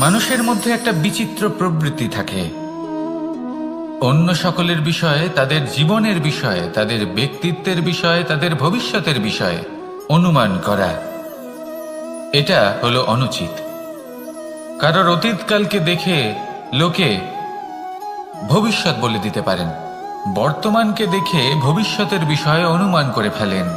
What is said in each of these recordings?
মানুষের মধ্যে একটা বিচিত্র প্রবৃত্তি থাকে, অন্য সকলের বিষয়ে, তাদের জীবনের বিষয়ে, তাদের ব্যক্তিত্বের বিষয়ে, তাদের ভবিষ্যতের বিষয়ে অনুমান করা। এটা হলো অনুচিত। কারোর অতীতকালকে দেখে লোকে ভবিষ্যৎ বলে দিতে পারেন, বর্তমানকে দেখে ভবিষ্যতের বিষয়ে অনুমান করে ফেলেন।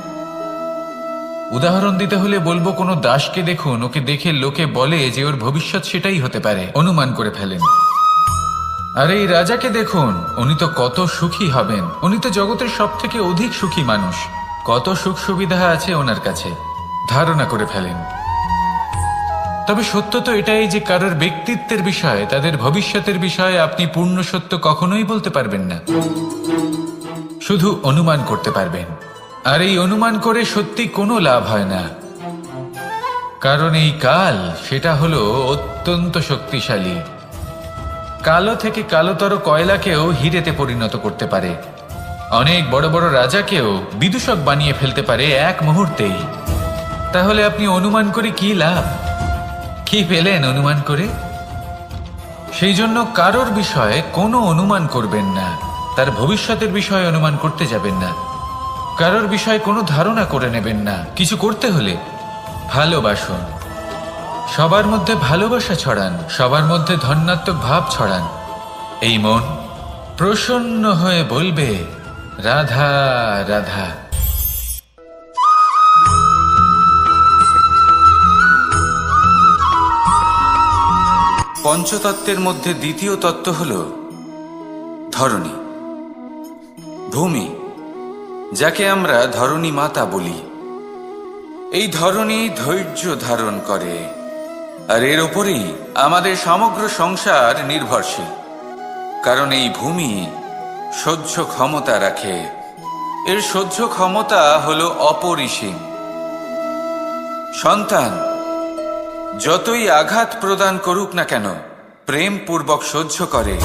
উদাহরণ দিতে হলে বলবো, কোনো দাসকে দেখুন, ওকে দেখে লোকে বলে যে ওর ভবিষ্যৎ সেটাই হতে পারে, অনুমান করে ফেলেন। আর এই রাজাকে দেখুন, উনি তো কত সুখী হবেন, উনি তো জগতের সব থেকে অধিক সুখী মানুষ, কত সুখ সুবিধা আছে ওনার কাছে, ধারণা করে ফেলেন। তবে সত্য তো এটাই যে কারোর ব্যক্তিত্বের বিষয়ে, তাদের ভবিষ্যতের বিষয়ে আপনি পূর্ণ সত্য কখনোই বলতে পারবেন না, শুধু অনুমান করতে পারবেন। আর এই অনুমান করে সত্যি কোনো লাভ হয় না, কারণ এই কাল সেটা হলো অত্যন্ত শক্তিশালী। কালো থেকে কালোতর কয়লাকেও হিরেতে পরিণত করতে পারে, অনেক বড় বড় রাজাকেও বিদূষক বানিয়ে ফেলতে পারে এক মুহূর্তেই। তাহলে আপনি অনুমান করে কি লাভ? কি পেলেন অনুমান করে? সেই জন্য কারোর বিষয়ে কোনো অনুমান করবেন না, তার ভবিষ্যতের বিষয়ে অনুমান করতে যাবেন না, কারোর বিষয়ে কোনো ধারণা করে নেবেন না। কিছু করতে হলে ভালোবাসুন, সবার মধ্যে ভালোবাসা ছড়ান, সবার মধ্যে ধন্যাত্মক ভাব ছড়ান। এই মন প্রসন্ন হয়ে বলবে, রাধা রাধা। পঞ্চতত্ত্বের মধ্যে দ্বিতীয় তত্ত্ব হল ধরণী, ভূমি, যাকে আমরা ধরণী মাতা বলি। এই ধরণী ধৈর্য ধারণ করে, আর এর ওপরেই আমাদের সমগ্র সংসার নির্ভরশীল। কারণ এই ভূমি সহ্য ক্ষমতা রাখে, এর সহ্য ক্ষমতা হল অপরিসীম। সন্তান যতই আঘাত প্রদান করুক না কেন, প্রেম পূর্বক সহ্য করে,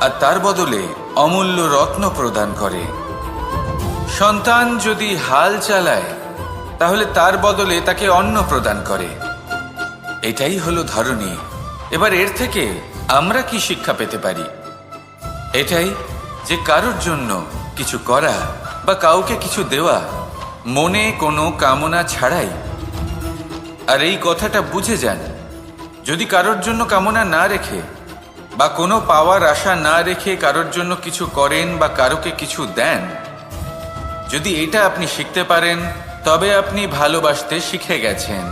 আর তার বদলে অমূল্য রত্ন প্রদান করে। সন্তান যদি হাল চালায়, তাহলে তার বদলে তাকে অন্ন প্রদান করে। এটাই হলো ধরণী। এবার এর থেকে আমরা কি শিক্ষা পেতে পারি? এটাই যে কারোর জন্য কিছু করা বা কাউকে কিছু দেওয়া মনে কোনো কামনা ছাড়াই। আর এই কথাটা বুঝে যান, যদি কারোর জন্য কামনা না রেখে বা কোনো পাওয়ার আশা না রেখে কারোর জন্য কিছু করেন বা কারোকে কিছু দেন, যদি এটা আপনি শিখতে পারেন, তবে আপনি ভালোবাসতে শিখে গেছেন।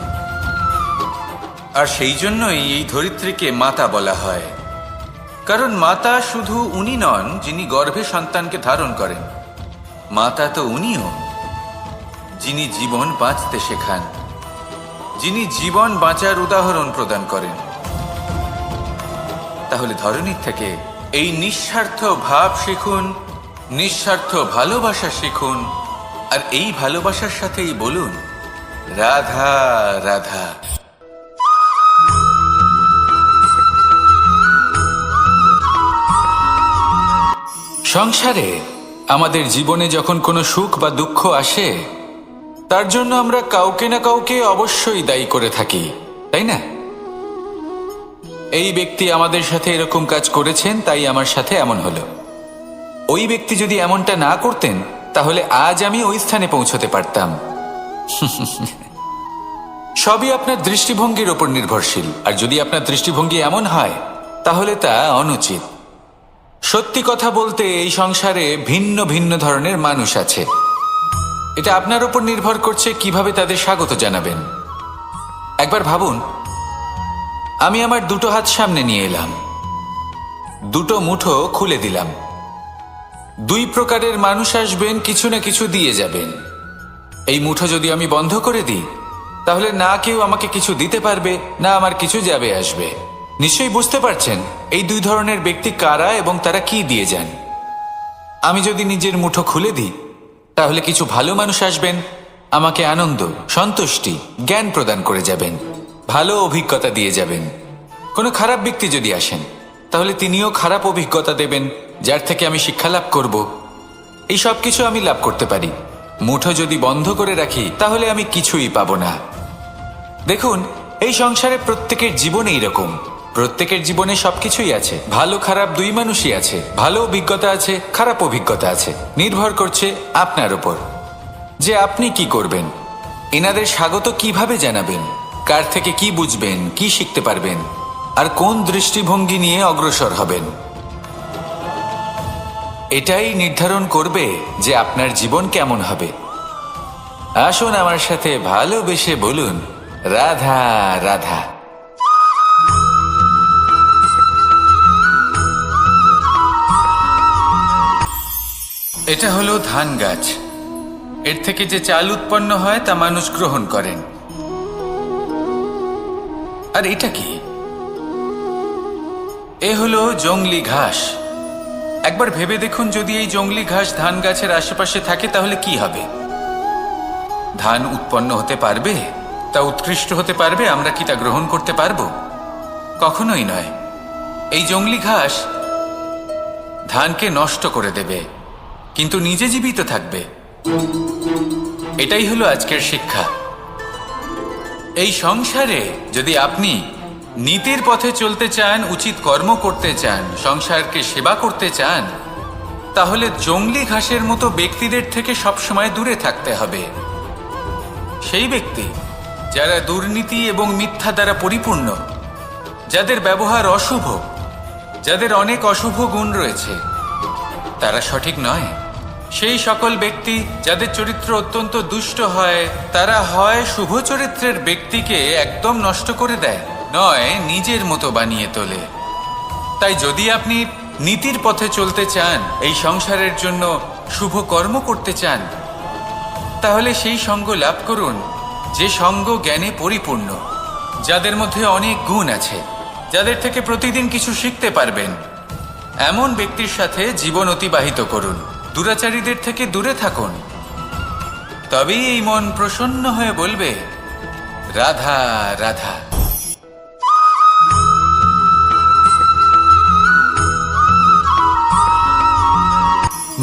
আর সেই জন্যই এই ধরিত্রীকে মাতা বলা হয়। কারণ মাতা শুধু উনি নন যিনি গর্ভে সন্তানকে ধারণ করেন, মাতা তো উনিও যিনি জীবন বাঁচতে শেখান, যিনি জীবন বাঁচার উদাহরণ প্রদান করেন। তাহলে ধরণীর থেকে এই নিঃস্বার্থ ভাব শিখুন, নিঃস্বার্থ ভালোবাসা শিখুন, আর এই ভালোবাসার সাথেই বলুন, রাধা রাধা। সংসারে আমাদের জীবনে যখন কোনো সুখ বা দুঃখ আসে, তার জন্য আমরা কাউকে না কাউকে অবশ্যই দায়ী করে থাকি, তাই না? এই ব্যক্তি আমাদের সাথে এরকম কাজ করেছেন, তাই আমার সাথে এমন হলো। ওই ব্যক্তি যদি এমনটা না করতেন, তাহলে আজ আমি ওই স্থানে পৌঁছতে পারতাম। সবই আপনার দৃষ্টিভঙ্গির ওপর নির্ভরশীল। আর যদি আপনার দৃষ্টিভঙ্গি এমন হয়, তাহলে তা অনুচিত। সত্যি কথা বলতে, এই সংসারে ভিন্ন ভিন্ন ধরনের মানুষ আছে। এটা আপনার উপর নির্ভর করছে কিভাবে তাদের স্বাগত জানাবেন। একবার ভাবুন, আমি আমার দুটো হাত সামনে নিয়ে এলাম, দুটো মুঠো খুলে দিলাম। দুই প্রকারের মানুষ আসবেন, কিছু না কিছু দিয়ে যাবেন। এই মুঠো যদি আমি বন্ধ করে দিই, তাহলে না কেউ আমাকে কিছু দিতে পারবে, না আমার কিছু যাবে আসবে। নিশ্চয়ই বুঝতে পারছেন এই দুই ধরনের ব্যক্তি কারা এবং তারা কি দিয়ে যান। আমি যদি নিজের মুঠো খুলে দিই, তাহলে কিছু ভালো মানুষ আসবেন, আমাকে আনন্দ, সন্তুষ্টি, জ্ঞান প্রদান করে যাবেন, ভালো অভিজ্ঞতা দিয়ে যাবেন। কোনো খারাপ ব্যক্তি যদি আসেন, তাহলে তিনিও খারাপ অভিজ্ঞতা দেবেন, যার থেকে আমি শিক্ষা লাভ করব। এই সব কিছু আমি লাভ করতে পারি। মুঠো যদি বন্ধ করে রাখি, তাহলে আমি কিছুই পাবো না। দেখুন, এই সংসারে প্রত্যেকের জীবনে এইরকম। প্রত্যেকের জীবনে সবকিছুই আছে, ভালো খারাপ দুই মানুষই আছে, ভালো অভিজ্ঞতা আছে, খারাপ অভিজ্ঞতা আছে। নির্ভর করছে আপনার উপর যে আপনি কি করবেন, এনাদের স্বাগত কিভাবে জানাবেন, কার থেকে কি বুঝবেন, কি শিখতে পারবেন, আর কোন দৃষ্টিভঙ্গি নিয়ে অগ্রসর হবেন। এটাই নির্ধারণ করবে যে আপনার জীবন কেমন হবে। আসুন আমার সাথে ভালোবেসে বলুন, রাধা রাধা। এটা হলো ধান গাছ। এর থেকে যে চাল উৎপন্ন হয় তা মানুষ গ্রহণ করেন। আর এটা কি? এ হলো জংলি ঘাস। একবার ভেবে দেখুন, যদি এই জংলি ঘাস ধান গাছের আশেপাশে থাকে তাহলে কি হবে? ধান উৎপন্ন হতে পারবে? তা উৎকৃষ্ট হতে পারবে? আমরা কি তা গ্রহণ করতে পারবো? কখনোই নয়। এই জংলি ঘাস ধানকে নষ্ট করে দেবে, কিন্তু নিজে জীবিত থাকবে। এটাই হলো আজকের শিক্ষা। এই সংসারে যদি আপনি নীতির পথে চলতে চান, উচিত কর্ম করতে চান, সংসারকে সেবা করতে চান, তাহলে জংলি ঘাসের মতো ব্যক্তিদের থেকে সবসময় দূরে থাকতে হবে। সেই ব্যক্তি যারা দুর্নীতি এবং মিথ্যা দ্বারা পরিপূর্ণ, যাদের ব্যবহার অশুভ, যাদের অনেক অশুভ গুণ রয়েছে, তারা সঠিক নয়। সেই সকল ব্যক্তি যাদের চরিত্র অত্যন্ত দুষ্ট হয়, তারা হয় শুভ চরিত্রের ব্যক্তিকে একদম নষ্ট করে দেয়, নয় নিজের মতো বানিয়ে তোলে। তাই যদি আপনি নীতির পথে চলতে চান, এই সংসারের জন্য শুভ কর্ম করতে চান, তাহলে সেই সঙ্গ লাভ করুন যে সঙ্গ জ্ঞানে পরিপূর্ণ, যাদের মধ্যে অনেক গুণ আছে, যাদের থেকে প্রতিদিন কিছু শিখতে পারবেন। এমন ব্যক্তির সাথে জীবন অতিবাহিত করুন। দুরাচারীদের থেকে দূরে থাকুন। তবেই এই মন প্রসন্ন হয়ে বলবে, রাধা রাধা।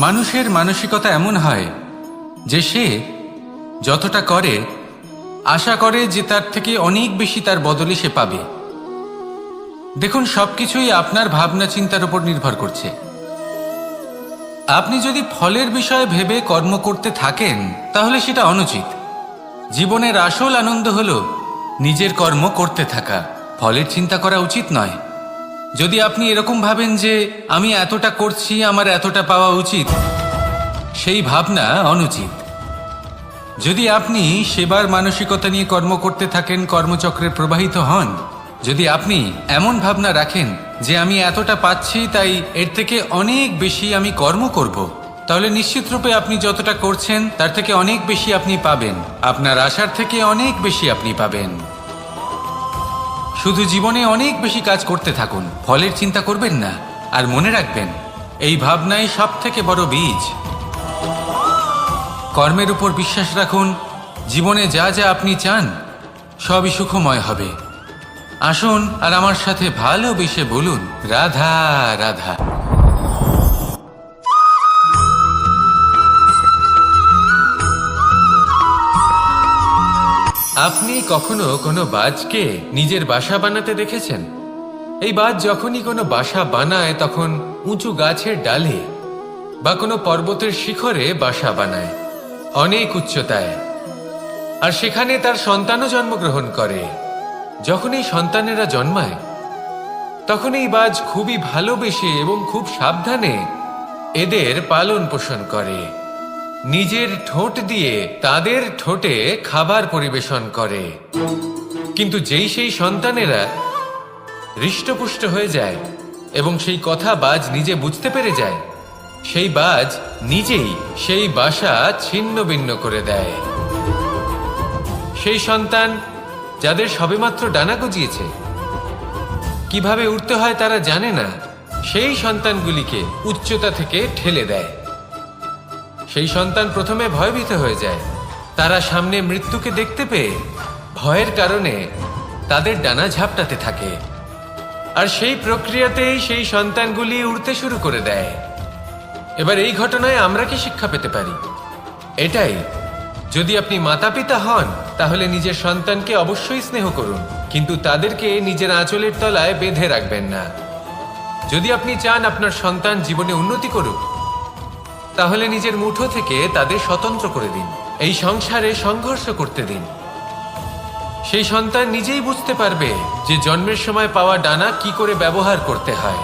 মানুষের মানসিকতা এমন হয় যে সে যতটা করে আশা করে যে তার থেকে অনেক বেশি তার বদলে সে পাবে। দেখুন, সবকিছুই আপনার ভাবনা চিন্তার উপর নির্ভর করছে। আপনি যদি ফলের বিষয়ে ভেবে কর্ম করতে থাকেন তাহলে সেটা অনুচিত। জীবনের আসল আনন্দ হলো নিজের কর্ম করতে থাকা, ফলের চিন্তা করা উচিত নয়। যদি আপনি এরকম ভাবেন যে আমি এতটা করছি, আমার এতটা পাওয়া উচিত, সেই ভাবনা অনুচিত। যদি আপনি সেবার মানসিকতা নিয়ে কর্ম করতে থাকেন, কর্মচক্রে প্রবাহিত হন, যদি আপনি এমন ভাবনা রাখেন যে আমি এতটা পাচ্ছি তাই এর থেকে অনেক বেশি আমি কর্ম করব, তাহলে নিশ্চিতরূপে আপনি যতটা করছেন তার থেকে অনেক বেশি আপনি পাবেন। আপনার আশার থেকে অনেক বেশি আপনি পাবেন। শুধু জীবনে অনেক বেশি কাজ করতে থাকুন, ফলের চিন্তা করবেন না। আর মনে রাখবেন, এই ভাবনাই সব থেকে বড় বীজ। কর্মের উপর বিশ্বাস রাখুন। জীবনে যা যা আপনি চান সবই সুখময় হবে। আসুন আর আমার সাথে ভালোবেসে বলুন, রাধা রাধা। আপনি কখনো কোনো বাজকে নিজের বাসা বানাতে দেখেছেন? এই বাজ যখনই কোনো বাসা বানায় তখন উঁচু গাছের ডালে বা কোনো পর্বতের শিখরে বাসা বানায়, অনেক উচ্চতায়। আর সেখানে তার সন্তানও জন্মগ্রহণ করে। যখন এই সন্তানেরা জন্মায় তখন এই বাজ খুবই ভালোবেসে এবং খুব সাবধানে এদের পালন পোষণ করে। নিজের ঠোঁট দিয়ে তাদের ঠোঁটে খাবার পরিবেশন করে। কিন্তু যেই সেই সন্তানেরা হৃষ্টপুষ্ট হয়ে যায় এবং সেই কথা বাজ নিজে বুঝতে পেরে যায়, সেই বাজ নিজেই সেই বাসা ছিন্ন ভিন্ন করে দেয়। সেই সন্তান যাদের সবেমাত্র ডানা গজিয়েছে, কিভাবে উঠতে হয় তারা জানে না, সেই সন্তানগুলিকে উচ্চতা থেকে ঠেলে দেয়। সেই সন্তান প্রথমে ভয়ভীত হয়ে যায়। তারা সামনে মৃত্যুকে দেখতে পেয়ে ভয়ের কারণে তাদের ডানা ঝাপটাতে থাকে। আর সেই প্রক্রিয়াতেই সেই সন্তানগুলি উড়তে শুরু করে দেয়। এবার এই ঘটনায় আমরা কি শিক্ষা পেতে পারি? এটাই, যদি আপনি মাতাপিতা হন তাহলে নিজের সন্তানকে অবশ্যই স্নেহ করুন, কিন্তু তাদেরকে নিজের আঁচলের তলায় বেঁধে রাখবেন না। যদি আপনি চান আপনার সন্তান জীবনে উন্নতি করুক, তাহলে নিজের মুঠো থেকে তাদের স্বতন্ত্র করে দিন। এই সংসারে সংঘর্ষ করতে দিন। সেই সন্তান নিজেই বুঝতে পারবে যে জন্মের সময় পাওয়া ডানা কি করে ব্যবহার করতে হয়।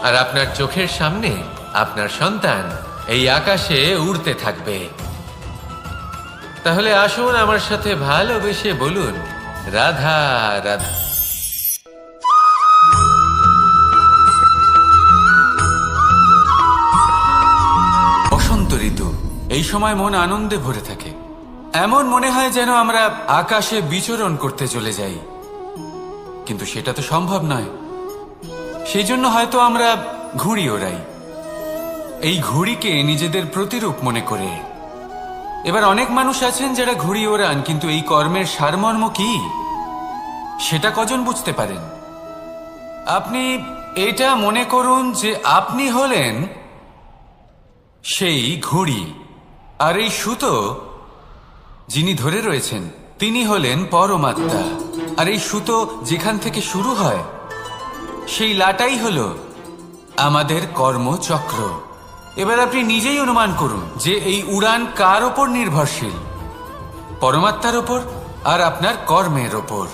আর আপনার চোখের সামনে আপনার সন্তান এই আকাশে উড়তে থাকবে। তাহলে আসুন আমার সাথে ভালোবেসে বলুন, রাধা রাধা। বসন্ত ঋতু, এই সময় মন আনন্দে ভরে থাকে। এমন মনে হয় যেন আমরা আকাশে বিচরণ করতে চলে যাই, কিন্তু সেটা তো সম্ভব নয়। সেই জন্য হয়তো আমরা ঘুড়ি ওড়াই, এই ঘুড়িকে নিজেদের প্রতিরূপ মনে করে। এবার অনেক মানুষ আছেন যারা ঘুড়ি ওড়ান, কিন্তু এই কর্মের সারমর্ম কি সেটা কজন বুঝতে পারেন? আপনি এটা মনে করুন যে আপনি হলেন সেই ঘুড়ি, আর এই সুতো যিনি ধরে রয়েছেন তিনি হলেন পরমাত্মা। আর এই সুতো যেখান থেকে শুরু হয় সেই লাটাই হলো আমাদের কর্মচক্র। এবার আপনি নিজেই অনুমান করুন যে এই উড়ান কার ওপর নির্ভরশীল? পরমাত্মার ওপর আর আপনার কর্মের ওপর।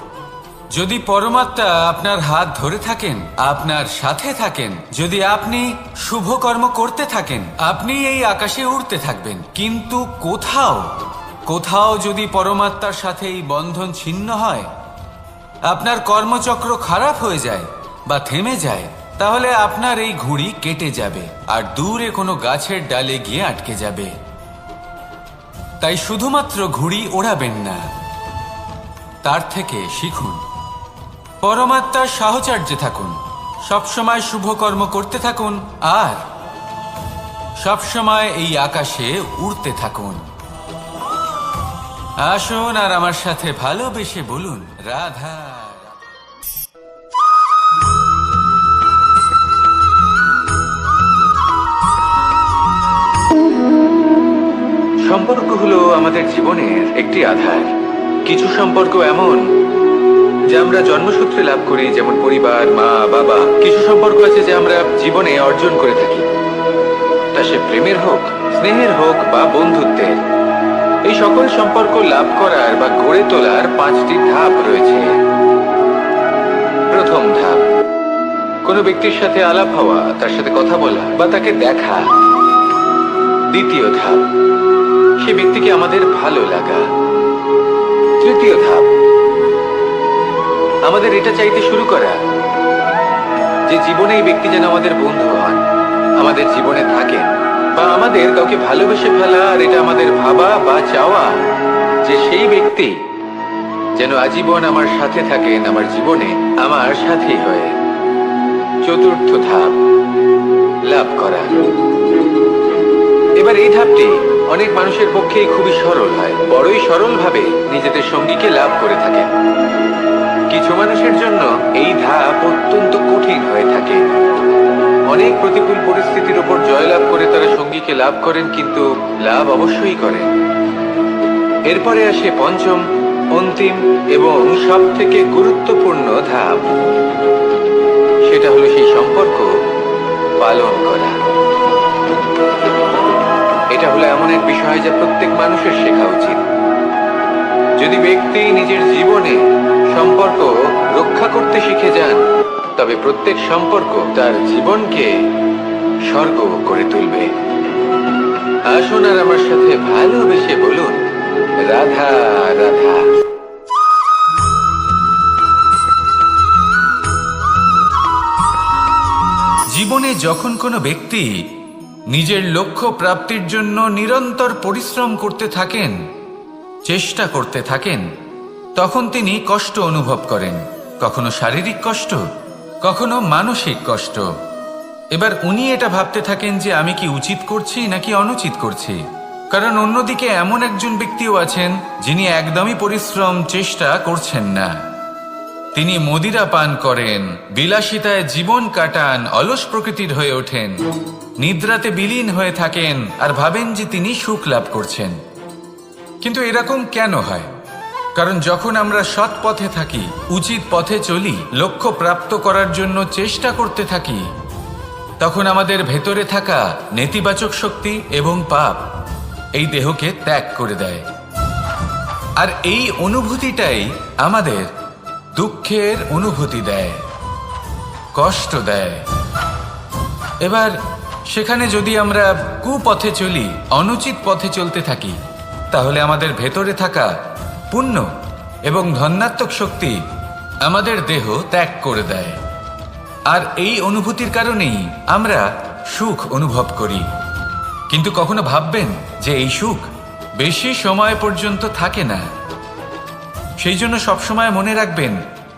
যদি পরমাত্মা আপনার হাত ধরে থাকেন, আপনার সাথে থাকেন, যদি আপনি শুভ কর্ম করতে থাকেন, আপনি এই আকাশে উড়তে থাকবেন। কিন্তু কোথাও কোথাও যদি পরমাত্মার সাথে এই বন্ধন ছিন্ন হয়, আপনার কর্মচক্র খারাপ হয়ে যায় বা থেমে যায়, তাহলে আপনার এই ঘুড়ি কেটে যাবে আর দূরে কোনো গাছের ডালে গিয়ে আটকে যাবে। তাই শুধুমাত্র ঘুড়ি ওড়াবেন না, তার থেকে শিখুন, পরমাত্মার সাহচর্যে থাকুন, সবসময় শুভ কর্ম করতে থাকুন আর সবসময় এই আকাশে উড়তে থাকুন। আসুন আর আমার সাথে ভালোবেসে বলুন, রাধা। সম্পর্ক হলো আমাদের জীবনের একটি আধার। কিছু সম্পর্ক এমন যে আমরা জন্মসূত্রে লাভ করি, যেমন পরিবার, মা, বাবা। কিছু সম্পর্ক আছে যে আমরা জীবনে অর্জন করে থাকি, তা সে প্রেমের হোক, স্নেহের হোক বা বন্ধুত্বের। এই সকল সম্পর্ক লাভ করার বা গড়ে তোলার 5টি ধাপ রয়েছে। প্রথম ধাপ, কোনো ব্যক্তির সাথে আলাপ হওয়া, তার সাথে কথা বলা বা তাকে দেখা। দ্বিতীয় ধাপ, সে ব্যক্তিকে আমাদের ভালো লাগা। তৃতীয় ধাপ, আমাদের এটা চাইতে শুরু করা যে জীবনে এই ব্যক্তি যেন আমাদের বন্ধু হন, আমাদের জীবনে থাকেন, বা আমাদের কাউকে ভালোবেসে ফেলা আর এটা আমাদের ভাবা বা চাওয়া যে সেই ব্যক্তি যেন আজীবন আমার সাথে থাকেন, আমার জীবনে আমার সাথী হয়ে। চতুর্থ ধাপ, লাভ করা। এবার এই ধাপটি অনেক মানুষের পক্ষেই খুবই সরল হয়, বড়ই সরলভাবে নিজেদের সঙ্গীকে লাভ করে থাকেন। কিছু মানুষের জন্য এই ধাপ অত্যন্ত কঠিন হয়ে থাকে। অনেক প্রতিকূল পরিস্থিতির উপর জয়লাভ করে তারা সঙ্গীকে লাভ করেন, কিন্তু লাভ অবশ্যই করেন। এরপরে আসে পঞ্চম, অন্তিম এবং সব থেকে গুরুত্বপূর্ণ ধাপ। সেটা হলো সেই সম্পর্ক পালন করা। এটা হলো এমন এক বিষয় যা প্রত্যেক মানুষের শেখা উচিত। যদি ব্যক্তি নিজের জীবনে সম্পর্ক রক্ষা করতে শিখে যান, তবে প্রত্যেক সম্পর্ক তার জীবনকে স্বর্গ করে তুলবে। আসুন আর আমার সাথে ভালোবেসে বলুন, রাধা রাধা। জীবনে যখন কোনো ব্যক্তি নিজের লক্ষ্য প্রাপ্তির জন্য নিরন্তর পরিশ্রম করতে থাকেন, চেষ্টা করতে থাকেন, তখন তিনি কষ্ট অনুভব করেন। কখনো শারীরিক কষ্ট, কখনো মানসিক কষ্ট। এবার উনি এটা ভাবতে থাকেন যে আমি কি উচিত করছি নাকি অনুচিত করছি। কারণ অন্যদিকে এমন একজন ব্যক্তিও আছেন যিনি একদমই পরিশ্রম চেষ্টা করছেন না। তিনি মদিরা পান করেন, বিলাসিতায় জীবন কাটান, অলস প্রকৃতির হয়ে ওঠেন, নিদ্রাতে বিলীন হয়ে থাকেন আর ভাবেন যে তিনি সুখ লাভ করছেন। কিন্তু এরকম কেন হয়? কারণ যখন আমরা সৎ পথে থাকি, উচিত পথে চলি, লক্ষ্য প্রাপ্ত করার জন্য চেষ্টা করতে থাকি, তখন আমাদের ভেতরে থাকা নেতিবাচক শক্তি এবং পাপ এই দেহকে ত্যাগ করে দেয়। আর এই অনুভূতিটাই আমাদের দুঃখের অনুভূতি দেয়, কষ্ট দেয়। এবার সেখানে যদি আমরা কুপথে চলি, অনুচিত পথে চলতে থাকি, তাহলে আমাদের ভেতরে থাকা পুণ্য এবং ধনাত্মক শক্তি আমাদের দেহ ত্যাগ করে দেয়। আর এই অনুভূতির কারণেই আমরা সুখ অনুভব করি। কিন্তু কখনো ভাববেন যে এই সুখ বেশি সময় পর্যন্ত থাকে না। সেই জন্য সবসময় মনে রাখবেন,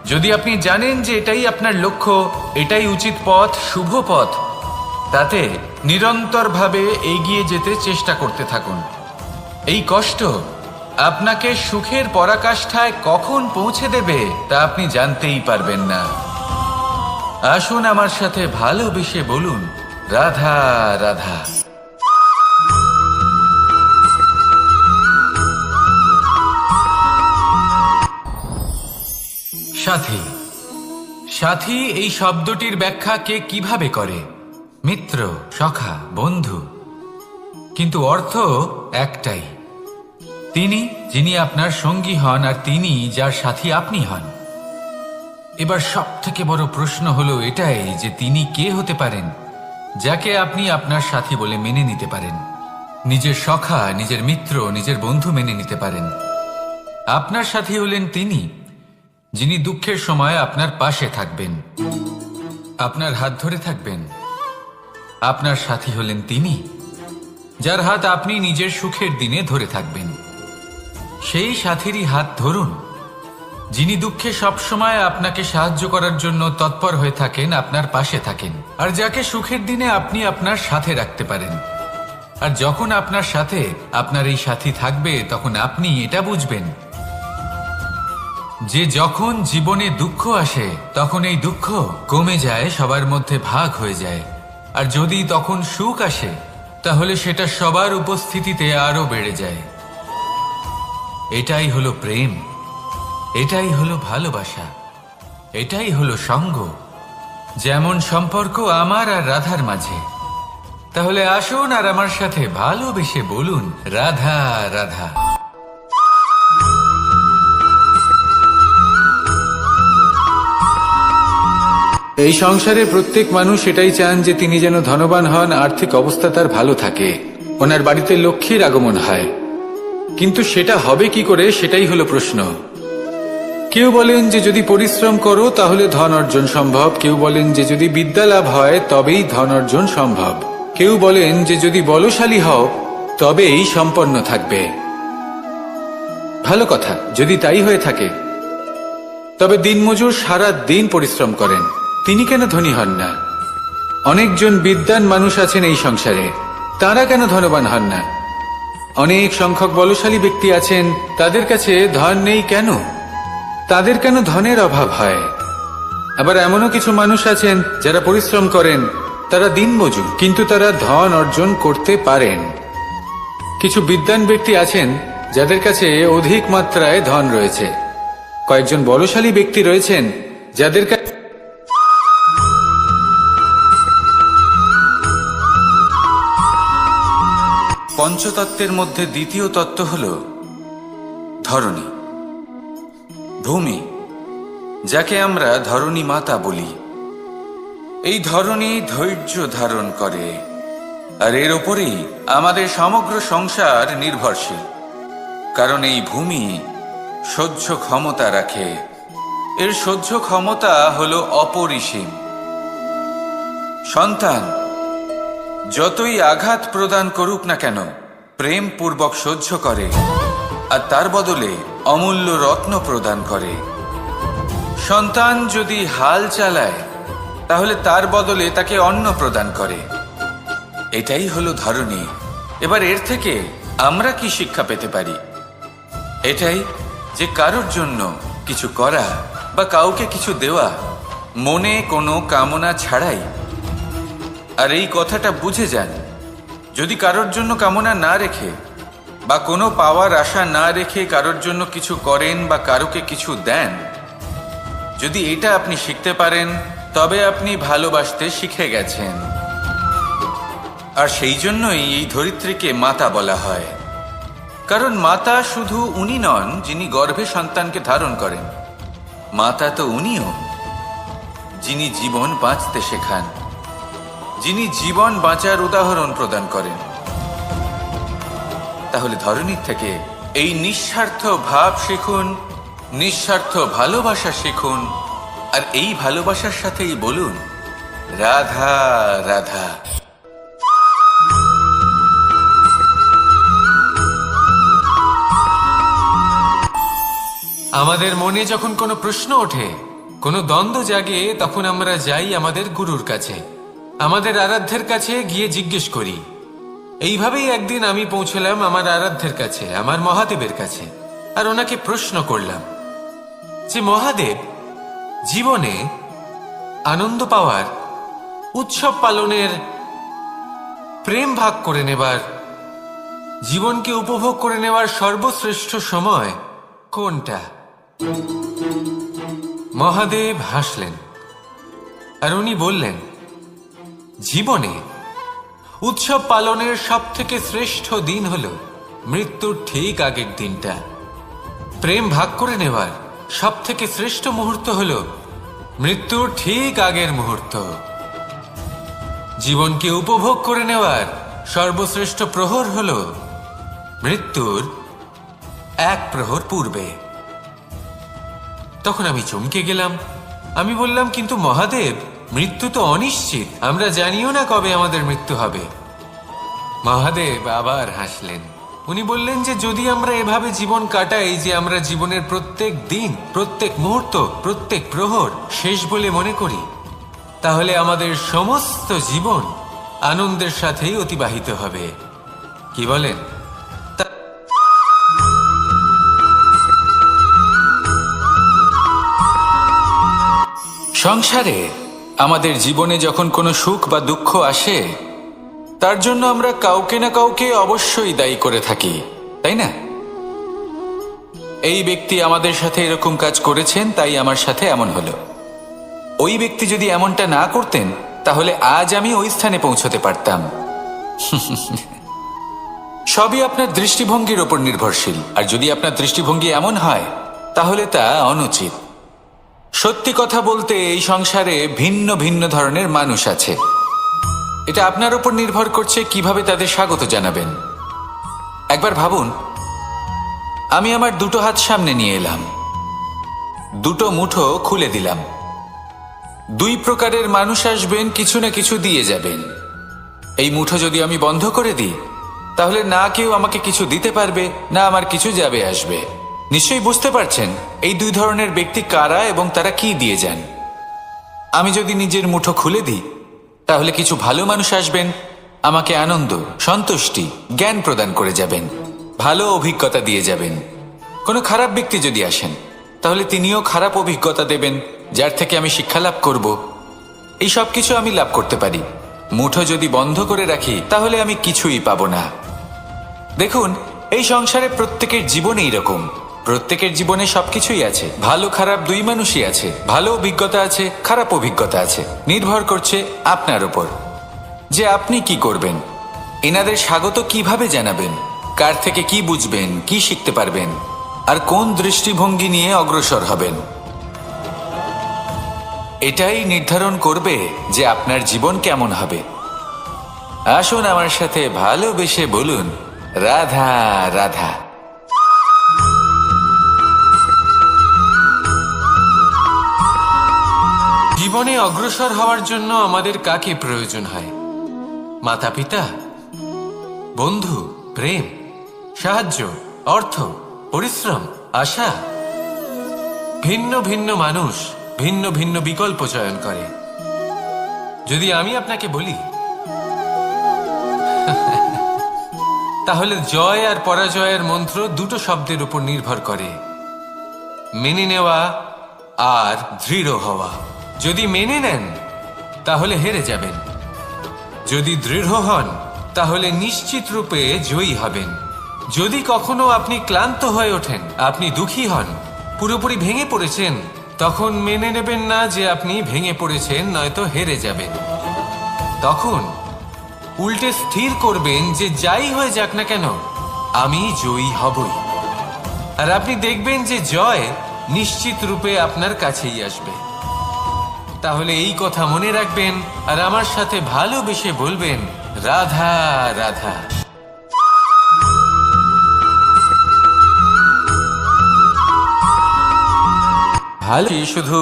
যদি আপনি জানেন যে এটাই আপনার লক্ষ্য, এটাই উচিত পথ, শুভ পথ, তাতে নিরন্তরভাবে এগিয়ে যেতে চেষ্টা করতে থাকুন। এই কষ্ট আপনাকে সুখের পরাকাষ্ঠায় কখন পৌঁছে দেবে তা আপনি জানতেই পারবেন না। আসুন আমার সাথে ভালোবেসে বলুন, রাধা রাধা। সাথী। সাথী এই শব্দটির ব্যাখ্যা কে কিভাবে করে? মিত্র, সখা, বন্ধু। কিন্তু অর্থ একটাই, তিনি যিনি আপনার সঙ্গী হন আর তিনি যার সাথী আপনি হন। এবার সব থেকে বড় প্রশ্ন হলো এটাই যে তিনি কে হতে পারেন যাকে আপনি আপনার সাথী বলে মেনে নিতে পারেন, নিজের সখা, নিজের মিত্র, নিজের বন্ধু মেনে নিতে পারেন। আপনার সাথী হলেন তিনি যিনি দুঃখের সময় আপনার পাশে থাকবেন, আপনার হাত ধরে থাকবেন। আপনার সাথী হলেন তিনি যার হাত আপনি নিজের সুখের দিনে ধরে থাকবেন। সেই সাথীরই হাত ধরুন যিনি দুঃখে সবসময় আপনাকে সাহায্য করার জন্য তৎপর হয়ে থাকেন, আপনার পাশে থাকেন, আর যাকে সুখের দিনে আপনি আপনার সাথে রাখতে পারেন। আর যখন আপনার সাথে আপনার এই সাথী থাকবে, তখন আপনি এটা বুঝবেন যে যখন জীবনে দুঃখ আসে, তখন এই দুঃখ কমে যায়, সবার মধ্যে ভাগ হয়ে যায়। আর যদি তখন সুখ আসে, তাহলে সেটা সবার উপস্থিতিতে আরো বেড়ে যায়। এটাই হলো প্রেম, এটাই হলো ভালোবাসা, এটাই হলো সঙ্গ। যেমন সম্পর্ক আমার আর রাধার মাঝে। তাহলে আসুন আর আমার সাথে ভালোবেসে বলুন, রাধা রাধা। এই সংসারে প্রত্যেক মানুষ এটাই চান যে তিনি যেন ধনবান হন, আর্থিক অবস্থা তার ভালো থাকে, ওনার বাড়িতে লক্ষ্মীর আগমন হয়। কিন্তু সেটা হবে কি করে, সেটাই হলো প্রশ্ন। কেউ বলেন যে যদি পরিশ্রম করো তাহলে ধন অর্জন সম্ভব, কেউ বলেন যে যদি বিদ্যা লাভ হয় তবেই ধন অর্জন সম্ভব, কেউ বলেন যে যদি বলশালী হও তবেই সম্পন্ন থাকবে। ভালো কথা, যদি তাই হয়ে থাকে, তবে দিনমজুর সারা দিন পরিশ্রম করেন, তিনি কেন ধনী হন না? অনেকজন বিদ্বান মানুষ আছেন এই সংসারে, তারা কেন ধনবান হন না? অনেক সংখ্যক বলশালী ব্যক্তি আছেন, তাদের কাছে ধন নেই কেন? তাদের কেন ধনের অভাব হয়? আবার এমনও কিছু মানুষ আছেন যারা পরিশ্রম করেন, তারা দিনমজুর, কিন্তু তারা ধন অর্জন করতে পারেন। কিছু বিদ্বান ব্যক্তি আছেন যাদের কাছে অধিক মাত্রায় ধন রয়েছে, কয়েকজন বলশালী ব্যক্তি রয়েছেন যাদের কাছে পঞ্চতত্ত্বের মধ্যে দ্বিতীয় তত্ত্ব হল ধরণী, ভূমি, যাকে আমরা ধরণী মাতা বলি। এই ধরণী ধৈর্য ধারণ করে, আর এর ওপরেই আমাদের সমগ্র সংসার নির্ভরশীল। কারণ এই ভূমি সহ্য ক্ষমতা রাখে, এর সহ্য ক্ষমতা হল অপরিসীম। সন্তান যতই আঘাত প্রদান করুক না কেন, প্রেম পূর্বক সহ্য করে, আর তার বদলে অমূল্য রত্ন প্রদান করে। সন্তান যদি হাল চালায়, তাহলে তার বদলে তাকে অন্ন প্রদান করে। এটাই হলো ধরণী। এবার এর থেকে আমরা কি শিক্ষা পেতে পারি? এটাই যে কারোর জন্য কিছু করা বা কাউকে কিছু দেওয়া মনে কোনো কামনা ছাড়াই। আর এই কথাটা বুঝে যান, যদি কারোর জন্য কামনা না রেখে বা কোনো পাওয়ার আশা না রেখে কারোর জন্য কিছু করেন বা কারোকে কিছু দেন, যদি এটা আপনি শিখতে পারেন তবে আপনি ভালোবাসতে শিখে গেছেন। আর সেই জন্যই এই ধরিত্রীকে মাতা বলা হয়। কারণ মাতা শুধু উনি নন যিনি গর্ভে সন্তানকে ধারণ করেন, মাতা তো উনিও যিনি জীবন বাঁচতে শেখান, যিনি জীবন বাঁচার উদাহরণ প্রদান করেন। তাহলে ধরনীর থেকে এই নিঃস্বার্থ ভাব শিখুন, নিঃস্বার্থ ভালোবাসা শিখুন, আর এই ভালোবাসার সাথেই বলুন রাধা রাধা। আমাদের মনে যখন কোনো প্রশ্ন ওঠে, কোনো দ্বন্দ্ব জাগে, তখন আমরা যাই আমাদের গুরুর কাছে, আমাদের আরাধ্যের কাছে গিয়ে জিজ্ঞেস করি। এইভাবেই একদিন আমি পৌঁছলাম আমার আরাধ্যের কাছে, আমার মহাদেবের কাছে, আর ওনাকে প্রশ্ন করলাম যে মহাদেব, জীবনে আনন্দ পাওয়ার, উৎসব পালনের, প্রেম ভাগ করে নেবার, জীবনকে উপভোগ করে নেওয়ার সর্বশ্রেষ্ঠ সময় কোনটা? মহাদেব হাসলেন আর উনি বললেন, জীবনে উৎসব পালনের সব থেকে শ্রেষ্ঠ দিন হল মৃত্যুর ঠিক আগের দিনটা। প্রেম ভাগ করে নেওয়ার সব থেকে শ্রেষ্ঠ মুহূর্ত হল মৃত্যুর ঠিক আগের মুহূর্ত। জীবনকে উপভোগ করে নেওয়ার সর্বশ্রেষ্ঠ প্রহর হল মৃত্যুর এক প্রহর পূর্বে। তখন আমি চমকে গেলাম। আমি বললাম, কিন্তু মহাদেব, মৃত্যু তো অনিশ্চিত, আমরা জানিও না কবে আমাদের মৃত্যু হবে। মহাদেব আবার হাসলেন। উনি বললেন যে যদি আমরা এভাবে জীবন কাটাই যে আমরা জীবনের প্রত্যেক দিন, প্রত্যেক মুহূর্ত, প্রত্যেক প্রহর শেষ বলে মনে করি, তাহলে আমাদের সমস্ত জীবন আনন্দের সাথেই অতিবাহিত হবে। কি বলেন? সংসারে আমাদের জীবনে যখন কোনো সুখ বা দুঃখ আসে, তার জন্য আমরা কাউকে না কাউকে অবশ্যই দায়ী করে থাকি, তাই না? এই ব্যক্তি আমাদের সাথে এরকম কাজ করেছেন, তাই আমার সাথে এমন হলো। ওই ব্যক্তি যদি এমনটা না করতেন, তাহলে আজ আমি ওই স্থানে পৌঁছতে পারতাম। সবই আপনার দৃষ্টিভঙ্গির ওপর নির্ভরশীল, আর যদি আপনার দৃষ্টিভঙ্গি এমন হয় তাহলে তা অনুচিত। সত্যি কথা বলতে এই সংসারে ভিন্ন ভিন্ন ধরনের মানুষ আছে। এটা আপনার উপর নির্ভর করছে কিভাবে তাদের স্বাগত জানাবেন। একবার ভাবুন, আমি আমার দুটো হাত সামনে নিয়ে এলাম, দুটো মুঠো খুলে দিলাম। দুই প্রকারের মানুষ আসবেন, কিছু না কিছু দিয়ে যাবেন। এই মুঠো যদি আমি বন্ধ করে দিই, তাহলে না কেউ আমাকে কিছু দিতে পারবে, না আমার কিছু যাবে আসবে। নিশ্চয়ই বুঝতে পারছেন এই দুই ধরনের ব্যক্তি কারা এবং তারা কি দিয়ে যান। আমি যদি নিজের মুঠো খুলে দিই, তাহলে কিছু ভালো মানুষ আসবেন, আমাকে আনন্দ, সন্তুষ্টি, জ্ঞান প্রদান করে যাবেন, ভালো অভিজ্ঞতা দিয়ে যাবেন। কোনো খারাপ ব্যক্তি যদি আসেন, তাহলে তিনিও খারাপ অভিজ্ঞতা দেবেন, যার থেকে আমি শিক্ষা লাভ করব। এই সব কিছু আমি লাভ করতে পারি। মুঠো যদি বন্ধ করে রাখি, তাহলে আমি কিছুই পাবো না। দেখুন, এই সংসারে প্রত্যেকের জীবনে এইরকম। প্রত্যেকের জীবনে সবকিছুই আছে, ভালো খারাপ দুই মানুষই আছে, ভালো অভিজ্ঞতা আছে, খারাপ অভিজ্ঞতা আছে। নির্ভর করছে আপনার উপর যে আপনি কি করবেন, এনাদের স্বাগত কিভাবে জানাবেন, কার থেকে কি বুঝবেন, কি শিখতে পারবেন, আর কোন দৃষ্টিভঙ্গি নিয়ে অগ্রসর হবেন। এটাই নির্ধারণ করবে যে আপনার জীবন কেমন হবে। আসুন আমার সাথে ভালোবেসে বলুন রাধা রাধা। জীবনে অগ্রসর হওয়ার জন্য আমাদের কাকে প্রয়োজন হয়? মাতা পিতা, বন্ধু, প্রেম, সাহায্য, অর্থ, পরিশ্রম, আশা। ভিন্ন ভিন্ন মানুষ ভিন্ন ভিন্ন বিকল্প চয়ন করে। যদি আমি আপনাকে বলি, তাহলে জয় আর পরাজয়ের মন্ত্র দুটো শব্দের উপর নির্ভর করে, মেনে নেওয়া আর দৃঢ় হওয়া। যদি মেনে নেন, তাহলে হেরে যাবেন। যদি দৃঢ় হন, তাহলে নিশ্চিত রূপে জয়ী হবেন। যদি কখনো আপনি ক্লান্ত হয়ে ওঠেন, আপনি দুঃখী হন, পুরোপুরি ভেঙে পড়েছেন, তখন মেনে নেবেন না যে আপনি ভেঙে পড়েছেন, নয়তো হেরে যাবেন। তখন উল্টে স্থির করবেন যে যাই হয়ে যাক না কেন, আমি জয়ী হবই। আর আপনি দেখবেন যে জয় নিশ্চিত রূপে আপনার কাছেই আসবে। তাহলে এই কথা মনে রাখবেন আর আমার সাথে ভালোবেসে বলবেন, রাধা রাধা। ভালো, শুধু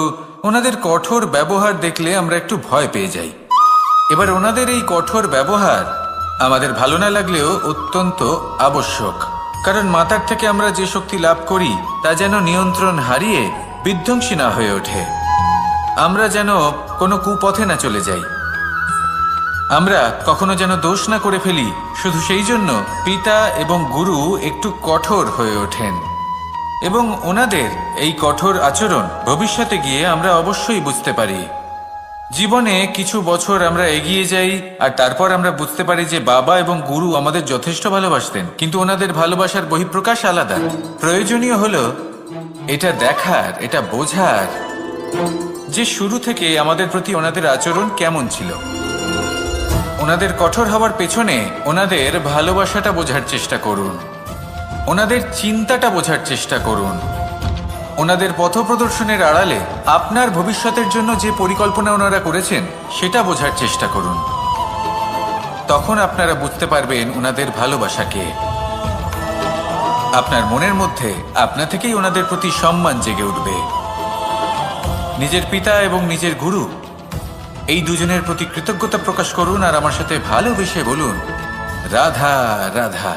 ওনাদের কঠোর ব্যবহার দেখলে আমরা একটু ভয় পেয়ে যাই। এবার ওনাদের এই কঠোর ব্যবহার আমাদের ভালো না লাগলেও অত্যন্ত আবশ্যক, কারণ মাতার থেকে আমরা যে শক্তি লাভ করি তা যেন নিয়ন্ত্রণ হারিয়ে বিধ্বংসী না হয়ে ওঠে। আমরা যেন কোনো কুপথে না চলে যাই, আমরা কখনো যেন দোষ না করে ফেলি। শুধু সেই জন্য পিতা এবং গুরু একটু কঠোর হয়ে ওঠেন, এবং ওনাদের এই কঠোর আচরণ ভবিষ্যতে গিয়ে আমরা অবশ্যই বুঝতে পারি। জীবনে কিছু বছর আমরা এগিয়ে যাই আর তারপর আমরা বুঝতে পারি যে বাবা এবং গুরু আমাদের যথেষ্ট ভালোবাসতেন, কিন্তু ওনাদের ভালোবাসার বহিঃপ্রকাশ আলাদা। প্রয়োজনীয় হলো এটা দেখার, এটা বোঝার যে শুরু থেকে আমাদের প্রতি ওনাদের আচরণ কেমন ছিল। ওনাদের কঠোর হওয়ার পেছনে ওনাদের ভালোবাসাটা বোঝার চেষ্টা করুন, ওনাদের চিন্তাটা বোঝার চেষ্টা করুন, ওনাদের পথপ্রদর্শনের আড়ালে আপনার ভবিষ্যতের জন্য যে পরিকল্পনা ওনারা করেছেন সেটা বোঝার চেষ্টা করুন। তখন আপনারা বুঝতে পারবেন ওনাদের ভালোবাসাকে। আপনার মনের মধ্যে আপনা থেকেই ওনাদের প্রতি সম্মান জেগে উঠবে। নিজের পিতা এবং নিজের গুরু এই দুজনের প্রতি কৃতজ্ঞতা প্রকাশ করুন আর আমার সাথে ভালোবেসে বলুন, রাধা রাধা।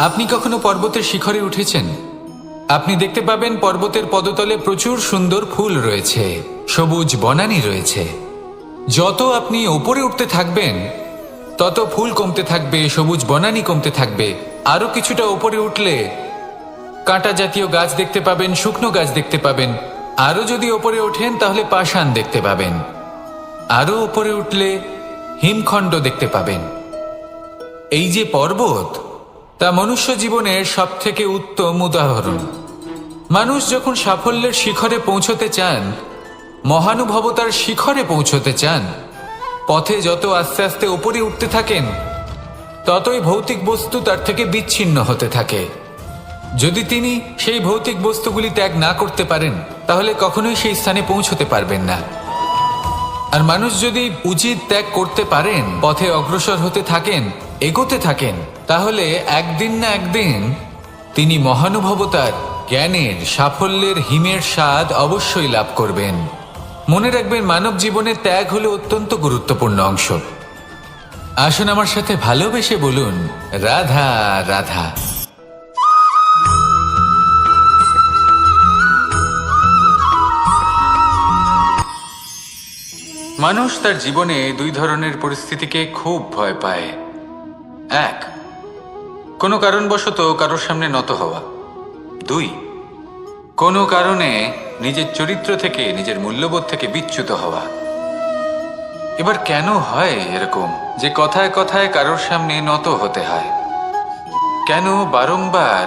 আপনি কখনো পর্বতের শিখরে উঠেছেন? আপনি দেখতে পাবেন পর্বতের পদতলে প্রচুর সুন্দর ফুল রয়েছে, সবুজ বনানী রয়েছে। যত আপনি উপরে উঠতে থাকবেন তত ফুল কমতে থাকবে, সবুজ বনানী কমতে থাকবে। আরো কিছুটা উপরে উঠলে কাঁটা জাতীয় গাছ দেখতে পাবেন, শুকনো গাছ দেখতে পাবেন। আরো যদি উপরে ওঠেন তাহলে পাষাণ দেখতে পাবেন। আরো উপরে উঠলে হিমখণ্ড দেখতে পাবেন। এই যে পর্বত, তা মনুষ্য জীবনের সবথেকে উত্তম উদাহরণ। মানুষ যখন সাফল্যের শিখরে পৌঁছতে চান, মহানুভবতার শিখরে পৌঁছতে চান, পথে যত আস্তে আস্তে উপরে উঠতে থাকেন ততই ভৌতিক বস্তু তার থেকে বিচ্ছিন্ন হতে থাকে। যদি তিনি সেই ভৌতিক বস্তুগুলি ত্যাগ না করতে পারেন তাহলে কখনোই সেই স্থানে পৌঁছতে পারবেন না। আর মানুষ যদি উচিত ত্যাগ করতে পারেন, পথে অগ্রসর হতে থাকেন, এগোতে থাকেন, তাহলে একদিন না একদিন তিনি মহানুভবতার, জ্ঞানের, সাফল্যের হিমের স্বাদ অবশ্যই লাভ করবেন। মনে রাখবেন, মানব জীবনে ত্যাগ হলো অত্যন্ত গুরুত্বপূর্ণ অংশ। আসুন আমার সাথে ভালোবেসে বলুন, রাধা রাধা। মানুষ তার জীবনে দুই ধরনের পরিস্থিতিকে খুব ভয় পায়। এক, কোনো কারণবশত কারোর সামনে নত হওয়া। দুই, কোনো কারণে নিজের চরিত্র থেকে, নিজের মূল্যবোধ থেকে বিচ্যুত হওয়া। এবার কেন হয় এরকম যে কথায় কথায় কারোর সামনে নত হতে হয়? কেন বারংবার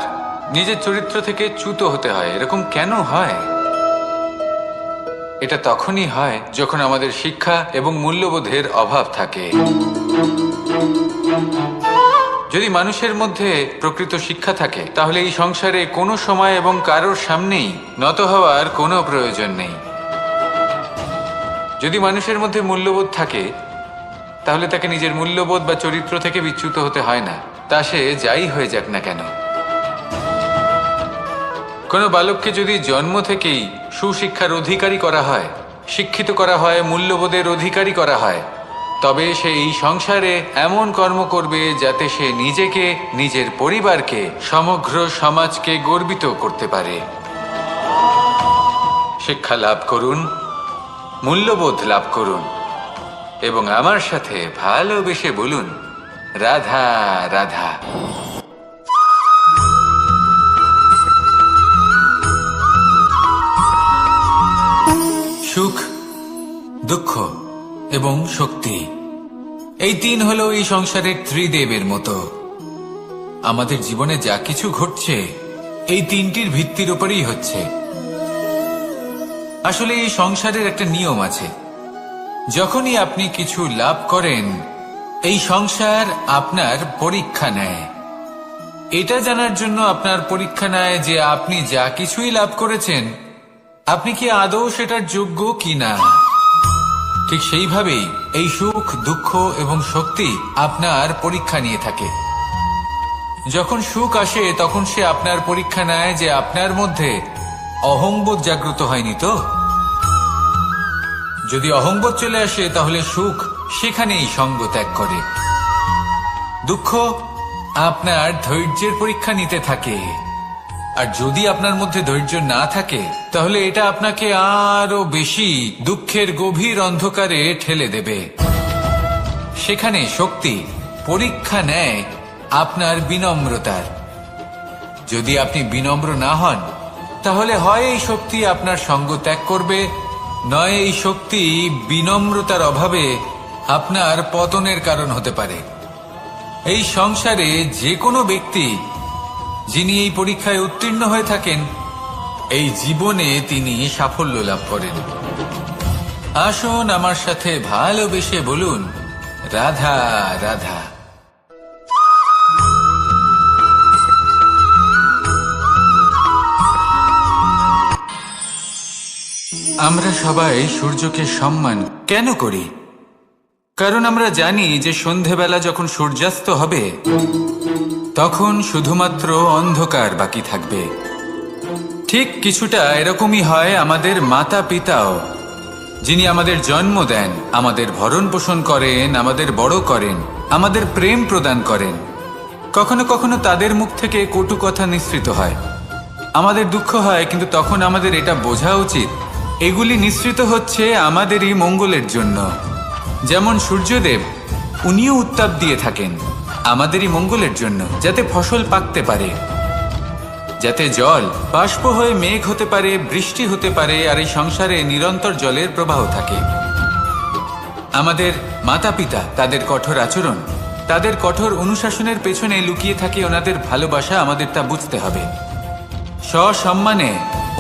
নিজের চরিত্র থেকে চ্যুত হতে হয়? এরকম কেন হয়? এটা তখনই হয় যখন আমাদের শিক্ষা এবং মূল্যবোধের অভাব থাকে। যদি মানুষের মধ্যে প্রকৃত শিক্ষা থাকে তাহলে এই সংসারে কোনো সময় এবং কারোর সামনেই নত হওয়ার কোনো প্রয়োজন নেই। যদি মানুষের মধ্যে মূল্যবোধ থাকে তাহলে তাকে নিজের মূল্যবোধ বা চরিত্র থেকে বিচ্যুত হতে হয় না, তা সে যাই হয়ে যাক না কেন। কোনো বালককে যদি জন্ম থেকেই সুশিক্ষার অধিকারী করা হয়, শিক্ষিত করা হয়, মূল্যবোধের অধিকারী করা হয়, তবে সে এই সংসারে এমন কর্ম করবে যাতে সে নিজেকে, নিজের পরিবারকে, সমগ্র সমাজকে গর্বিত করতে পারে। শিক্ষা লাভ করুন, মূল্যবোধ লাভ করুন এবং আমার সাথে ভালোবেসে বলুন, রাধা রাধা। দুঃখ এবং শক্তি। এই তিন হলো এই সংসারের ত্রিদেবের মতো। আমাদের জীবনে যা কিছু ঘটছে এই তিনটির ভিত্তির উপরেই হচ্ছে। আসলে এই সংসারের একটা নিয়ম আছে, যখনই আপনি কিছু লাভ করেন এই সংসার আপনার পরীক্ষা নেয়। এটা জানার জন্য আপনার পরীক্ষা নেয় যে আপনি যা কিছুই লাভ করেছেন আপনি কি আদৌ সেটার যোগ্য কিনা। ঠিক সেইভাবেই এই সুখ, দুঃখ এবং শক্তি আপনার পরীক্ষা নিয়ে থাকে। যখন সুখ আসে তখন সে আপনার পরীক্ষা নেয় যে আপনার মধ্যে অহংবোধ জাগ্রত হয়নি তো। যদি অহংবোধ চলে আসে তাহলে সুখ সেখানেই সঙ্গ ত্যাগ করে। দুঃখ আপনার ধৈর্যের পরীক্ষা নিতে থাকে, আর যদি আপনার মধ্যে ধৈর্য না থাকে তাহলে এটা আপনাকে আরো বেশি দুঃখের গভীর অন্ধকারে ঠেলে দেবে। সেখানে শক্তি পরীক্ষা নেয় আপনার বিনম্রতার। যদি আপনি বিনম্র না হন তাহলে হয় এই শক্তি আপনার সঙ্গ ত্যাগ করবে, নয় এই শক্তি বিনম্রতার অভাবে আপনার পতনের কারণ হতে পারে। এই সংসারে যে কোনো ব্যক্তি যিনি এই পরীক্ষায় উত্তীর্ণ হয়ে থাকেন এই জীবনে তিনি সাফল্য লাভ করেন। আসুন আমার সাথে ভালোবেসে বলুন, রাধা রাধা। আমরা সবাই সূর্যকে সম্মান কেন করি? কারণ আমরা জানি যে সন্ধেবেলা যখন সূর্যাস্ত হবে তখন শুধুমাত্র অন্ধকার বাকি থাকবে। ঠিক কিছুটা এরকমই হয় আমাদের মাতা পিতাও, যিনি আমাদের জন্ম দেন, আমাদের ভরণ পোষণ করেন, আমাদের বড় করেন, আমাদের প্রেম প্রদান করেন। কখনো কখনো তাদের মুখ থেকে কটু কথা নিঃসৃত হয়, আমাদের দুঃখ হয়, কিন্তু তখন আমাদের এটা বোঝা উচিত এগুলি নিঃসৃত হচ্ছে আমাদেরই মঙ্গলের জন্য। যেমন সূর্যদেব, উনিও উত্তাপ দিয়ে থাকেন আমাদেরই মঙ্গলের জন্য, যাতে ফসল পাকতে পারে, যাতে জল বাষ্প হয়ে মেঘ হতে পারে, বৃষ্টি হতে পারে, আর এই সংসারে নিরন্তর জলের প্রবাহ থাকে। আমাদের মাতা পিতা, তাদের কঠোর আচরণ, তাদের কঠোর অনুশাসনের পেছনে লুকিয়ে থাকে ওনাদের ভালোবাসা। আমাদের তা বুঝতে হবে, সসম্মানে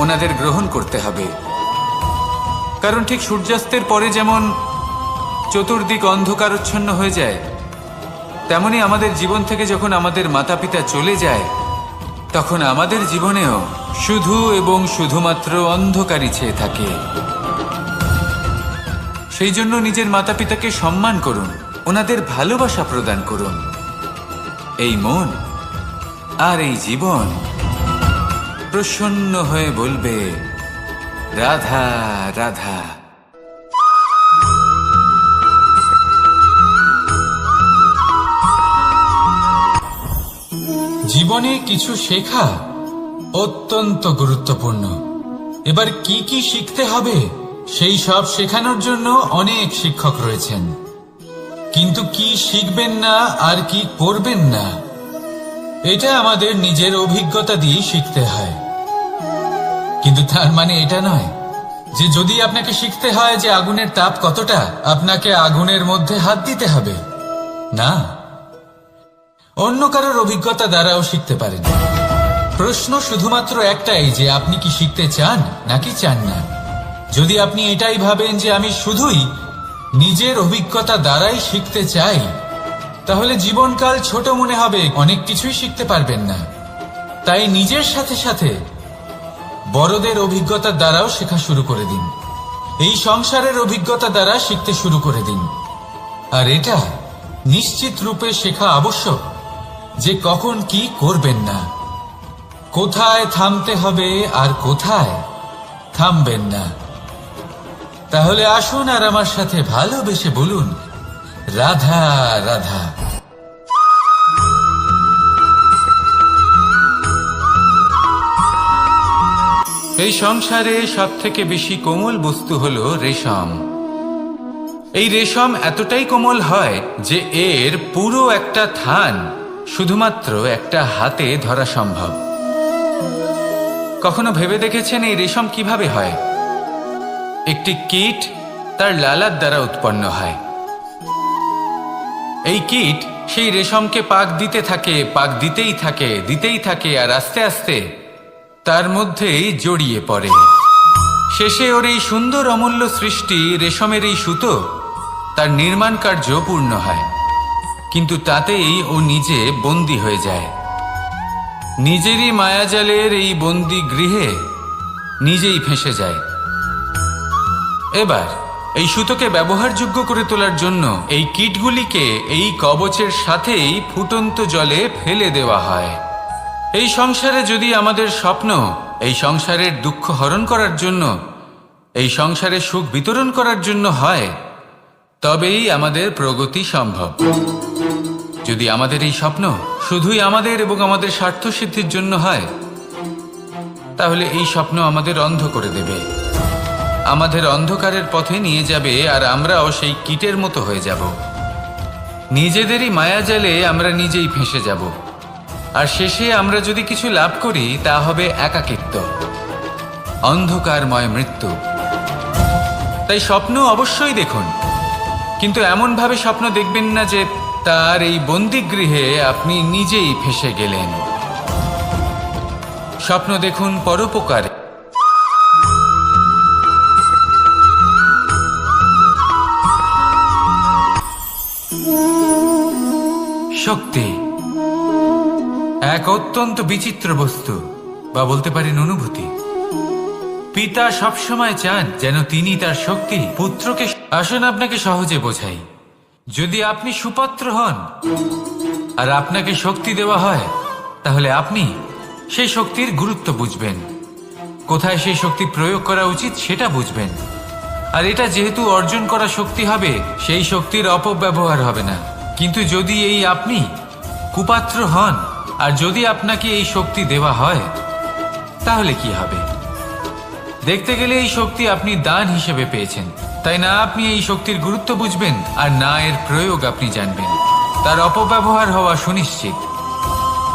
ওনাদের গ্রহণ করতে হবে। কারণ ঠিক সূর্যাস্তের পরে যেমন চতুর্দিক অন্ধকারচ্ছন্ন হয়ে যায়, তেমনি আমাদের জীবন থেকে যখন আমাদের মাতা পিতা চলে যায় তখন আমাদের জীবনেও শুধু এবং শুধুমাত্র অন্ধকারই ছেয়ে থাকে। সেই জন্য নিজের মাতা পিতাকে সম্মান করুন, ওনাদের ভালোবাসা প্রদান করুন। এই মন আর এই জীবন প্রসন্ন হয়ে বলবে, রাধা রাধা। জীবনে কিছু শেখা অত্যন্ত গুরুত্বপূর্ণ। এবার কি কি শিখতে হবে সেই সব শেখানোর জন্য অনেক শিক্ষক রয়েছেন, কিন্তু কি শিখবেন না আর কি করবেন না এটা আমাদের নিজের অভিজ্ঞতা দিয়ে শিখতে হয়। কিন্তু তার মানে এটা নয় যে যদি আপনাকে শিখতে হয় যে আগুনের তাপ কতটা, আপনাকে আগুনের মধ্যে হাত দিতে হবে। না, অন্য কারোর অভিজ্ঞতা দ্বারাও শিখতে পারেন। প্রশ্ন শুধুমাত্র একটাই যে আপনি কি শিখতে চান নাকি চান না। যদি আপনি এটাই ভাবেন যে আমি শুধুই নিজের অভিজ্ঞতা দ্বারাই শিখতে চাই, তাহলে জীবনকাল ছোট মনে হবে, অনেক কিছুই শিখতে পারবেন না। তাই নিজের সাথে সাথে বড়দের অভিজ্ঞতার দ্বারাও শেখা শুরু করে দিন। এই সংসারের অভিজ্ঞতা দ্বারা শিখতে শুরু করে দিন। আর এটা নিশ্চিত রূপে শেখা আবশ্যক যে কখন কি করবেন না, কোথায় থামতে হবে আর কোথায় থামবেন না। তাহলে আসুন আর আমার সাথে ভালোবেসে বলুন, রাধা রাধা। এই সংসারে সব থেকে বেশি কোমল বস্তু হলো রেশম। এই রেশম এতটাই কোমল হয় যে এর পুরো একটা থান শুধুমাত্র একটা হাতে ধরা সম্ভব। কখনো ভেবে দেখেছেন এই রেশম কিভাবে হয়? একটি কীট তার লালার দ্বারা উৎপন্ন হয়। এই কীট সেই রেশমকে পাক দিতে থাকে, পাক দিতেই থাকে আর আস্তে আস্তে তার মধ্যেই জড়িয়ে পড়ে। শেষে ওর এই সুন্দর অমূল্য সৃষ্টি রেশমের এই সুতো তার নির্মাণ কার্য পূর্ণ হয়, কিন্তু তাতেই ও নিজে বন্দী হয়ে যায়। নিজেরই মায়াজালের এই বন্দী গৃহে নিজেই ফেঁসে যায়। এবার এই সুতোকে ব্যবহারযোগ্য করে তোলার জন্য এই কীটগুলিকে এই কবচের সাথেই ফুটন্ত জলে ফেলে দেওয়া হয়। এই সংসারে যদি আমাদের স্বপ্ন এই সংসারের দুঃখ হরণ করার জন্য, এই সংসারে সুখ বিতরণ করার জন্য হয়, তবেই আমাদের প্রগতি সম্ভব। যদি আমাদের এই স্বপ্ন শুধুই আমাদের এবং আমাদের স্বার্থ সিদ্ধির জন্য হয়, তাহলে এই স্বপ্ন আমাদের অন্ধ করে দেবে, আমাদের অন্ধকারের পথে নিয়ে যাবে, আর আমরাও সেই কীটের মতো হয়ে যাব। নিজেদেরই মায়াজালে আমরা নিজেই ফেঁসে যাব, আর শেষে আমরা যদি কিছু লাভ করি তা হবে একাকিত্ব, অন্ধকারময় মৃত্যু। তাই স্বপ্ন অবশ্যই দেখুন, কিন্তু এমনভাবে স্বপ্ন দেখবেন না যে তার এই বন্দিগৃহে আপনি নিজেই ফেঁসে গেলেন। স্বপ্ন দেখুন পরোপকারে। শক্তি এক অত্যন্ত বিচিত্র বস্তু, বা বলতে পারেন অনুভূতি। পিতা সবসময় চান যেন তিনি তার শক্তি পুত্রকে। আসুন আপনাকে সহজে বোঝাই। যদি আপনি সুপাত্র হন আর আপনাকে শক্তি দেওয়া হয়, তাহলে আপনি সেই শক্তির গুরুত্ব বুঝবেন, কোথায় সেই শক্তি প্রয়োগ করা উচিত সেটা বুঝবেন। আর এটা যেহেতু অর্জন করা শক্তি হবে, সেই শক্তির অপব্যবহার হবে না। কিন্তু যদি এই আপনি কুপাত্র হন আর যদি আপনাকে এই শক্তি দেওয়া হয়, তাহলে কি হবে? দেখতে গেলে এই শক্তি আপনি দান হিসেবে পেয়েছেন, তাই না আপনি এই শক্তির গুরুত্ব বুঝবেন আর না এর প্রয়োগ আপনি জানবেন। তার অপব্যবহার হওয়া সুনিশ্চিত।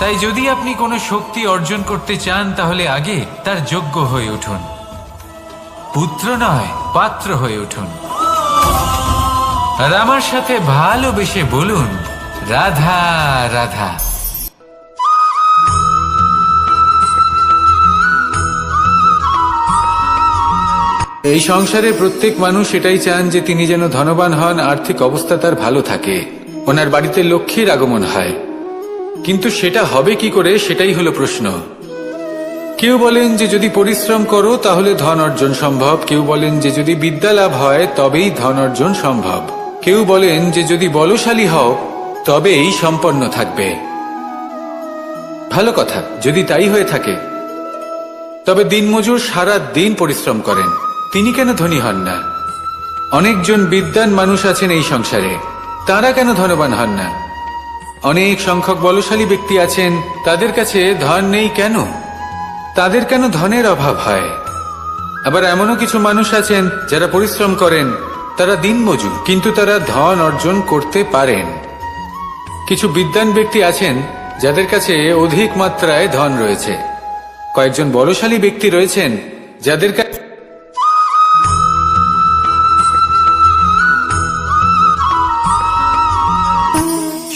তাই যদি আপনি কোনো শক্তি অর্জন করতে চান, তাহলে আগে তার যোগ্য হয়ে উঠুন, পুত্র নয় পাত্র হয়ে উঠুন। আর আমার সাথে ভালোবেসে বলুন, রাধা রাধা। এই সংসারে প্রত্যেক মানুষ এটাই চান যে তিনি যেন ধনবান হন, আর্থিক অবস্থা তার ভালো থাকে, ওনার বাড়িতে লক্ষ্মীর আগমন হয়। কিন্তু সেটা হবে কি করে, সেটাই হলো প্রশ্ন। কেউ বলেন যে যদি পরিশ্রম করো তাহলে ধন অর্জন সম্ভব, কেউ বলেন যে যদি বিদ্যা লাভ হয় তবেই ধন অর্জন সম্ভব, কেউ বলেন যে যদি বলশালী হও তবেই সম্পন্ন থাকবে। ভালো কথা, যদি তাই হয়ে থাকে, তবে দিনমজুর সারা দিন পরিশ্রম করেন, তিনি কেন ধনী হন না? অনেকজন বিদ্বান মানুষ আছেন এই সংসারে, তারা কেন ধনবান হন না? অনেক সংখ্যক বলশালী ব্যক্তি আছেন, তাদের কাছে ধন নেই কেন? তাদের কেন ধনের অভাব হয়? আবার এমনও কিছু মানুষ আছেন যারা পরিশ্রম করেন, তারা দিনমজুর, কিন্তু তারা ধন অর্জন করতে পারেন। কিছু বিদ্বান ব্যক্তি আছেন যাদের কাছে অধিক মাত্রায় ধন রয়েছে, কয়েকজন বলশালী ব্যক্তি রয়েছেন যাদের কাছে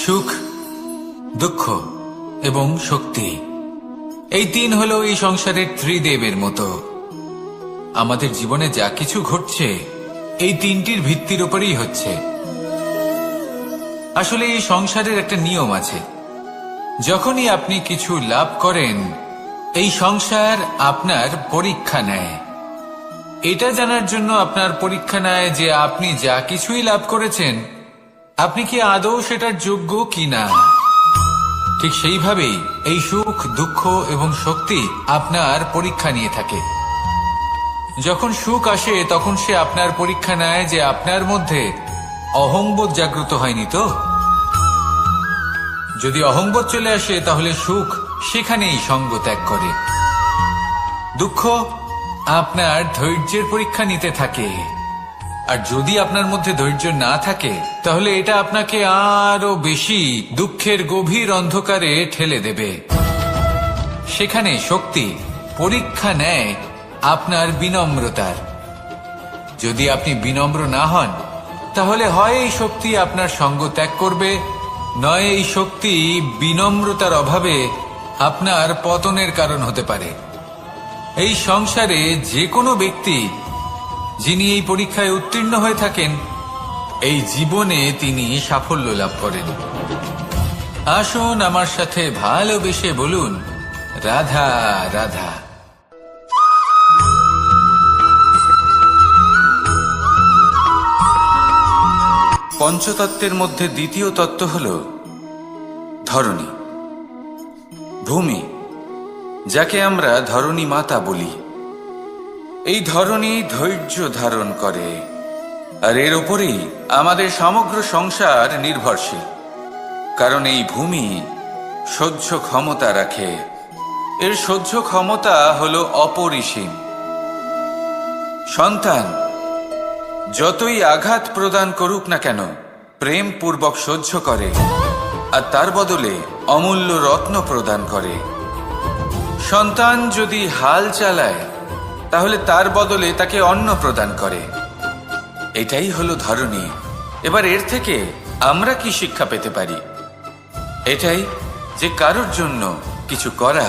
সুখ, দুঃখ এবং শক্তি, এই তিন হলো এই সংসারের ত্রিদেবের মতো। আমাদের জীবনে যা কিছু ঘটছে এই তিনটির ভিত্তির উপরেই হচ্ছে। আসলে এই সংসারের একটা নিয়ম আছে, যখনই আপনি কিছু লাভ করেন, এই সংসার আপনার পরীক্ষা নেয়। এটা জানার জন্য আপনার পরীক্ষা নেয় যে আপনি যা কিছুই লাভ করেছেন, আপনি কি আদৌ সেটার যোগ্য কিনা। ঠিক সেইভাবেই এই সুখ, দুঃখ এবং শক্তি আপনার পরীক্ষা নিয়ে থাকে। যখন সুখ আসে তখন সে আপনার পরীক্ষা নেয় যে আপনার মধ্যে অহংবোধ জাগ্রত হয়নি তো। যদি অহংবোধ চলে আসে তাহলে সুখ সেখানেই সঙ্গ ত্যাগ করে। দুঃখ আপনার ধৈর্যের পরীক্ষা নিতে থাকে, আর যদি আপনার মধ্যে ধৈর্য না থাকে তাহলে এটা আপনাকে আরো বেশি দুঃখের গভীর অন্ধকারে ঠেলে দেবে। সেখানে শক্তি পরীক্ষা নেয় আপনার বিনম্রতার। যদি আপনি বিনম্র না হন, তাহলে হয় এই শক্তি আপনার সঙ্গ ত্যাগ করবে, নয় এই শক্তি বিনম্রতার অভাবে আপনার পতনের কারণ হতে পারে। এই সংসারে যে কোনো ব্যক্তি যিনি এই পরীক্ষায় উত্তীর্ণ হয়ে থাকেন, এই জীবনে তিনি সাফল্য লাভ করেন। আসুন আমার সাথে ভালোবেসে বলুন, রাধা রাধা। পঞ্চতত্ত্বের মধ্যে দ্বিতীয় তত্ত্ব হল ধরণী, ভূমি, যাকে আমরা ধরণী মাতা বলি। এই ধরণী ধৈর্য ধারণ করে, আর এর ওপরেই আমাদের সমগ্র সংসার নির্ভরশীল। কারণ এই ভূমি সহ্য ক্ষমতা রাখে, এর সহ্য ক্ষমতা হল অপরিসীম। সন্তান যতই আঘাত প্রদান করুক না কেন, প্রেম পূর্বক সহ্য করে, আর তার বদলে অমূল্য রত্ন প্রদান করে। সন্তান যদি হাল চালায়, তাহলে তার বদলে তাকে অন্ন প্রদান করে। এটাই হলো ধরণী। এবার এর থেকে আমরা কি শিক্ষা পেতে পারি? এটাই যে কারোর জন্য কিছু করা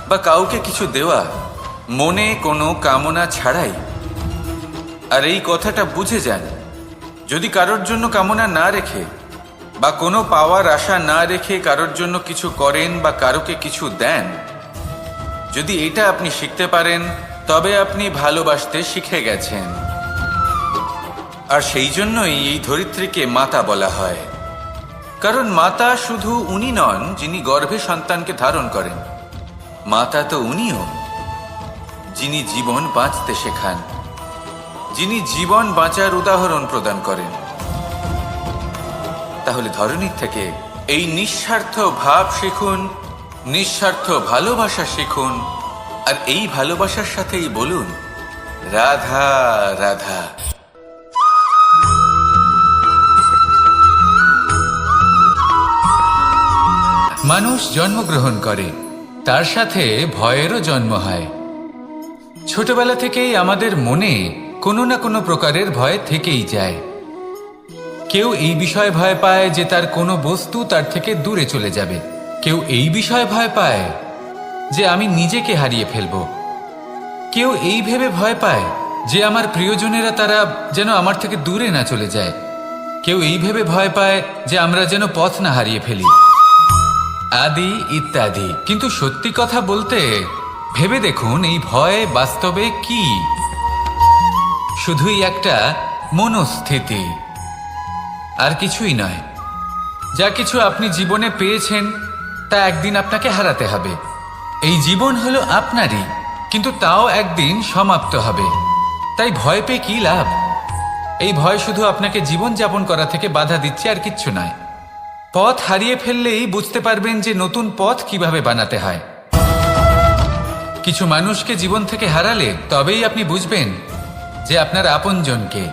বা কাউকে কিছু দেওয়া মনে কোনো কামনা ছাড়াই। আর এই কথাটা বুঝে যান, যদি কারোর জন্য কামনা না রেখে বা কোনো পাওয়ার আশা না রেখে কারোর জন্য কিছু করেন বা কারোকে কিছু দেন, যদি এটা আপনি শিখতে পারেন, তবে আপনি ভালোবাসতে শিখে গেছেন। আর সেই জন্যই এই ধরিত্রীকে মাতা বলা হয়। কারণ মাতা শুধু উনি নন যিনি গর্ভে সন্তানকে ধারণ করেন, মাতা তো উনিও যিনি জীবন বাঁচতে শেখান, যিনি জীবন বাঁচার উদাহরণ প্রদান করেন। তাহলে ধরণীর থেকে এই নিঃস্বার্থ ভাব শিখুন, নিঃস্বার্থ ভালোবাসা শিখুন, আর এই ভালোবাসার সাথেই বলুন, রাধা রাধা। মানুষ জন্মগ্রহণ করে, তার সাথে ভয়েরও জন্ম হয়। ছোটবেলা থেকেই আমাদের মনে কোনো না কোনো প্রকারের ভয় থেকেই যায়। কেউ এই বিষয়ে ভয় পায় যে তার কোনো বস্তু তার থেকে দূরে চলে যাবে, কেউ এই বিষয়ে ভয় পায় যে আমি নিজেকে হারিয়ে ফেলব, কেউ এই ভেবে ভয় পায় যে আমার প্রিয়জনেরা তারা যেন আমার থেকে দূরে না চলে যায়, কেউ এই ভেবে ভয় পায় যে আমরা যেন পথ না হারিয়ে ফেলি, আদি ইত্যাদি। কিন্তু সত্যি কথা বলতে, ভেবে দেখুন এই ভয় বাস্তবে কি? শুধুই একটা মনস্থিতি, আর কিছুই নয়। যা কিছু আপনি জীবনে পেয়েছেন তা একদিন আপনাকে হারাতে হবে। এই জীবন হলো আপনারই, কিন্তু তাও একদিন সমাপ্ত হবে। তাই ভয় পেয়ে কি লাভ? এই ভয় শুধু আপনাকে জীবন যাপন করা থেকে বাধা দিচ্ছে, আর কিচ্ছু নয়। পথ হারিয়ে ফেললেই বুঝতে পারবেন যে নতুন পথ কিভাবে বানাতে হয়। কিছু মানুষকে জীবন থেকে হারালে তবেই আপনি বুঝবেন যে আপনার আপনজনকে।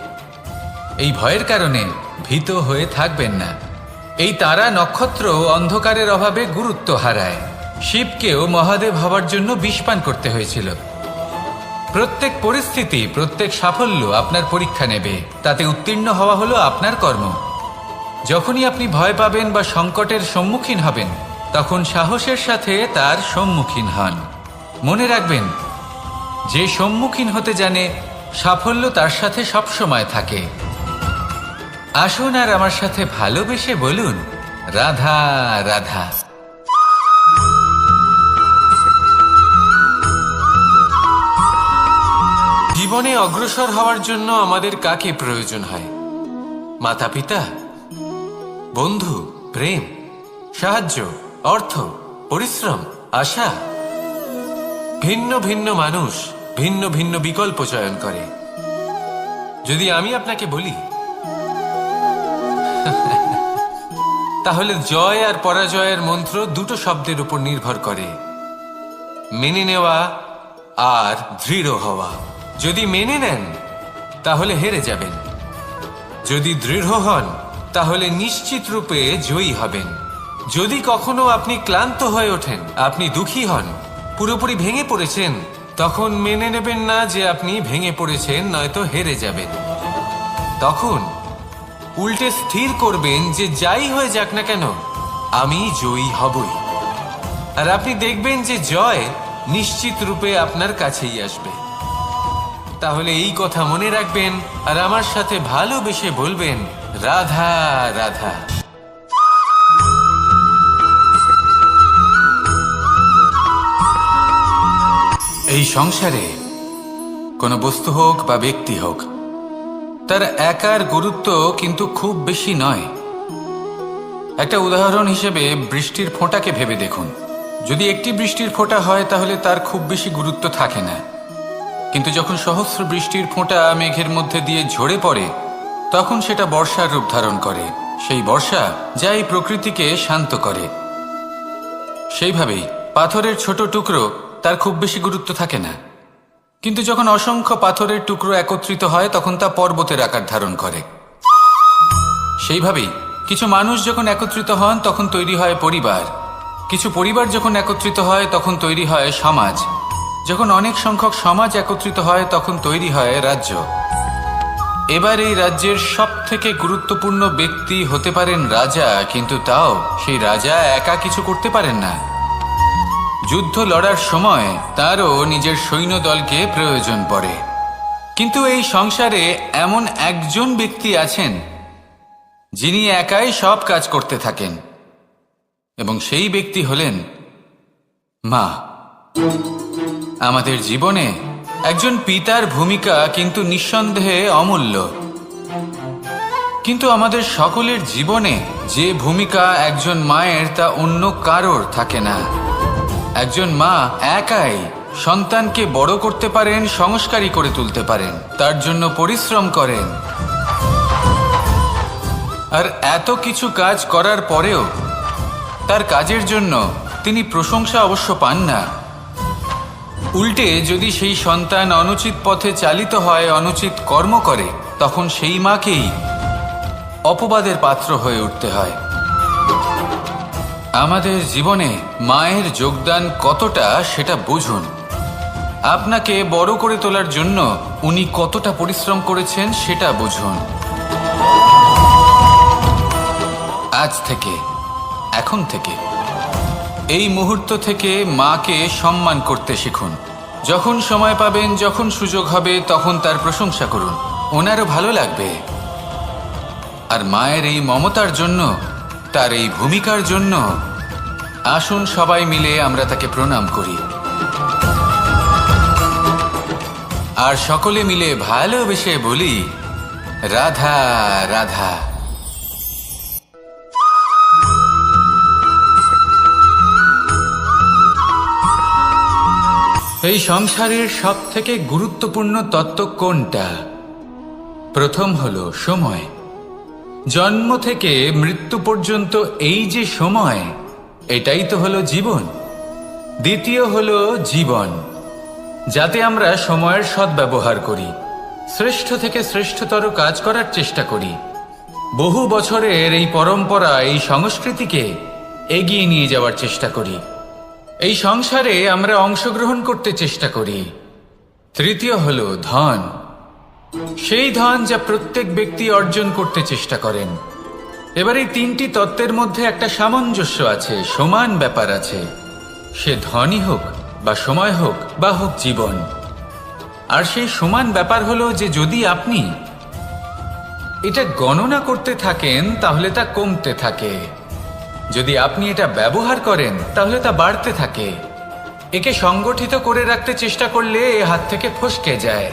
এই ভয়ের কারণে ভীত হয়ে থাকবেন না। এই তারা নক্ষত্র অন্ধকারের অভাবে গুরুত্ব হারায়। শিবকেও মহাদেব হওয়ার জন্য বিষপান করতে হয়েছিল। প্রত্যেক পরিস্থিতি, প্রত্যেক সাফল্য আপনার পরীক্ষা নেবে, তাতে উত্তীর্ণ হওয়া হলো আপনার কর্ম। যখনই আপনি ভয় পাবেন বা সংকটের সম্মুখীন হবেন, তখন সাহসের সাথে তার সম্মুখীন হন। মনে রাখবেন, যে সম্মুখীন হতে জানে, সাফল্য তার সাথে সবসময় থাকে। আসুন আর আমার সাথে ভালোবেসে বলুন, রাধা রাধা। জীবনে অগ্রসর হওয়ার জন্য আমাদের কাকে প্রয়োজন হয়? মাতা পিতা, বন্ধু, প্রেম, সাহায্য, অর্থ, পরিশ্রম, আশা। ভিন্ন ভিন্ন মানুষ ভিন্ন ভিন্ন বিকল্প চয়ন করে। যদি আমি আপনাকে বলি, তাহলে জয় আর পরাজয়ের মন্ত্র দুটো শব্দের উপর নির্ভর করে, মেনে নেওয়া আর দৃঢ় হওয়া। যদি মেনে নেন তাহলে হেরে যাবেন, যদি দৃঢ় হন তাহলে নিশ্চিত রূপে জয়ী হবেন। যদি কখনো আপনি ক্লান্ত হয়ে ওঠেন, আপনি দুঃখী হন, পুরোপুরি ভেঙে পড়েছেন, তখন মেনে নেবেন না যে আপনি ভেঙে পড়েছেন, নয়তো হেরে যাবেন। তখন উল্টে স্থির করবেন যে যাই হয়ে যাক না কেন আমি জয়ী হবই। আর আপনি দেখবেন যে জয় নিশ্চিত রূপে আপনার কাছেই আসবে। তাহলে এই কথা মনে রাখবেন আর আমার সাথে ভালোবেসে বলবেন, রাধা রাধা। এই সংসারে কোনো বস্তু হোক বা ব্যক্তি হোক, তার একার গুরুত্ব কিন্তু খুব বেশি নয়। একটা উদাহরণ হিসেবে বৃষ্টির ফোঁটাকে ভেবে দেখুন। যদি একটি বৃষ্টির ফোঁটা হয় তাহলে তার খুব বেশি গুরুত্ব থাকে না, কিন্তু যখন সহস্র বৃষ্টির ফোঁটা মেঘের মধ্যে দিয়ে ঝরে পড়ে তখন সেটা বর্ষার রূপ ধারণ করে। সেই বর্ষা যা এই প্রকৃতিকে শান্ত করে। সেইভাবেই পাথরের ছোট টুকরো তার খুব বেশি গুরুত্ব থাকে না, কিন্তু যখন অসংখ্য পাথরের টুকরো একত্রিত হয় তখন তা পর্বতের আকার ধারণ করে। সেইভাবেই কিছু মানুষ যখন একত্রিত হন তখন তৈরি হয় পরিবার, কিছু পরিবার যখন একত্রিত হয় তখন তৈরি হয় সমাজ, যখন অনেক সংখ্যক সমাজ একত্রিত হয় তখন তৈরি হয় রাজ্য। এবার এই রাজ্যের সবথেকে গুরুত্বপূর্ণ ব্যক্তি হতে পারেন রাজা, কিন্তু তাও সেই রাজা একা কিছু করতে পারেন না। যুদ্ধ লড়ার সময় তারও নিজের সৈন্যদলকে প্রয়োজন পড়ে। কিন্তু এই সংসারে এমন একজন ব্যক্তি আছেন যিনি একাই সব কাজ করতে থাকেন, এবং সেই ব্যক্তি হলেন মা। আমাদের জীবনে একজন পিতার ভূমিকা কিন্তু নিঃসন্দেহে অমূল্য, কিন্তু আমাদের সকলের জীবনে যে ভূমিকা একজন মায়ের তা অন্য কারোর থাকে না। একজন মা একাই সন্তানকে বড় করতে পারেন, সংস্কারী করে তুলতে পারেন, তার জন্য পরিশ্রম করেন। আর এত কিছু কাজ করার পরেও তার কাজের জন্য তিনি প্রশংসা অবশ্য পান না। উল্টে যদি সেই সন্তান অনুচিত পথে চালিত হয়, অনুচিত কর্ম করে, তখন সেই মাকেই অপবাদের পাত্র হয়ে উঠতে হয়। আমাদের জীবনে মায়ের যোগদান কতটা সেটা বুঝুন। আপনাকে বড় করে তোলার জন্য উনি কতটা পরিশ্রম করেছেন সেটা বুঝুন। আজ থেকে, এখন থেকে, এই মুহূর্ত থেকে মাকে সম্মান করতে শিখুন। যখন সময় পাবেন, যখন সুযোগ হবে, তখন তার প্রশংসা করুন, ওনারও ভালো লাগবে। আর মায়ের এই মমতার জন্য, তার এই ভূমিকার জন্য আসুন সবাই মিলে আমরা তাকে প্রণাম করি, আর সকলে মিলে ভালোবেসে বলি, রাধা রাধা। এই সংসারের সব থেকে গুরুত্বপূর্ণ তত্ত্ব কোনটা? প্রথম হলো সময়। জন্ম থেকে মৃত্যু পর্যন্ত এই যে সময়, এটাই তো হলো জীবন। দ্বিতীয় হলো জীবন, যাতে আমরা সময়ের সদ্ব্যবহার করি, শ্রেষ্ঠ থেকে শ্রেষ্ঠতর কাজ করার চেষ্টা করি। বহু বছরের এই পরম্পরা, এই সংস্কৃতিকে এগিয়ে নিয়ে যাওয়ার চেষ্টা করি। এই সংসারে আমরা অংশগ্রহণ করতে চেষ্টা করি। তৃতীয় হলো ধন, সেই ধন যা প্রত্যেক ব্যক্তি অর্জন করতে চেষ্টা করেন। এবার এই তিনটি তত্ত্বের মধ্যে একটা সামঞ্জস্য আছে, সমান ব্যাপার আছে। সে ধনই হোক বা সময় হোক বা হোক জীবন। আর সেই সমান ব্যাপার হলো যে যদি আপনি এটা গণনা করতে থাকেন তাহলে তা কমতে থাকে, যদি আপনি এটা ব্যবহার করেন তাহলে তা বাড়তে থাকে। একে সংগঠিত করে রাখতে চেষ্টা করলে এ হাত থেকে ফসকে যায়,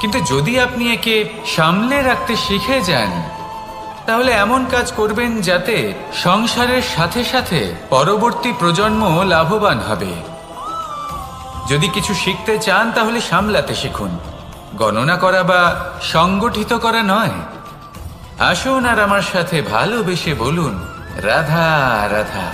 কিন্তু যদি আপনি একে সামলে রাখতে শিখে যান তাহলে এমন কাজ করবেন যাতে সংসারের সাথে সাথে পরবর্তী প্রজন্ম লাভবান হবে। যদি কিছু শিখতে চান তাহলে সামলাতে শিখুন, গণনা করা বা সংগঠিত করা নয়। আসুন আর আমার সাথে ভালোবেসে বলুন, রাধা রাধা।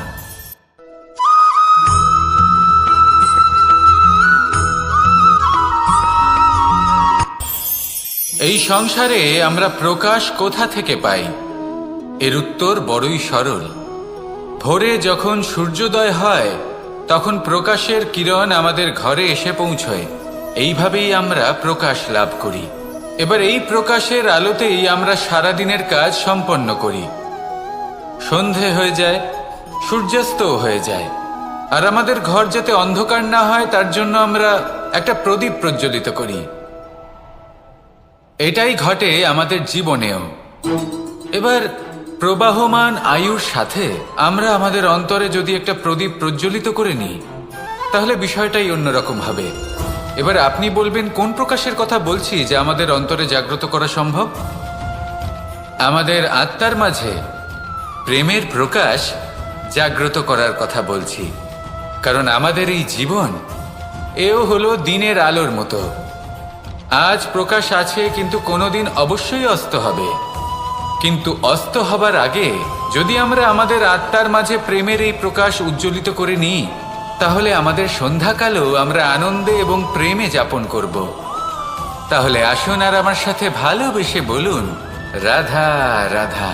এই সংসারে আমরা প্রকাশ কোথা থেকে পাই? এর উত্তর বড়ই সরল। ভোরে যখন সূর্যোদয় হয় তখন প্রকাশের কিরণ আমাদের ঘরে এসে পৌঁছয়। এইভাবেই আমরা প্রকাশ লাভ করি। এবার এই প্রকাশের আলোতেই আমরা সারাদিনের কাজ সম্পন্ন করি। সন্ধে হয়ে যায়, সূর্যাস্তও হয়ে যায়, আর আমাদের ঘর যাতে অন্ধকার না হয় তার জন্য আমরা একটা প্রদীপ প্রজ্বলিত করি। এটাই ঘটে আমাদের জীবনেও। এবার প্রবাহমান আয়ুর সাথে আমরা আমাদের অন্তরে যদি একটা প্রদীপ প্রজ্বলিত করে নিই, তাহলে বিষয়টাই অন্যরকম হবে। এবার আপনি বলবেন কোন প্রকাশের কথা বলছি যা আমাদের অন্তরে জাগ্রত করা সম্ভব? আমাদের আত্মার মাঝে প্রেমের প্রকাশ জাগ্রত করার কথা বলছি। কারণ আমাদের এই জীবন এও হলো দিনের আলোর মতো। আজ প্রকাশ আছে, কিন্তু কোনোদিন অবশ্যই অস্ত হবে। কিন্তু অস্ত হবার আগে যদি আমরা আমাদের আত্মার মাঝে প্রেমের এই প্রকাশ উজ্জ্বলিত করে নিই, তাহলে আমাদের সন্ধ্যাকালও আমরা আনন্দে এবং প্রেমে যাপন করব। তাহলে আসুন আর আমার সাথে ভালোবেসে বলুন, রাধা রাধা।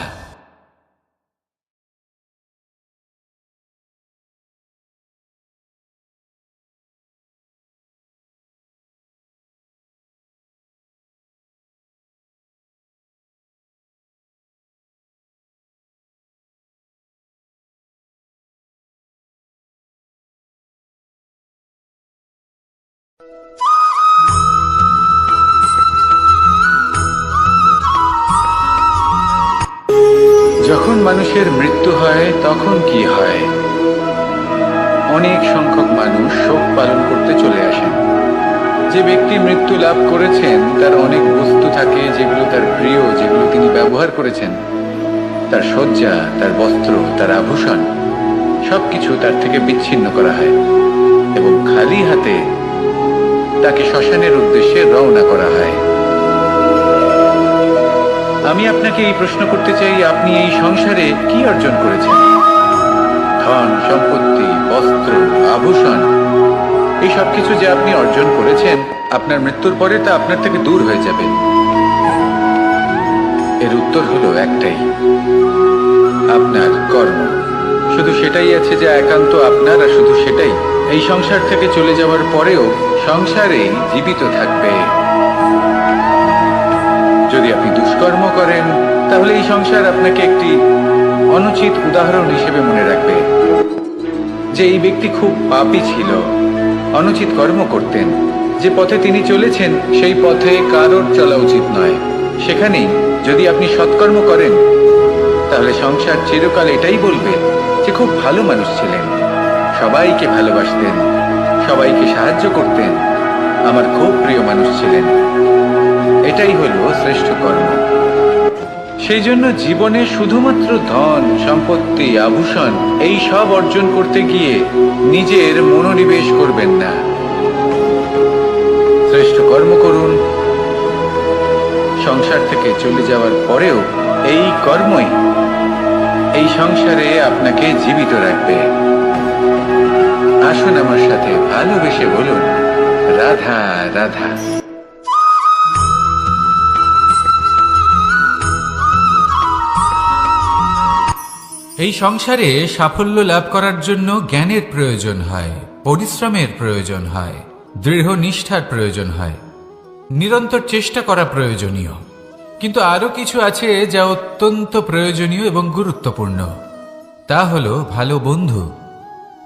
যখন মানুষের মৃত্যু হয় তখন কি হয়? অনেক সংখ্যক মানুষ শোক পালন করতে চলে আসেন। যে ব্যক্তি মৃত্যু লাভ করেছেন তার অনেক বস্তু থাকে যেগুলো তার প্রিয়, যেগুলো তিনি ব্যবহার করেছেন। তার শয্যা, তার বস্ত্র, তার আভূষণ সবকিছু তার থেকে বিচ্ছিন্ন করা হয় এবং খালি হাতে তাকে শ্মশানের উদ্দেশ্যে রওনা করা হয়। আমি আপনাকে এই প্রশ্ন করতে চাই, আপনি এই সংসারে কি অর্জন করেছেন? ধন সম্পত্তি, বস্ত্র, আভূষণ, এই সব কিছু যে আপনি অর্জন করেছেন, আপনার মৃত্যুর পরে তা আপনার থেকে দূর হয়ে যাবে। এর উত্তর হলো একটাই, আপনার কর্ম। শুধু সেটাই আছে যা একান্ত আপনার, আর শুধু সেটাই এই সংসার থেকে চলে যাওয়ার পরেও সংসারেই জীবিত থাকবে। যদি আপনি দুষ্কর্ম করেন, তাহলে এই সংসার আপনাকে একটি অনুচিত উদাহরণ হিসেবে মনে রাখবে যে এই ব্যক্তি খুব পাপী ছিল, অনুচিত কর্ম করতেন। যে পথে তিনি চলেছেন সেই পথে কারোর চলা উচিত নয়। সেখানেই যদি আপনি সৎকর্ম করেন, তাহলে সংসার চিরকাল এটাই বলবে যে খুব ভালো মানুষ ছিলেন, সবাইকে ভালোবাসতেন, সবাইকে সাহায্য করতেন, আমার খুব প্রিয় মানুষ ছিলেন। এটাই হলো শ্রেষ্ঠ কর্ম। সেই জন্য জীবনে শুধুমাত্র ধন সম্পত্তি, আভূষণ এই সব অর্জন করতে গিয়ে নিজের মনোনিবেশ করবেন না। শ্রেষ্ঠ কর্ম করুন। সংসার থেকে চলে যাওয়ার পরেও এই কর্মই এই সংসারে আপনাকে জীবিত রাখবে। আসুন আমার সাথে ভালোবেসে বলুন, রাধা রাধা। এই সংসারে সাফল্য লাভ করার জন্য জ্ঞানের প্রয়োজন হয়, পরিশ্রমের প্রয়োজন হয়, দৃঢ় নিষ্ঠার প্রয়োজন হয়, নিরন্তর চেষ্টা করা প্রয়োজনীয়। কিন্তু আরো কিছু আছে যা অত্যন্ত প্রয়োজনীয় এবং গুরুত্বপূর্ণ। তা হলো ভালো বন্ধু।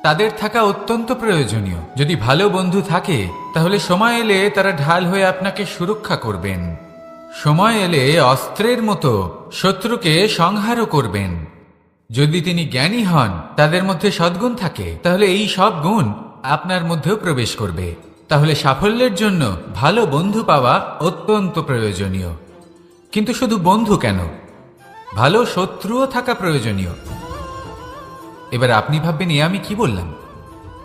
তাদের থাকা অত্যন্ত প্রয়োজনীয়। যদি ভালো বন্ধু থাকে, তাহলে সময় এলে তারা ঢাল হয়ে আপনাকে সুরক্ষা করবেন। সময় এলে অস্ত্রের মতো শত্রুকে সংহারও করবেন। যদি তিনি জ্ঞানী হন, তাদের মধ্যে সদ্গুণ থাকে, তাহলে এই সব গুণ আপনার মধ্যেও প্রবেশ করবে। তাহলে সাফল্যের জন্য ভালো বন্ধু পাওয়া অত্যন্ত প্রয়োজনীয়। কিন্তু শুধু বন্ধু কেন, ভালো শত্রুও থাকা প্রয়োজনীয়। এবার আপনি ভাববেন, এ আমি কি বললাম?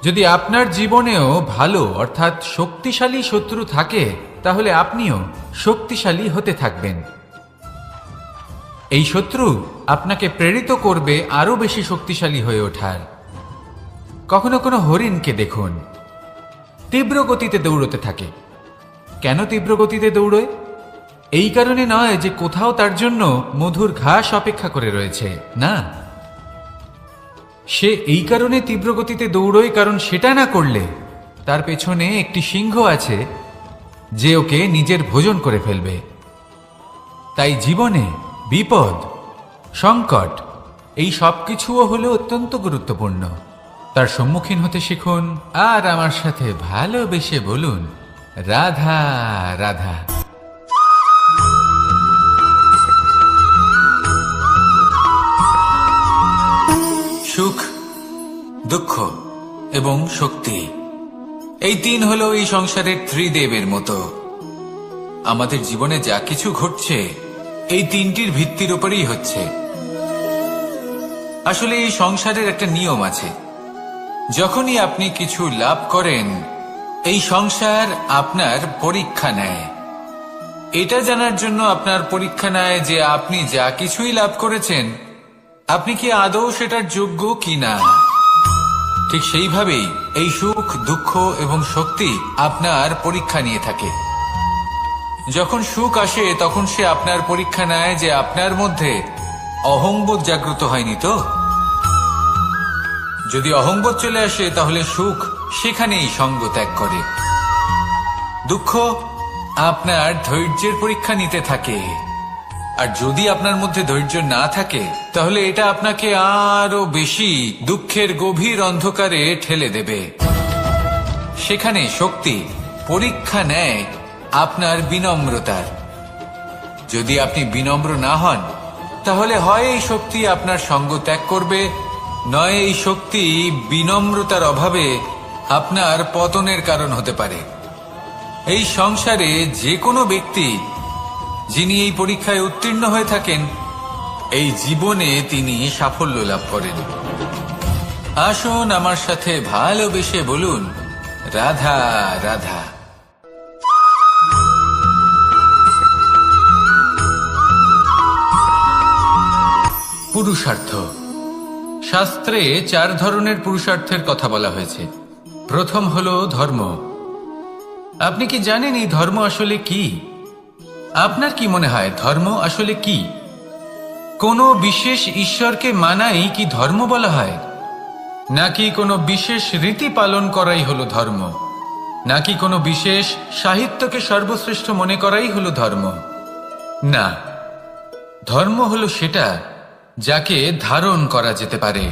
যদি আপনার জীবনেও ভালো অর্থাৎ শক্তিশালী শত্রু থাকে, তাহলে আপনিও শক্তিশালী হতে থাকবেন। এই শত্রু আপনাকে প্রেরিত করবে আরো বেশি শক্তিশালী হয়ে ওঠার। কখনো কোনো হরিণকে দেখুন, তীব্র গতিতে দৌড়তে থাকে। কেন তীব্র গতিতে দৌড়য়? এই কারণে নয় যে কোথাও তার জন্য মধুর ঘাস অপেক্ষা করে রয়েছে, না। সে এই কারণে তীব্র গতিতে দৌড়য় কারণ সেটা না করলে তার পেছনে একটি সিংহ আছে যে ওকে নিজের ভোজন করে ফেলবে। তাই জীবনে বিপদ, সংকট এই সব কিছুও হলো অত্যন্ত গুরুত্বপূর্ণ। তার সম্মুখীন হতে শিখুন আর আমার সাথে ভালোবেসে বলুন, রাধা রাধা। সুখ, দুঃখ এবং শক্তি, এই তিন হলো এই সংসারের ত্রিদেবের মতো। আমাদের জীবনে যা কিছু ঘটছে এই তিনটির ভিত্তির উপরেই হচ্ছে। আসলে এই সংসারের একটা নিয়ম আছে, যখনই আপনি কিছু লাভ করেন এই সংসার আপনার পরীক্ষা নেয়। এটা জানার জন্য আপনার পরীক্ষা নেয় যে আপনি যা কিছুই লাভ করেছেন আপনি কি আদৌ সেটার যোগ্য কিনা। ঠিক সেইভাবেই এই সুখ, দুঃখ এবং শক্তি আপনার পরীক্ষা নিয়ে থাকে। যখন সুখ আসে তখন সে আপনার পরীক্ষা নেয় যে আপনার মধ্যে অহংবোধ জাগ্রত হয়নি তো। যদি অহংবোধ চলে আসে তাহলে সুখ সেখানেই সঙ্গ ত্যাগ করে। দুঃখ আপনার ধৈর্যের পরীক্ষা নিতে থাকে, আর যদি আপনার মধ্যে ধৈর্য না থাকে তাহলে এটা আপনাকে আরো বেশি দুঃখের গভীর অন্ধকারে ঠেলে দেবে। সেখানে শক্তি পরীক্ষা নেয় আপনার বিনম্রতার। যদি আপনি বিনম্র না হন তাহলে হয় এই শক্তি আপনার সঙ্গ ত্যাগ করবে, নয় এই শক্তি বিনম্রতার অভাবে আপনার পতনের কারণ হতে পারে। এই সংসারে যে কোনো ব্যক্তি যিনি এই পরীক্ষায় উত্তীর্ণ হয়ে থাকেন এই জীবনে তিনি সাফল্য লাভ করেন। আসুন আমার সাথে ভালোবেসে বলুন, রাধা রাধা। পুরুষার্থ। শাস্ত্রে 4 ধরনের পুরুষার্থের কথা বলা হয়েছে। প্রথম হলো ধর্ম। আপনি কি জানেন এই ধর্ম আসলে কি? আপনার কি মনে হয় ধর্ম আসলে কি? কোনো বিশেষ ঈশ্বরকে মানাই কি ধর্ম বলা হয়? নাকি কোনো বিশেষ রীতি পালন করাই হলো ধর্ম? নাকি কোনো বিশেষ সাহিত্যকে সর্বশ্রেষ্ঠ মনে করাই হলো ধর্ম? না, ধর্ম হলো সেটা যাকে ধারণ করা যেতে পারে।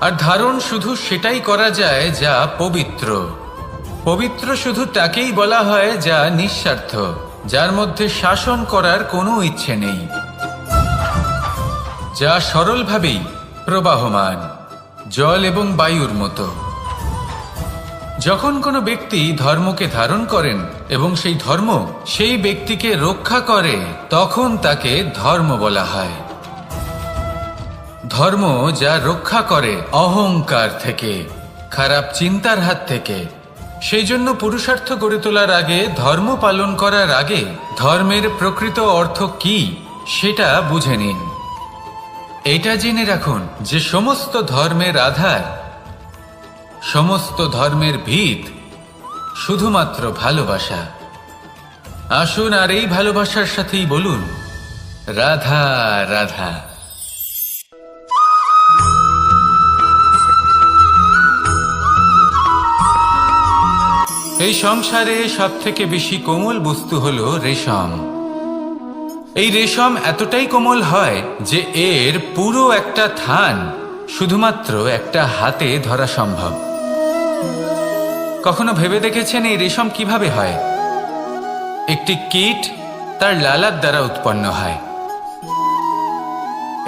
আর ধারণ শুধু সেটাই করা যায় যা পবিত্র। পবিত্র শুধু তাকেই বলা হয় যা নিঃস্বার্থ, যার মধ্যে শাসন করার কোনো ইচ্ছে নেই, যা সরলভাবেই প্রবাহমান, জল এবং বায়ুর মতো। যখন কোনো ব্যক্তি ধর্মকে ধারণ করেন এবং সেই ধর্ম সেই ব্যক্তিকে রক্ষা করে তখন তাকে ধর্ম বলা হয়। ধর্ম যা রক্ষা করে অহংকার থেকে, খারাপ চিন্তার হাত থেকে। সেই জন্য পুরুষার্থ গড়ে তোলার আগে, ধর্ম পালন করার আগে ধর্মের প্রকৃত অর্থ কি সেটা বুঝে নিন। এটা জেনে রাখুন যে সমস্ত ধর্মের আধার, সমস্ত ধর্মের ভিত শুধুমাত্র ভালোবাসা। আসুন আর এই ভালোবাসার সাথেই বলুন, রাধা রাধা। এই সংসারে সব থেকে বেশি কোমল বস্তু হলো রেশম। এই রেশম এতটাই কোমল হয় যে এর পুরো একটা থান শুধুমাত্র একটা হাতে ধরা সম্ভব। কখনো ভেবে দেখেছেন এই রেশম কিভাবে হয়? একটি কীট তার লালার দ্বারা উৎপন্ন হয়।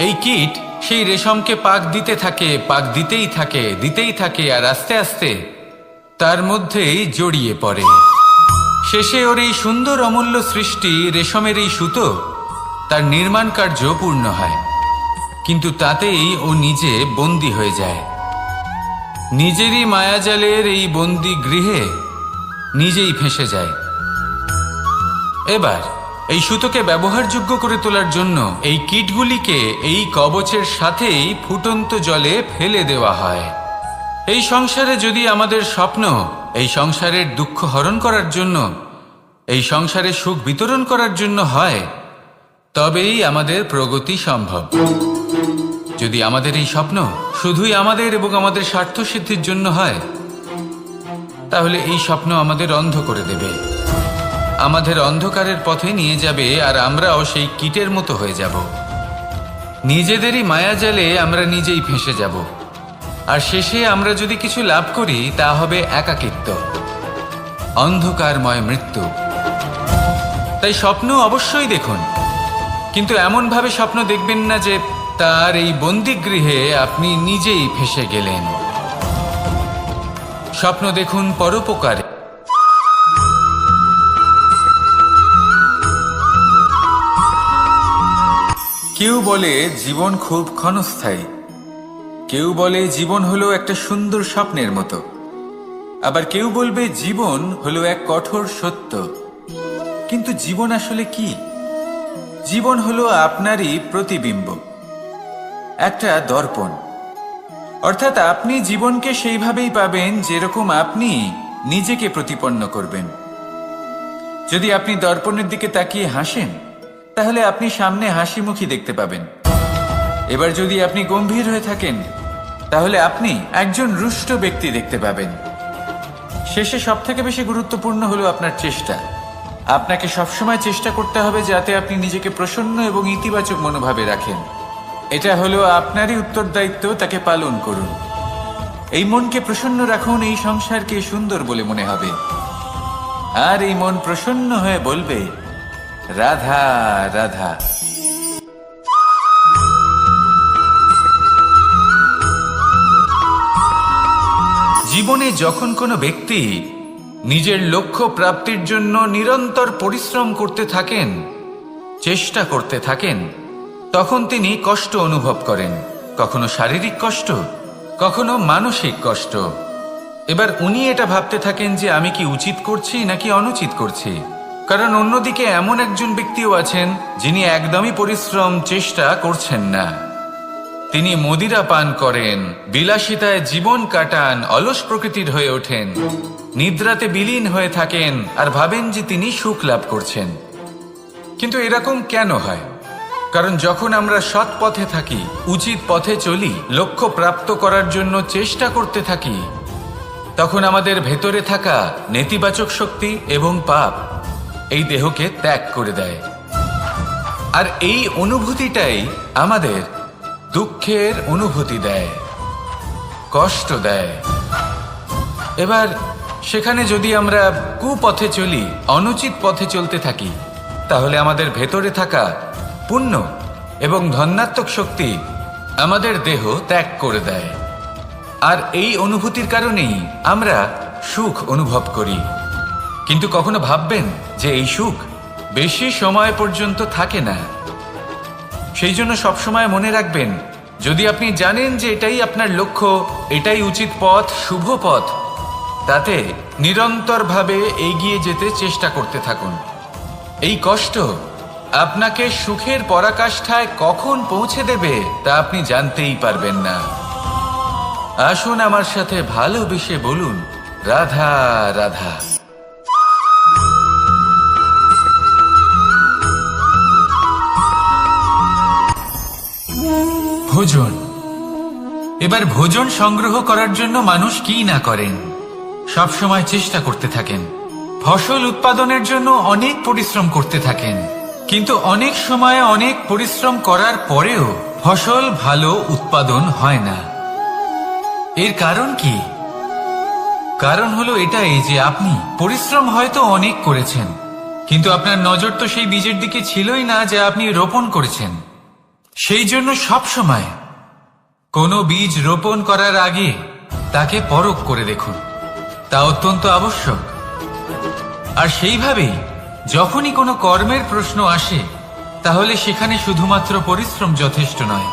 এই কীট সেই রেশমকে পাক দিতে থাকে, পাক দিতেই থাকে আর আস্তে আস্তে তার মধ্যেই জড়িয়ে পড়ে। শেষে ওর এই সুন্দর অমূল্য সৃষ্টি রেশমের এই সুতো তার নির্মাণ কার্য পূর্ণ হয়, কিন্তু তাতেই ও নিজে বন্দী হয়ে যায়। নিজেরই মায়াজালের এই বন্দী গৃহে নিজেই ফেঁসে যায়। এবার এই সুতোকে ব্যবহারযোগ্য করে তোলার জন্য এই কীটগুলিকে এই কবচের সাথেই ফুটন্ত জলে ফেলে দেওয়া হয়। এই সংসারে যদি আমাদের স্বপ্ন এই সংসারের দুঃখ হরণ করার জন্য, এই সংসারে সুখ বিতরণ করার জন্য হয়, তবেই আমাদের প্রগতি সম্ভব। যদি আমাদের এই স্বপ্ন শুধুই আমাদের এবং আমাদের স্বার্থ সিদ্ধির জন্য হয়, তাহলে এই স্বপ্ন আমাদের অন্ধ করে দেবে। আমাদের অন্ধকারের পথে নিয়ে যাবে, আর আমরাও সেই কীটের মতো হয়ে যাব। নিজেদেরই মায়াজালে আমরা নিজেই ফেঁসে যাব, আর শেষে আমরা যদি কিছু লাভ করি তা হবে একাকিত্ব, অন্ধকারময় মৃত্যু। তাই স্বপ্ন অবশ্যই দেখুন, কিন্তু এমনভাবে স্বপ্ন দেখবেন না যে তার এই বন্দিগৃহে আপনি নিজেই ফেঁসে গেলেন। স্বপ্ন দেখুন পরোপকারে। কেউ বলে জীবন খুব ক্ষণস্থায়ী, কেউ বলে জীবন হলো একটা সুন্দর স্বপ্নের মতো, আবার কেউ বলবে জীবন হলো এক কঠোর সত্য। কিন্তু জীবন আসলে কি? জীবন হলো আপনারই প্রতিবিম্ব, একটা দর্পণ। অর্থাৎ আপনি জীবনকে সেইভাবেই পাবেন যেরকম আপনি নিজেকে প্রতিপন্ন করবেন। যদি আপনি দর্পণের দিকে তাকিয়ে হাসেন, তাহলে আপনি সামনে হাসি মুখী দেখতে পাবেন। এবার যদি আপনি গম্ভীর হয়ে থাকেন, তাহলে আপনি একজন রুষ্ট ব্যক্তি দেখতে পাবেন। শেষে সবথেকে বেশি গুরুত্বপূর্ণ হলো আপনার চেষ্টা। আপনাকে সবসময় চেষ্টা করতে হবে যাতে আপনি নিজেকে প্রসন্ন এবং ইতিবাচক মনোভাবে রাখেন। এটা হলো আপনারই উত্তরদায়িত্ব, তাকে পালন করুন। এই মনকে প্রসন্ন রাখুন, এই সংসারকে সুন্দর বলে মনে হবে। আর এই মন প্রসন্ন হয়ে বলবে, রাধা রাধা। জীবনে যখন কোনো ব্যক্তি নিজের লক্ষ্য প্রাপ্তির জন্য নিরন্তর পরিশ্রম করতে থাকেন, চেষ্টা করতে থাকেন, তখন তিনি কষ্ট অনুভব করেন। কখনো শারীরিক কষ্ট, কখনো মানসিক কষ্ট। এবার উনি এটা ভাবতে থাকেন যে আমি কি উচিত করছি নাকি অনুচিত করছি। কারণ অন্যদিকে এমন একজন ব্যক্তিও আছেন যিনি একদমই পরিশ্রম চেষ্টা করছেন না। তিনি মদিরা পান করেন, বিলাসিতায় জীবন কাটান, অলস প্রকৃতির হয়ে ওঠেন, নিদ্রাতে বিলীন হয়ে থাকেন আর ভাবেন যে তিনি সুখ লাভ করছেন। কিন্তু এরকম কেন হয়? কারণ যখন আমরা সৎ পথে থাকি, উচিত পথে চলি, লক্ষ্য প্রাপ্ত করার জন্য চেষ্টা করতে থাকি, তখন আমাদের ভেতরে থাকা নেতিবাচক শক্তি এবং পাপ এই দেহকে ত্যাগ করে দেয়। আর এই অনুভূতিটাই আমাদের দুঃখের অনুভূতি দেয়, কষ্ট দেয়। এবার সেখানে যদি আমরা কুপথে চলি, অনুচিত পথে চলতে থাকি, তাহলে আমাদের ভেতরে থাকা পুণ্য এবং ধনাত্মক শক্তি আমাদের দেহ ত্যাগ করে দেয়। আর এই অনুভূতির কারণেই আমরা সুখ অনুভব করি। কিন্তু কখনো ভাববেন যে এই সুখ বেশি সময় পর্যন্ত থাকে না। সেই জন্য সবসময় মনে রাখবেন, যদি আপনি জানেন যে এটাই আপনার লক্ষ্য, এটাই উচিত পথ, শুভ পথ, তাতে নিরন্তরভাবে এগিয়ে যেতে চেষ্টা করতে থাকুন। এই কষ্ট আপনাকে সুখের পরাকাষ্ঠায় কখন পৌঁছে দেবে তা আপনি জানতেই পারবেন না। আসুন আমার সাথে ভালোবেসে বলুন, রাধা রাধা। ভোজন। এবার ভোজন সংগ্রহ করার জন্য মানুষ কি না করেন, সব সময় চেষ্টা করতে থাকেন। ফসল উৎপাদনের জন্য অনেক পরিশ্রম করতে থাকেন, কিন্তু অনেক সময় অনেক পরিশ্রম করার পরেও ফসল ভালো উৎপাদন হয় না। এর কারণ কি? কারণ হলো এটাই যে আপনি পরিশ্রম হয়তো অনেক করেছেন, কিন্তু আপনার নজর তো সেই বীজের দিকে ছিলই না যা আপনি রোপণ করেছেন। সেই জন্য সব সময় কোনো বীজ রোপণ করার আগে তাকে পরখ করে দেখুন, তা অত্যন্ত আবশ্যক। আর সেইভাবেই যখনই কোনো কর্মের প্রশ্ন আসে, তাহলে সেখানে শুধুমাত্র পরিশ্রম যথেষ্ট নয়।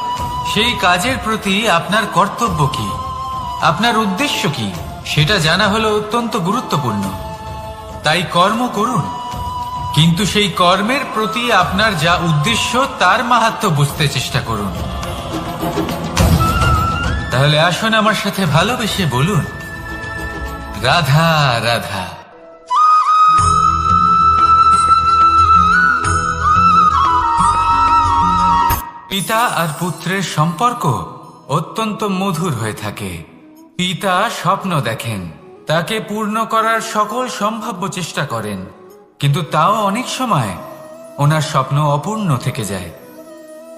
সেই কাজের প্রতি আপনার কর্তব্য কি, আপনার উদ্দেশ্য কি, সেটা জানা হলো অত্যন্ত গুরুত্বপূর্ণ। তাই কর্ম করুন, কিন্তু সেই কর্মের প্রতি আপনার যা উদ্দেশ্য তার মাহাত্ম্য বুঝতে চেষ্টা করুন। তাহলে আসুন আমার সাথে ভালোবেসে বলুন, রাধা রাধা। পিতা আর পুত্রের সম্পর্ক অত্যন্ত মধুর হয়ে থাকে। পিতা স্বপ্ন দেখেন, তাকে পূর্ণ করার সকল সম্ভাব্য চেষ্টা করেন, কিন্তু তাও অনেক সময় ওনার স্বপ্ন অপূর্ণ থেকে যায়।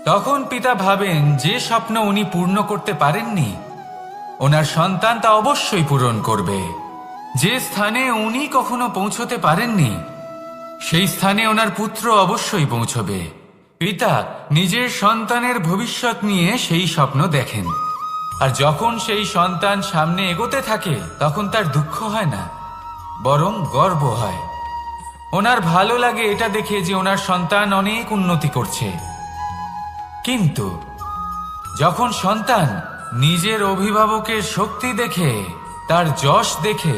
তখন পিতা ভাবেন যে স্বপ্ন উনি পূর্ণ করতে পারেননি, ওনার সন্তান তা অবশ্যই পূরণ করবে। যে স্থানে উনি কখনো পৌঁছতে পারেননি, সেই স্থানে ওনার পুত্র অবশ্যই পৌঁছবে। পিতা নিজের সন্তানের ভবিষ্যৎ নিয়ে সেই স্বপ্ন দেখেন, আর যখন সেই সন্তান সামনে এগোতে থাকে তখন তার দুঃখ হয় না, বরং গর্ব হয়। ওনার ভালো লাগে এটা দেখে যে ওনার সন্তান অনেক উন্নতি করছে। কিন্তু যখন সন্তান নিজের অভিভাবকের শক্তি দেখে, তার যশ দেখে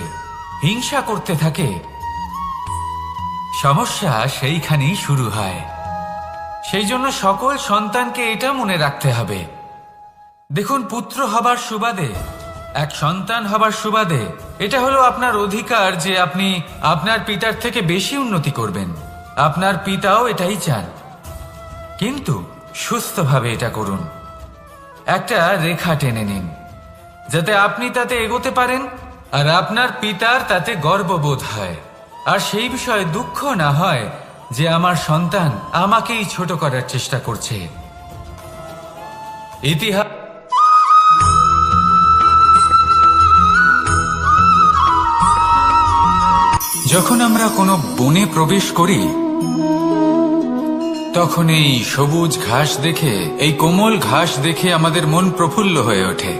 হিংসা করতে থাকে, সমস্যা সেইখানেই শুরু হয়। সেই জন্য সকল সন্তানকে এটা মনে রাখতে হবে, দেখুন, পুত্র হবার সুবাদে, এক সন্তান হবার সুবাদে এটা হলো আপনার অধিকার যে আপনি আপনার পিতার থেকে বেশি উন্নতি করবেন। আপনার পিতাও এটাই চান, কিন্তু সুস্থভাবে এটা করুন। একটা রেখা টেনে নিন যাতে আপনি তাতে এগোতে পারেন আর আপনার পিতার তাতে গর্ববোধ হয়, আর সেই বিষয়ে দুঃখ না হয় যে আমার সন্তান আমাকেই ছোট করার চেষ্টা করছে। ইতিহাস যখন আমরা কোনো বনে প্রবেশ করি, তখন এই সবুজ ঘাস দেখে, এই কোমল ঘাস দেখে আমাদের মন প্রফুল্ল হয়ে ওঠে।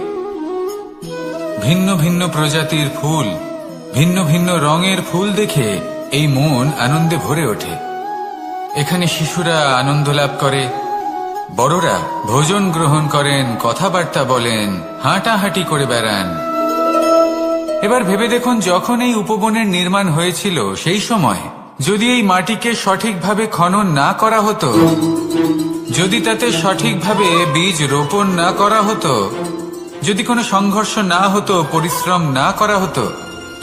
ভিন্ন ভিন্ন প্রজাতির ফুল, ভিন্ন ভিন্ন রঙের ফুল দেখে এই মন আনন্দে ভরে ওঠে। এখানে শিশুরা আনন্দ লাভ করে, বড়রা ভোজন গ্রহণ করেন, কথাবার্তা বলেন, হাঁটাহাঁটি করে বেড়ান। এবার ভেবে দেখুন, যখন এই উপবনের নির্মাণ হয়েছিল সেই সময় যদি এই মাটিকে সঠিকভাবে খনন না করা হতো, যদি তাতে সঠিকভাবে বীজ রোপণ না করা হতো, যদি কোনো সংঘর্ষ না হতো, পরিশ্রম না করা হতো,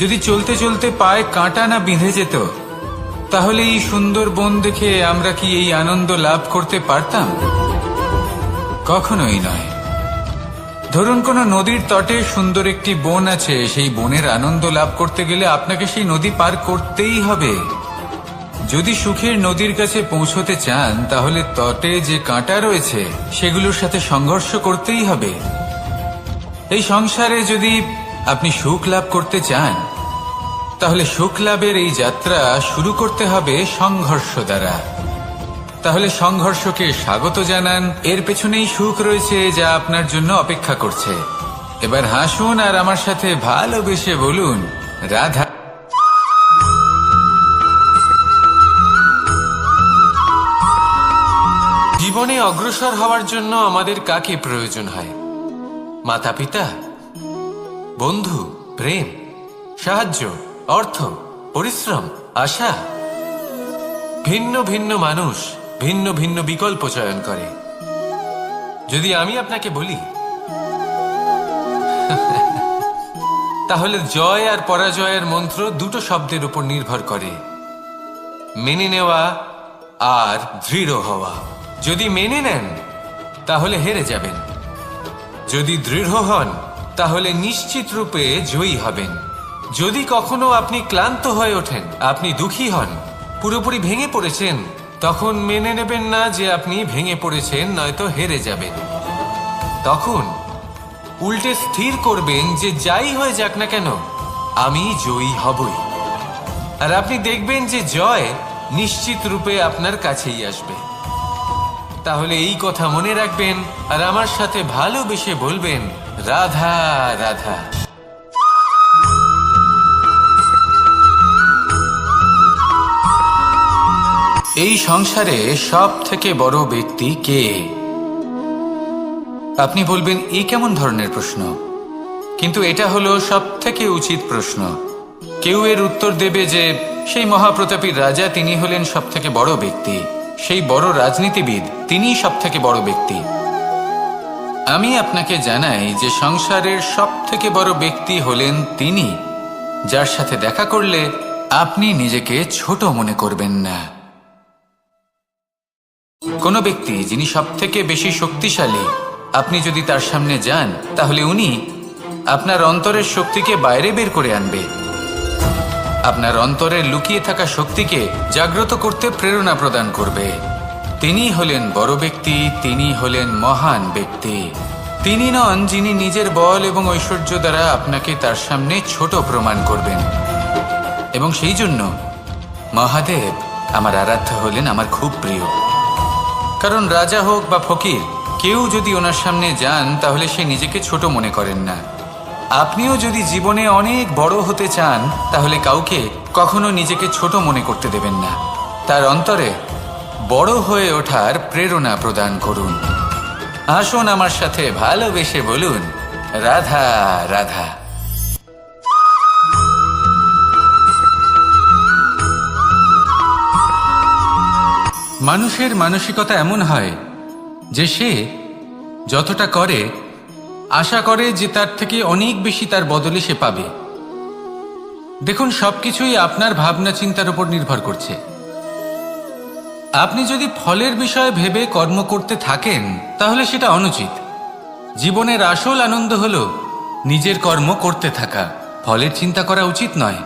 যদি চলতে চলতে পায়ে কাঁটা না বিঁধে যেত, তাহলে এই সুন্দর বন দেখে আমরা কি এই আনন্দ লাভ করতে পারতাম? কখনোই নয়। ধরুন কোনো নদীর তটে সুন্দর একটি বন আছে, সেই বনের আনন্দ লাভ করতে গেলে আপনাকে সেই নদী পার করতেই হবে। যদি সুখের নদীর কাছে পৌঁছতে চান, তাহলে তটে যে কাঁটা রয়েছে সেগুলোর সাথে সংঘর্ষ করতেই হবে। এই সংসারে যদি আপনি সুখ লাভ করতে চান, তাহলে সুখ লাভের এই যাত্রা শুরু করতে হবে সংঘর্ষ দ্বারা। তাহলে সংঘর্ষকে স্বাগত জানান, এর পেছনেই সুখ রয়েছে যা আপনার জন্য অপেক্ষা করছে। এবার হাসুন আর আমার সাথে ভালোবেসে বলুন, রাধা। জীবনে অগ্রসর হওয়ার জন্য আমাদের কাকে প্রয়োজন হয়? মাতা পিতা, বন্ধু, প্রেম, সাহায্য, অর্থ, পরিশ্রম, আশা। ভিন্ন ভিন্ন মানুষ ভিন্ন ভিন্ন বিকল্প চয়ন করে। যদি আমি আপনাকে বলি, তাহলে জয় আর পরাজয়ের মন্ত্র দুটো শব্দের উপর নির্ভর করে, মেনে নেওয়া আর দৃঢ় হওয়া। যদি মেনে নেন তাহলে হেরে যাবেন, যদি দৃঢ় হন তাহলে নিশ্চিত রূপে জয়ী হবেন। যদি কখনো আপনি ক্লান্ত হয়ে ওঠেন, আপনি দুঃখী হন, পুরোপুরি ভেঙে পড়েছেন, তখন মেনে নেবেন না যে আপনি ভেঙে পড়েছেন, নয়তো হেরে যাবেন। তখন উল্টে স্থির করবেন যে যাই হয়ে যাক না কেন, আমি জয়ী হবই। আর আপনি দেখবেন যে জয় নিশ্চিত রূপে আপনার কাছেই আসবে। তাহলে এই কথা মনে রাখবেন আর আমার সাথে ভালোবেসে বলবেন, রাধা রাধা। এই সংসারে সব থেকে বড় ব্যক্তি কে? আপনি বলবেন, এই কেমন ধরনের প্রশ্ন? কিন্তু এটা হলো সব থেকে উচিত প্রশ্ন। কেউ এর উত্তর দেবে যে সেই মহাপ্রতাপী রাজা, তিনি হলেন সব থেকে বড় ব্যক্তি, সেই বড় রাজনীতিবিদ, তিনিই সব থেকে বড় ব্যক্তি। আমি আপনাকে জানাই যে সংসারের সব থেকে বড় ব্যক্তি হলেন তিনি, যার সাথে দেখা করলে আপনি নিজেকে ছোট মনে করবেন না। কোনো ব্যক্তি যিনি সব থেকে বেশি শক্তিশালী, আপনি যদি তার সামনে যান, তাহলে উনি আপনার অন্তরের শক্তিকে বাইরে বের করে আনবে। আপনার অন্তরে লুকিয়ে থাকা শক্তিকে জাগ্রত করতে প্রেরণা প্রদান করবে। তিনি হলেন বড় ব্যক্তি, তিনি হলেন মহান ব্যক্তি। তিনি নন যিনি নিজের বল এবং ঐশ্বর্য দ্বারা আপনাকে তার সামনে ছোট প্রমাণ করবেন। এবং সেই জন্য মহাদেব আমার আরাধ্য হলেন আমার খুব প্রিয়। কারণ রাজা হোক বা ফকির, কেউ যদি ওনার সামনে যান তাহলে সে নিজেকে ছোট মনে করেন না। আপনিও যদি জীবনে অনেক বড় হতে চান তাহলে কাউকে কখনো নিজেকে ছোট মনে করতে দেবেন না। তার অন্তরে বড় হয়ে ওঠার প্রেরণা প্রদান করুন। আসুন আমার সাথে ভালোবেসে বলুন, রাধা রাধা। মানুষের মানসিকতা এমন হয় যে সে যতটা করে আশা করে যে তার থেকে অনেক বেশি তার বদলে সে পাবে। দেখুন, সবকিছুই আপনার ভাবনা চিন্তার উপর নির্ভর করছে। আপনি যদি ফলের বিষয়ে ভেবে কর্ম করতে থাকেন তাহলে সেটা অনুচিত। জীবনের আসল আনন্দ হলো নিজের কর্ম করতে থাকা, ফলের চিন্তা করা উচিত নয়।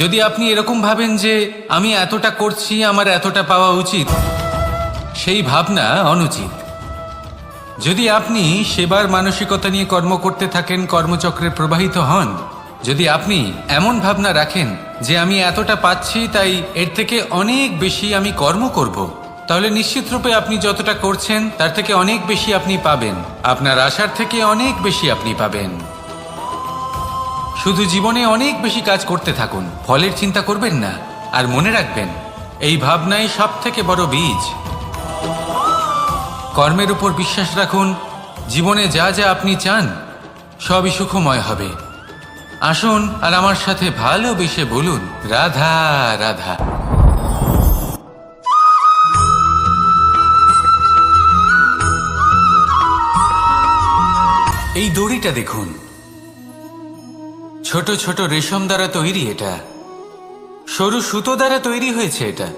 যদি আপনি এরকম ভাবেন যে আমি এতটা করছি, আমার এতটা পাওয়া উচিত, সেই ভাবনা অনুচিত। যদি আপনি সেবার মানসিকতা নিয়ে কর্ম করতে থাকেন, কর্মচক্রে প্রবাহিত হন, যদি আপনি এমন ভাবনা রাখেন যে আমি এতটা পাচ্ছি তাই এর থেকে অনেক বেশি আমি কর্ম করব, তাহলে নিশ্চিত রূপে আপনি যতটা করছেন তার থেকে অনেক বেশি আপনি পাবেন। আপনার আশার থেকে অনেক বেশি আপনি পাবেন। শুধু জীবনে অনেক বেশি কাজ করতে থাকুন, ফলের চিন্তা করবেন না। আর মনে রাখবেন, এই ভাবনাই সব থেকে বড় বীজ। কর্মের উপর বিশ্বাস রাখুন। জীবনে যা যা আপনি চান সবই সুখময় হবে। আসুন আর আমার সাথে ভালোবেসে বলুন, রাধা রাধা। এই দড়িটা দেখুন, ছোট ছোট রেশম দ্বারা তৈরি। এটা সরু সুতো দ্বারা তৈরি হয়েছে এটা,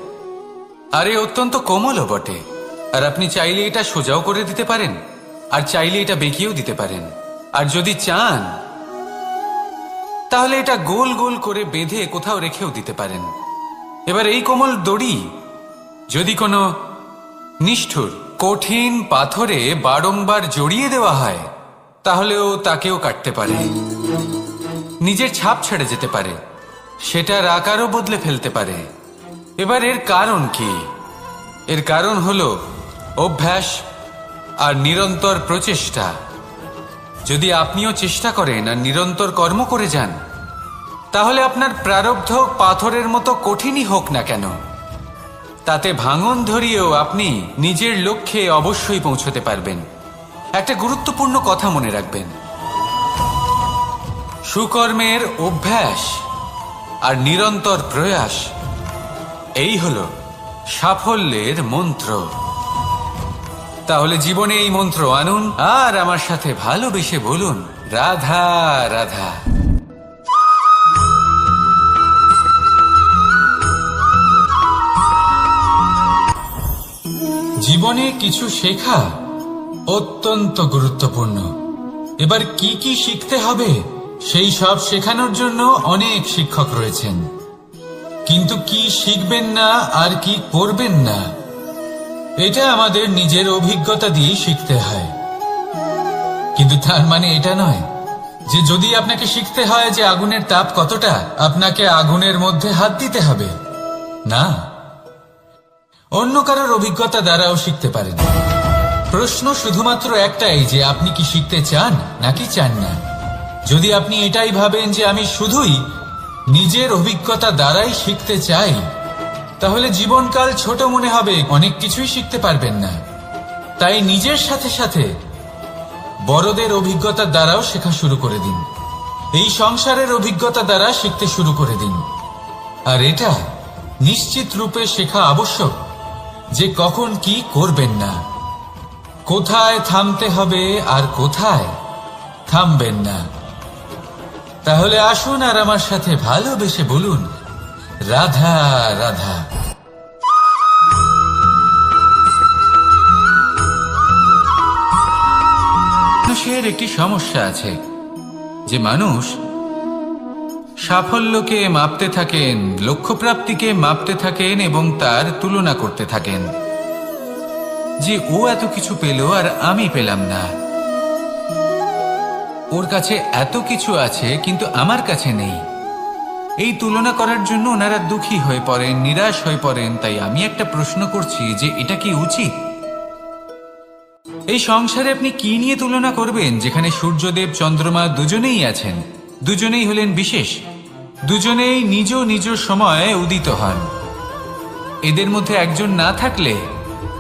আর এ অত্যন্ত কোমলও বটে। আর আপনি চাইলে এটা সোজাও করে দিতে পারেন, আর চাইলে এটা বেঁকিয়েও দিতে পারেন। আর যদি চান তাহলে এটা গোল গোল করে বেঁধে কোথাও রেখেও দিতে পারেন। এবার এই কোমল দড়ি যদি কোনো নিষ্ঠুর কঠিন পাথরে বারংবার জড়িয়ে দেওয়া হয় তাহলেও তাকেও কাটতে পারে, নিজের ছাপ ছেড়ে যেতে পারে, সেটার আকারও বদলে ফেলতে পারে। এবার এর কারণ কি? এর কারণ হলো অভ্যাস আর নিরন্তর প্রচেষ্টা। যদি আপনিও চেষ্টা করেন আর নিরন্তর কর্ম করে যান, তাহলে আপনার প্রারব্ধ পাথরের মতো কঠিনই হোক না কেন, তাতে ভাঙন ধরিয়েও আপনি নিজের লক্ষ্যে অবশ্যই পৌঁছতে পারবেন। একটা গুরুত্বপূর্ণ কথা মনে রাখবেন, সুকর্মের অভ্যাস আর নিরন্তর প্রয়াস, এই হলো সাফল্যের মন্ত্র। তাহলে জীবনে এই মন্ত্র আনুন আর আমার সাথে ভালোবেসে বলুন, রাধা রাধা। জীবনে কিছু শেখা অত্যন্ত গুরুত্বপূর্ণ। এবার কি কি শিখতে হবে সেই সব শেখানোর জন্য অনেক শিক্ষক রয়েছেন, কিন্তু কি শিখবেন না আর কি করবেন না এটা আমাদের নিজের অভিজ্ঞতা দিয়ে শিখতে হয়। কিন্তু তার মানে এটা নয় যে যদি আপনাকে শিখতে হয় যে আগুনের তাপ কতটা, আপনাকে আগুনের মধ্যে হাত দিতে হবে। না, অন্য কারোর অভিজ্ঞতা দ্বারাও শিখতে পারেন। প্রশ্ন শুধুমাত্র একটাই যে আপনি কি শিখতে চান নাকি চান না। যদি আপনি এটাই ভাবেন যে আমি শুধুই নিজের অভিজ্ঞতা দ্বারাই শিখতে চাই, তাহলে জীবনকাল ছোট মনে হবে, অনেক কিছুই শিখতে পারবেন না। তাই নিজের সাথে সাথে বড়দের অভিজ্ঞতা দ্বারাও শেখা শুরু করে দিন। এই সংসারের অভিজ্ঞতা দ্বারা শিখতে শুরু করে দিন। আর এটা নিশ্চিত রূপে শেখা আবশ্যক যে কখন কি করবেন না, কোথায় থামতে হবে আর কোথায় থামবেন না। তাহলে আসুন আর আমার সাথে ভালোবেসে বলুন, রাধা রাধা। মানুষের একটি সমস্যা আছে যে মানুষ সাফল্যকে মাপতে থাকেন, লক্ষ্যপ্রাপ্তিকে মাপতে থাকেন এবং তার তুলনা করতে থাকেন যে ও এত কিছু পেল আর আমি পেলাম না, ওর কাছে এত কিছু আছে কিন্তু আমার কাছে নেই। এই তুলনা করার জন্য ওনারা দুঃখী হয়ে পড়েন, নিরাশ হয়ে পড়েন। তাই আমি একটা প্রশ্ন করছি যে এটা কি উচিত? এই সংসারে আপনি কি নিয়ে তুলনা করবেন, যেখানে সূর্যদেব চন্দ্রমা দুজনেই আছেন, দুজনেই হলেন বিশেষ, দুজনেই নিজ নিজ সময়ে উদিত হন। এদের মধ্যে একজন না থাকলে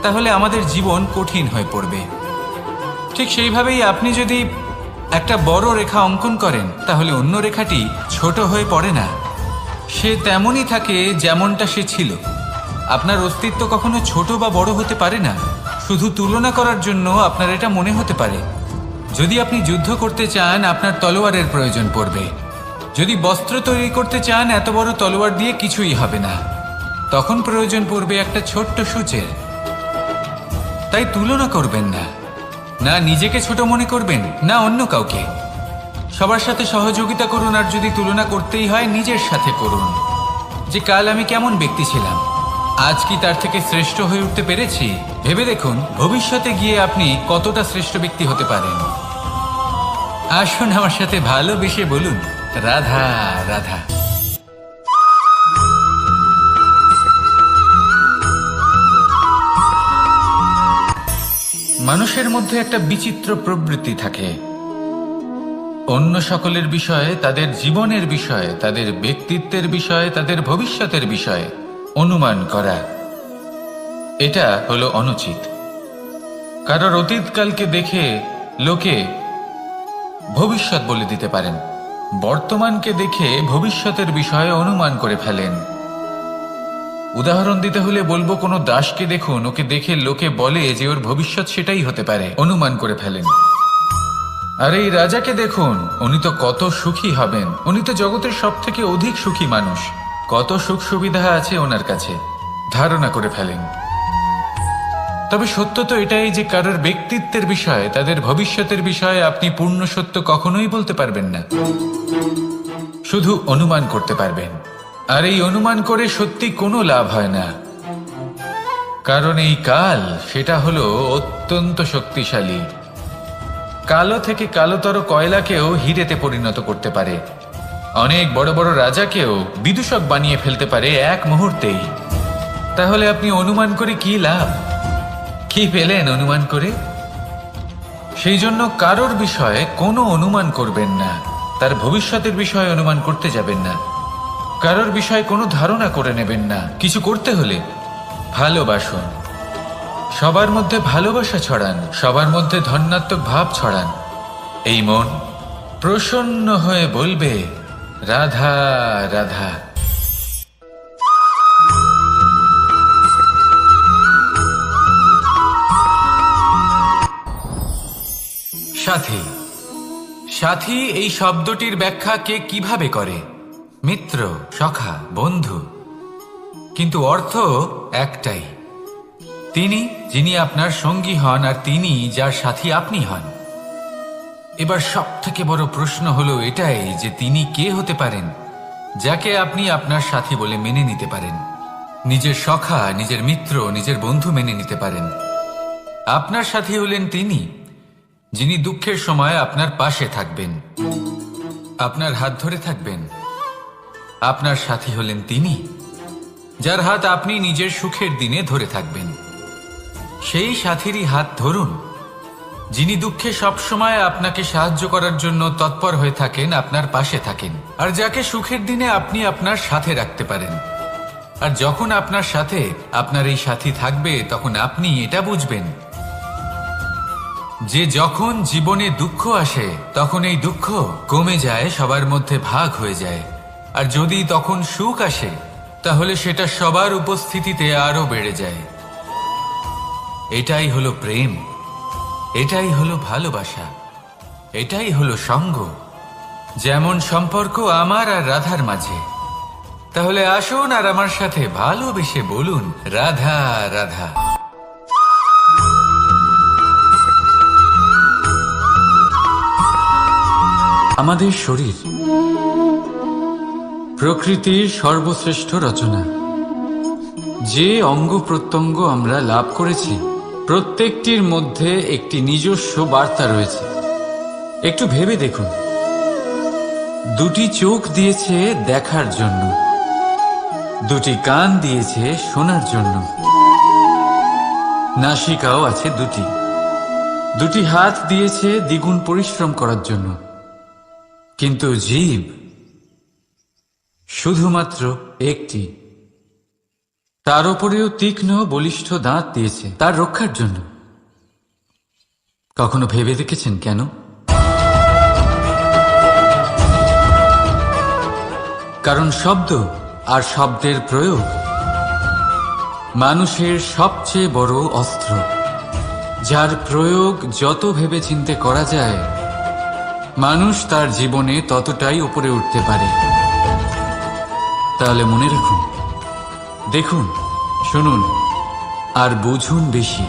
তাহলে আমাদের জীবন কঠিন হয়ে পড়বে। ঠিক সেইভাবেই আপনি যদি একটা বড় রেখা অঙ্কন করেন তাহলে অন্য রেখাটি ছোট হয়ে পড়ে না, সে তেমনই থাকে যেমনটা সে ছিল। আপনার অস্তিত্ব কখনো ছোট বা বড় হতে পারে না। শুধু তুলনা করার জন্য আপনার এটা মনে হতে পারে। যদি আপনি যুদ্ধ করতে চান আপনার তলোয়ারের প্রয়োজন পড়বে। যদি বস্ত্র তৈরি করতে চান এত বড় তলোয়ার দিয়ে কিছুই হবে না, তখন প্রয়োজন পড়বে একটা ছোট্ট সূচের। তাই তুলনা করবেন না, না নিজেকে ছোট মনে করবেন না অন্য কাউকে। সবার সাথে সহযোগিতা করুন, আর যদি তুলনা করতেই হয় নিজের সাথে করুন, যে কাল আমি কেমন ব্যক্তি ছিলাম, আজ কি তার থেকে শ্রেষ্ঠ হয়ে উঠতে পেরেছি। ভেবে দেখুন ভবিষ্যতে গিয়ে আপনি কতটা শ্রেষ্ঠ ব্যক্তি হতে পারেন। আসুন আমার সাথে ভালোবেসে বলুন রাধা রাধা। মানুষের মধ্যে একটা বিচিত্র প্রবৃত্তি থাকে, অন্য সকলের বিষয়ে, তাদের জীবনের বিষয়ে, তাদের ব্যক্তিত্বের বিষয়ে, তাদের ভবিষ্যতের বিষয়ে অনুমান করা। এটা হলো অনুচিত। কারোর অতীতকালকে দেখে লোকে ভবিষ্যৎ বলে দিতে পারেন, বর্তমানকে দেখে ভবিষ্যতের বিষয়ে অনুমান করে ফেলেন। উদাহরণ দিতে হলে বলবো, কোনো দাসকে দেখুন, ওকে দেখে লোকে বলে যে ওর ভবিষ্যৎ সেটাই হতে পারে, অনুমান করে ফেলেন। আর এই রাজাকে দেখুন, উনি তো কত সুখী হবেন, উনি তো জগতের সব থেকে অধিক সুখী মানুষ, কত সুখ সুবিধা আছে ওনার কাছে, ধারণা করে ফেলেন। তবে সত্য তো এটাই যে কারোর ব্যক্তিত্বের বিষয়ে, তাদের ভবিষ্যতের বিষয়ে আপনি পূর্ণ সত্য কখনোই বলতে পারবেন না, শুধু অনুমান করতে পারবেন। আর এই অনুমান করে সত্যি কোনো লাভ হয় না, কারণ এই কাল সেটা হলো অত্যন্ত শক্তিশালী। কালো থেকে কালোতর কয়লাকেও হিরেতে পরিণত করতে পারে, অনেক বড় বড় রাজাকেও বিদূষক বানিয়ে ফেলতে পারে এক মুহূর্তেই। তাহলে আপনি অনুমান করে কি লাভ? কি পেলেন অনুমান করে? সেই জন্য কারোর বিষয়ে কোনো অনুমান করবেন না, তার ভবিষ্যতের বিষয়ে অনুমান করতে যাবেন না, কারোর বিষয়ে কোনো ধারণা করে নেবেন না। কিছু করতে হলে ভালোবাসুন, সবার মধ্যে ভালোবাসা ছড়ান, সবার মধ্যে ধন্যাত্মক ভাব ছড়ান। এই মন প্রসন্ন হয়ে বলবে রাধা রাধা। সাথী, সাথী এই শব্দটির ব্যাখ্যা কে কিভাবে করে? মিত্র, সখা, বন্ধু, কিন্তু অর্থ একটাই। তিনি যিনি আপনার সঙ্গী হন আর তিনি যার সাথী আপনি হন। এবার সব থেকে বড় প্রশ্ন হলো এটাই যে তিনি কে হতে পারেন যাকে আপনি আপনার সাথী বলে মেনে নিতে পারেন, নিজের সখা, নিজের মিত্র, নিজের বন্ধু মেনে নিতে পারেন। আপনার সাথী হলেন তিনি যিনি দুঃখের সময় আপনার পাশে থাকবেন, আপনার হাত ধরে থাকবেন। আপনার সাথী হলেন তিনি যার হাত আপনি নিজের সুখের দিনে ধরে থাকবেন। সেই সাথীরই হাত ধরুন যিনি দুঃখে সবসময় আপনাকে সাহায্য করার জন্য তৎপর হয়ে থাকেন, আপনার পাশে থাকেন, আর যাকে সুখের দিনে আপনি আপনার সাথে রাখতে পারেন। আর যখন আপনার সাথে আপনার এই সাথী থাকবে তখন আপনি এটা বুঝবেন যে যখন জীবনে দুঃখ আসে তখন এই দুঃখ কমে যায়, সবার মধ্যে ভাগ হয়ে যায়। আর যদি তখন সুখ আসে তাহলে সেটা সবার উপস্থিতিতে আরো বেড়ে যায়। এটাই হলো প্রেম, এটাই হলো ভালোবাসা, এটাই হলো সঙ্গ। যেমন সম্পর্ক আমার আর রাধার মাঝে। তাহলে আসুন আর আমার সাথে ভালোবেসে বলুন রাধা রাধা। আমাদের শরীর প্রকৃতির সর্বশ্রেষ্ঠ রচনা। যে অঙ্গ প্রত্যঙ্গ আমরা লাভ করেছি প্রত্যেকটির মধ্যে একটি নিজস্ব বার্তা রয়েছে। একটু ভেবে দেখুন, দুটি চোখ দিয়েছে দেখার জন্য, দুটি কান দিয়েছে শোনার জন্য, নাসিকাও আছে দুটি, দুটি হাত দিয়েছে দ্বিগুণ পরিশ্রম করার জন্য। কিন্তু জীব শুধুমাত্র একটি, তার উপরেও তীক্ষ্ণ বলিষ্ঠ দাঁত দিয়েছে তার রক্ষার জন্য। কখনো ভেবে দেখেছেন কেন? কারণ শব্দ আর শব্দের প্রয়োগ মানুষের সবচেয়ে বড় অস্ত্র, যার প্রয়োগ যত ভেবেচিন্তে করা যায় মানুষ তার জীবনে ততটাই উপরে উঠতে পারে। তাহলে মনে রাখুন, দেখুন, শুনুন আর বুঝুন বেশি,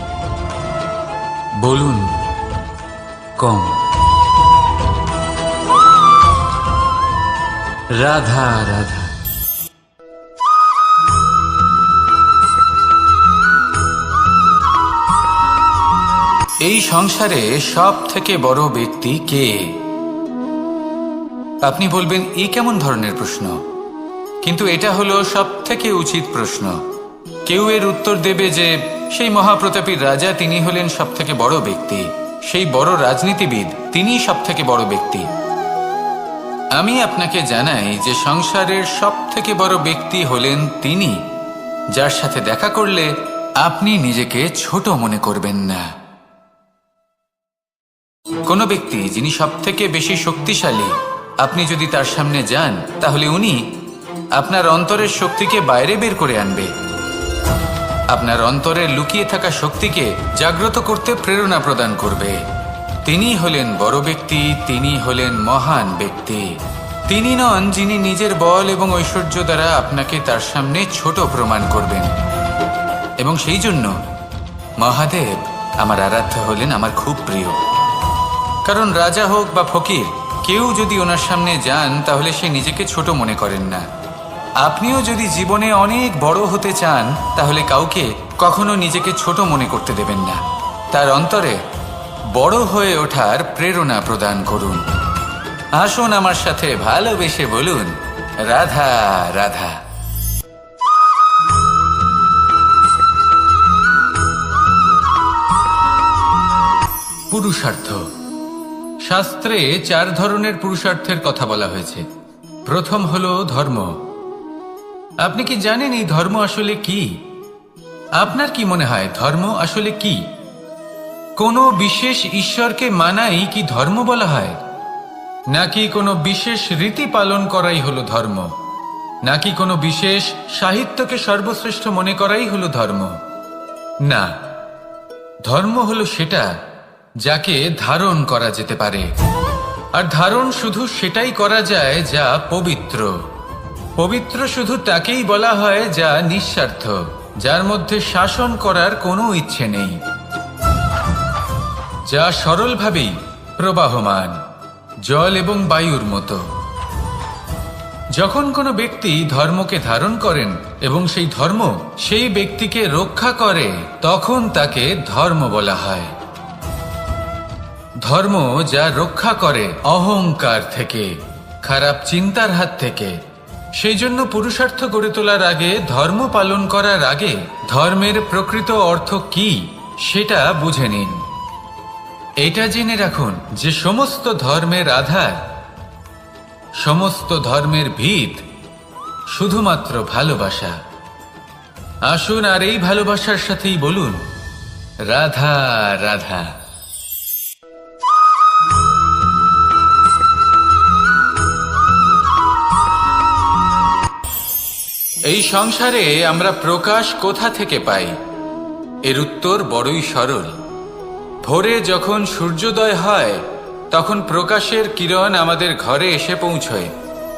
বলুন কম। রাধা রাধা। এই সংসারে সব থেকে বড় ব্যক্তি কে? আপনি বলবেন, এই কেমন ধরনের প্রশ্ন? কিন্তু এটা হলো সব থেকে উচিত প্রশ্ন। কেউ এর উত্তর দেবে যে সেই মহাপ্রতাপী রাজা, তিনি হলেন সব থেকে বড় ব্যক্তি, সেই বড় রাজনীতিবিদ, তিনিই সব থেকে বড় ব্যক্তি। আমি আপনাকে জানাই যে সংসারের সব থেকে বড় ব্যক্তি হলেন তিনি, যার সাথে দেখা করলে আপনি নিজেকে ছোট মনে করবেন না। কোনো ব্যক্তি যিনি সব থেকে বেশি শক্তিশালী, আপনি যদি তার সামনে যান তাহলে উনি আপনার অন্তরের শক্তিকে বাইরে বের করে আনবে, আপনার অন্তরের লুকিয়ে থাকা শক্তিকে জাগ্রত করতে প্রেরণা প্রদান করবে। তিনি হলেন বড় ব্যক্তি, তিনি হলেন মহান ব্যক্তি। তিনি নন যিনি নিজের বল এবং ঐশ্বর্য দ্বারা আপনাকে তার সামনে ছোট প্রমাণ করবেন। এবং সেই জন্য মহাদেব আমার আরাধ্য হলেন আমার খুব প্রিয়। কারণ রাজা হোক বা ফকির, কেউ যদি ওনার সামনে যান তাহলে সে নিজেকে ছোট মনে করেন না। আপনিও যদি জীবনে অনেক বড় হতে চান তাহলে কাউকে কখনো নিজেকে ছোট মনে করতে দেবেন না। তার অন্তরে বড় হয়ে ওঠার প্রেরণা প্রদান করুন। আসুন আমার সাথে ভালোবেসে বলুন, রাধা রাধা। পুরুষার্থ। শাস্ত্রে 4 ধরনের পুরুষার্থের কথা বলা হয়েছে। প্রথম হলো ধর্ম। আপনি কি জানেন এই ধর্ম আসলে কি? আপনার কি মনে হয় ধর্ম আসলে কি? কোনো বিশেষ ঈশ্বরকে মানাই কি ধর্ম বলা হয়? নাকি কোনো বিশেষ রীতি পালন করাই হলো ধর্ম? নাকি কোনো বিশেষ সাহিত্যকে সর্বশ্রেষ্ঠ মনে করাই হলো ধর্ম? না, ধর্ম হলো সেটা যাকে ধারণ করা যেতে পারে। আর ধারণ শুধু সেটাই করা যায় যা পবিত্র। পবিত্র শুধু তাকেই বলা হয় যা নিঃস্বার্থ, যার মধ্যে শাসন করার কোনো ইচ্ছে নেই, যা সরলভাবেই প্রবাহমান, জল এবং বায়ুর মতো। যখন কোনো ব্যক্তি ধর্মকে ধারণ করেন এবং সেই ধর্ম সেই ব্যক্তিকে রক্ষা করে, তখন তাকে ধর্ম বলা হয়। ধর্ম যা রক্ষা করে অহংকার থেকে, খারাপ চিন্তার হাত থেকে। সেই জন্য পুরুষার্থ গড়ে তোলার আগে, ধর্ম পালন করার আগে ধর্মের প্রকৃত অর্থ কি সেটা বুঝে নিন। এটা জেনে রাখুন যে সমস্ত ধর্মের আধার, সমস্ত ধর্মের ভিত শুধুমাত্র ভালোবাসা। আসুন আর এই ভালোবাসার সাথেই বলুন, রাধা রাধা। এই সংসারে আমরা প্রকাশ কোথা থেকে পাই? এর উত্তর বড়ই সরল। ভোরে যখন সূর্যোদয় হয় তখন প্রকাশের কিরণ আমাদের ঘরে এসে পৌঁছয়।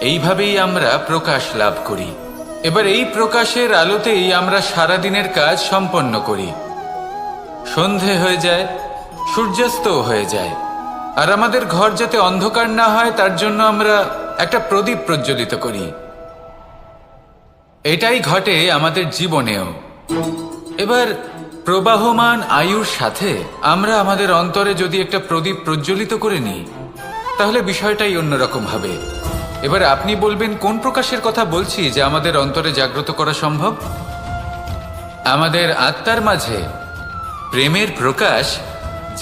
এইভাবেই আমরা প্রকাশ লাভ করি। এবার এই প্রকাশের আলোতেই আমরা সারাদিনের কাজ সম্পন্ন করি। সন্ধে হয়ে যায়, সূর্যাস্তও হয়ে যায়। আর আমাদের ঘর যাতে অন্ধকার না হয় তার জন্য আমরা একটা প্রদীপ প্রজ্বলিত করি। এটাই ঘটে আমাদের জীবনেও। এবার প্রবাহমান আয়ুর সাথে আমরা আমাদের অন্তরে যদি একটা প্রদীপ প্রজ্বলিত করে নিই, তাহলে বিষয়টাই অন্যরকম হবে। এবার আপনি বলবেন কোন প্রকাশের কথা বলছি যা আমাদের অন্তরে জাগ্রত করা সম্ভব? আমাদের আত্মার মাঝে প্রেমের প্রকাশ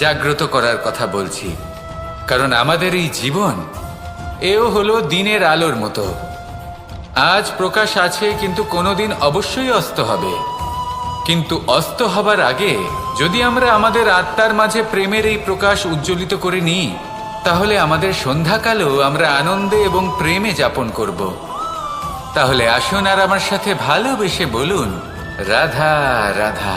জাগ্রত করার কথা বলছি। কারণ আমাদের এই জীবন এও হলো দিনের আলোর মতো। আজ প্রকাশ আছে, কিন্তু কোনোদিন অবশ্যই অস্ত হবে। কিন্তু অস্ত হবার আগে যদি আমরা আমাদের আত্মার মাঝে প্রেমের এই প্রকাশ উজ্জ্বলিত করে নিই, তাহলে আমাদের সন্ধ্যাকালও আমরা আনন্দে এবং প্রেমে যাপন করব। তাহলে আসুন আর আমার সাথে ভালোবেসে বলুন, রাধা রাধা।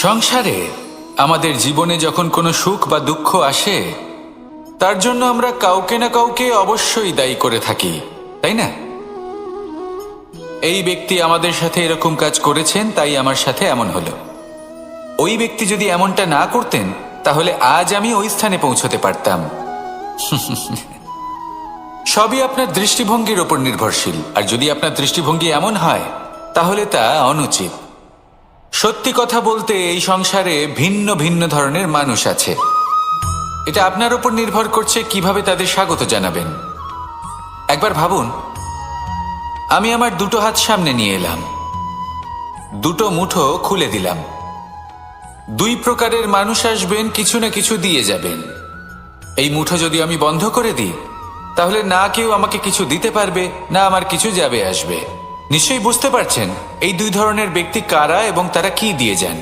সংসারে আমাদের জীবনে যখন কোনো সুখ বা দুঃখ আসে, তার জন্য আমরা কাউকে না কাউকে অবশ্যই দায়ী করে থাকি, তাই না? এই ব্যক্তি আমাদের সাথে এরকম কাজ করেছেন, তাই আমার সাথে এমন হলো। ওই ব্যক্তি যদি এমনটা না করতেন, তাহলে আজ আমি ওই স্থানে পৌঁছতে পারতাম। সবই আপনার দৃষ্টিভঙ্গির ওপর নির্ভরশীল। আর যদি আপনার দৃষ্টিভঙ্গি এমন হয়, তাহলে তা অনুচিত। সত্যি কথা বলতে এই সংসারে ভিন্ন ভিন্ন ধরনের মানুষ আছে। এটা আপনার উপর নির্ভর করছে কিভাবে তাদের স্বাগত জানাবেন। একবার ভাবুন, আমি আমার দুটো হাত সামনে নিয়ে এলাম, দুটো মুঠো খুলে দিলাম। দুই প্রকারের মানুষ আসবেন, কিছু না কিছু দিয়ে যাবেন। এই মুঠো যদি আমি বন্ধ করে দিই, তাহলে না কেউ আমাকে কিছু দিতে পারবে, না আমার কিছু যাবে আসবে। নিশ্চয়ই বুঝতে পারছেন এই দুই ধরনের ব্যক্তি কারা এবং তারা কি দিয়ে যান।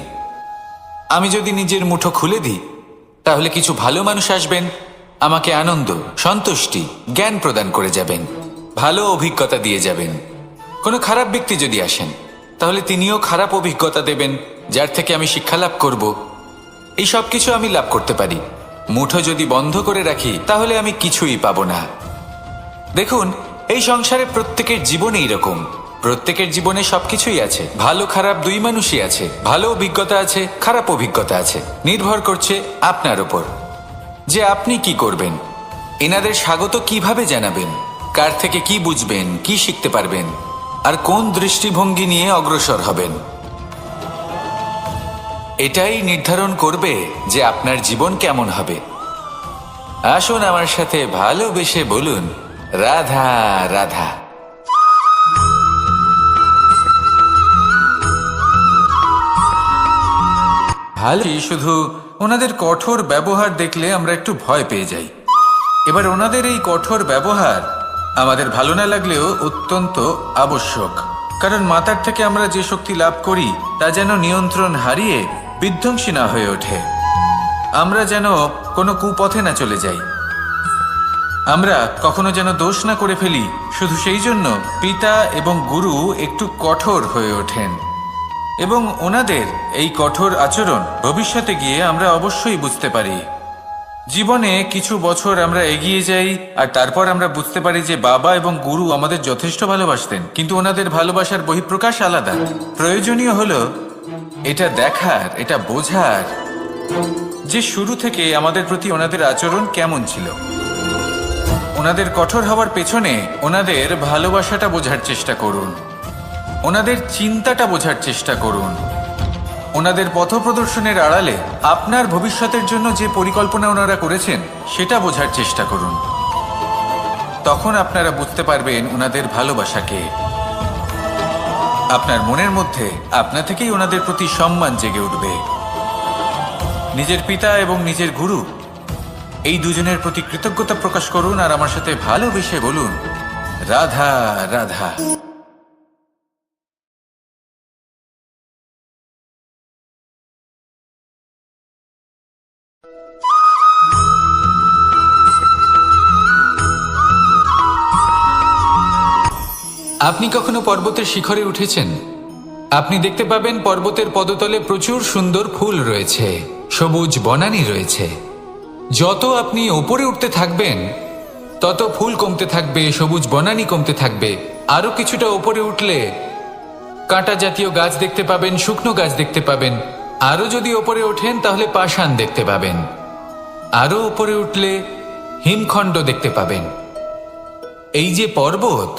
আমি যদি নিজের মুঠো খুলে দিই, তাহলে কিছু ভালো মানুষ আসবেন, আমাকে আনন্দ, সন্তুষ্টি, জ্ঞান প্রদান করে যাবেন, ভালো অভিজ্ঞতা দিয়ে যাবেন। কোনো খারাপ ব্যক্তি যদি আসেন, তাহলে তিনিও খারাপ অভিজ্ঞতা দেবেন, যার থেকে আমি শিক্ষা লাভ করব। এই সব কিছু আমি লাভ করতে পারি। মুঠো যদি বন্ধ করে রাখি, তাহলে আমি কিছুই পাবো না। দেখুন, এই সংসারে প্রত্যেকের জীবনে এইরকম। প্রত্যেকের জীবনে সবকিছুই আছে, ভালো খারাপ দুই মানুষই আছে। ভালো অভিজ্ঞতা আছে, খারাপ অভিজ্ঞতা আছে। নির্ভর করছে আপনার উপর যে আপনি কি করবেন, এনাদের স্বাগত কিভাবে জানাবেন, কার থেকে কি বুঝবেন, কি শিখতে পারবেন, আর কোন দৃষ্টিভঙ্গি নিয়ে অগ্রসর হবেন। এটাই নির্ধারণ করবে যে আপনার জীবন কেমন হবে। আসুন আমার সাথে ভালোবেসে বলুন, রাধা রাধা। ভালোই, শুধু ওনাদের কঠোর ব্যবহার দেখলে আমরা একটু ভয় পেয়ে যাই। এবার ওনাদের এই কঠোর ব্যবহার আমাদের ভালো না লাগলেও অত্যন্ত আবশ্যক। কারণ মাতার থেকে আমরা যে শক্তি লাভ করি, তা যেন নিয়ন্ত্রণ হারিয়ে বিধ্বংসী না হয়ে ওঠে। আমরা যেন কোনো কুপথে না চলে যাই, আমরা কখনো যেন দোষ না করে ফেলি। শুধু সেই জন্য পিতা এবং গুরু একটু কঠোর হয়ে ওঠেন, এবং ওনাদের এই কঠোর আচরণ ভবিষ্যতে গিয়ে আমরা অবশ্যই বুঝতে পারি। জীবনে কিছু বছর আমরা এগিয়ে যাই, আর তারপর আমরা বুঝতে পারি যে বাবা এবং গুরু আমাদের যথেষ্ট ভালোবাসতেন, কিন্তু ওনাদের ভালোবাসার বহিঃপ্রকাশ আলাদা। প্রয়োজনীয় হলো এটা দেখার, এটা বোঝার যে শুরু থেকে আমাদের প্রতি ওনাদের আচরণ কেমন ছিল। ওনাদের কঠোর হওয়ার পেছনে ওনাদের ভালোবাসাটা বোঝার চেষ্টা করুন, ওনাদের চিন্তাটা বোঝার চেষ্টা করুন, ওনাদের পথপ্রদর্শনের আড়ালে আপনার ভবিষ্যতের জন্য যে পরিকল্পনা ওনারা করেছেন সেটা বোঝার চেষ্টা করুন। তখন আপনারা বুঝতে পারবেন ওনাদের ভালোবাসাকে। আপনার মনের মধ্যে আপনা থেকেই ওনাদের প্রতি সম্মান জেগে উঠবে। নিজের পিতা এবং নিজের গুরু এই দুজনের প্রতি কৃতজ্ঞতা প্রকাশ করুন, আর আমার সাথে ভালোবেসে বলুন, রাধা রাধা। আপনি কখনো পর্বতের শিখরে উঠেছেন? আপনি দেখতে পাবেন পর্বতের পদতলে প্রচুর সুন্দর ফুল রয়েছে, সবুজ বনানী রয়েছে। যত আপনি ওপরে উঠতে থাকবেন তত ফুল কমতে থাকবে, সবুজ বনানী কমতে থাকবে। আরো কিছুটা ওপরে উঠলে কাঁটা জাতীয় গাছ দেখতে পাবেন, শুকনো গাছ দেখতে পাবেন। আরো যদি ওপরে ওঠেন তাহলে পাষাণ দেখতে পাবেন। আরো ওপরে উঠলে হিমখণ্ড দেখতে পাবেন। এই যে পর্বত,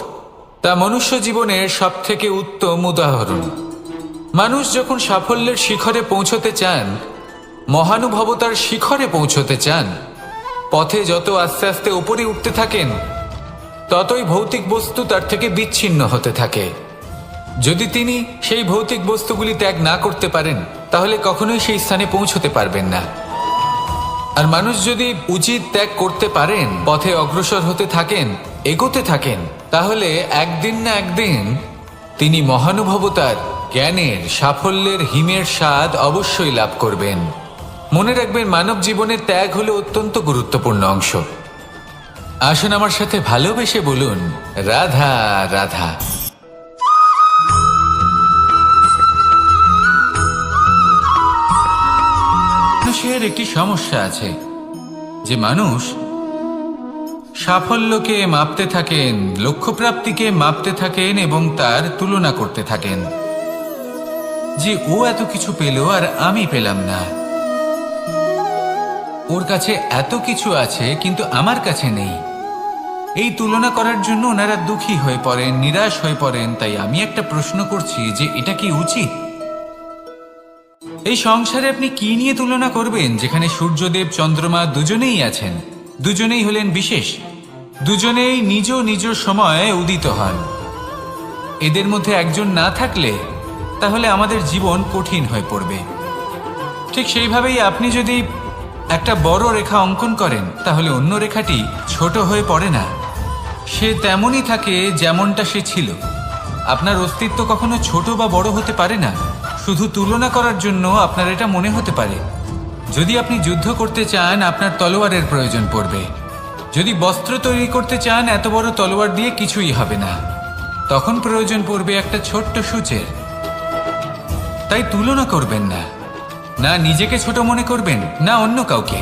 তা মনুষ্য জীবনের সবথেকে উত্তম উদাহরণ। মানুষ যখন সাফল্যের শিখরে পৌঁছতে চান, মহানুভবতার শিখরে পৌঁছতে চান, পথে যত আস্তে আস্তে উপরে উঠতে থাকেন ততই ভৌতিক বস্তু তার থেকে বিচ্ছিন্ন হতে থাকে। যদি তিনি সেই ভৌতিক বস্তুগুলি ত্যাগ না করতে পারেন তাহলে কখনোই সেই স্থানে পৌঁছতে পারবেন না। আর মানুষ যদি উচিত ত্যাগ করতে পারেন, পথে অগ্রসর হতে থাকেন, এগোতে থাকেন, তাহলে একদিন না একদিন তিনি মহানুভবতার, জ্ঞানের, সাফল্যের হিমের স্বাদ অবশ্যই লাভ করবেন। মনে রাখবেন, মানব জীবনের ত্যাগ হলো অত্যন্ত গুরুত্বপূর্ণ অংশ। আসুন আমার সাথে ভালোবেসে বলুন, রাধা রাধা। মানুষের একটি সমস্যা আছে যে মানুষ সাফল্যকে মাপতে থাকেন, লক্ষ্যপ্রাপ্তিকে মাপতে থাকেন এবং তার তুলনা করতে থাকেন যে ও এত কিছু পেল আর আমি পেলাম না, ওর কাছে এত কিছু আছে কিন্তু আমার কাছে নেই। এই তুলনা করার জন্য ওনারা দুঃখী হয়ে পড়েন, নিরাশ হয়ে পড়েন। তাই আমি একটা প্রশ্ন করছি যে এটা কি উচিত? এই সংসারে আপনি কি নিয়ে তুলনা করবেন, যেখানে সূর্যদেব, চন্দ্রমা দুজনেই আছেন, দুজনেই হলেন বিশেষ, দুজনেই নিজ নিজ সময়ে উদিত হন। এদের মধ্যে একজন না থাকলে তাহলে আমাদের জীবন কঠিন হয়ে পড়বে। ঠিক সেইভাবেই আপনি যদি একটা বড় রেখা অঙ্কন করেন তাহলে অন্য রেখাটি ছোট হয়ে পড়ে না, সে তেমনই থাকে যেমনটা সে ছিল। আপনার অস্তিত্ব কখনো ছোট বা বড় হতে পারে না, শুধু তুলনা করার জন্য আপনার এটা মনে হতে পারে। যদি আপনি যুদ্ধ করতে চান আপনার তলোয়ারের প্রয়োজন পড়বে। যদি বস্ত্র তৈরি করতে চান এত বড় তলোয়ার দিয়ে কিছুই হবে না, তখন প্রয়োজন পড়বে একটা ছোট্ট সূচের। তাই তুলনা করবেন না, না নিজেকে ছোট মনে করবেন না অন্য কাউকে।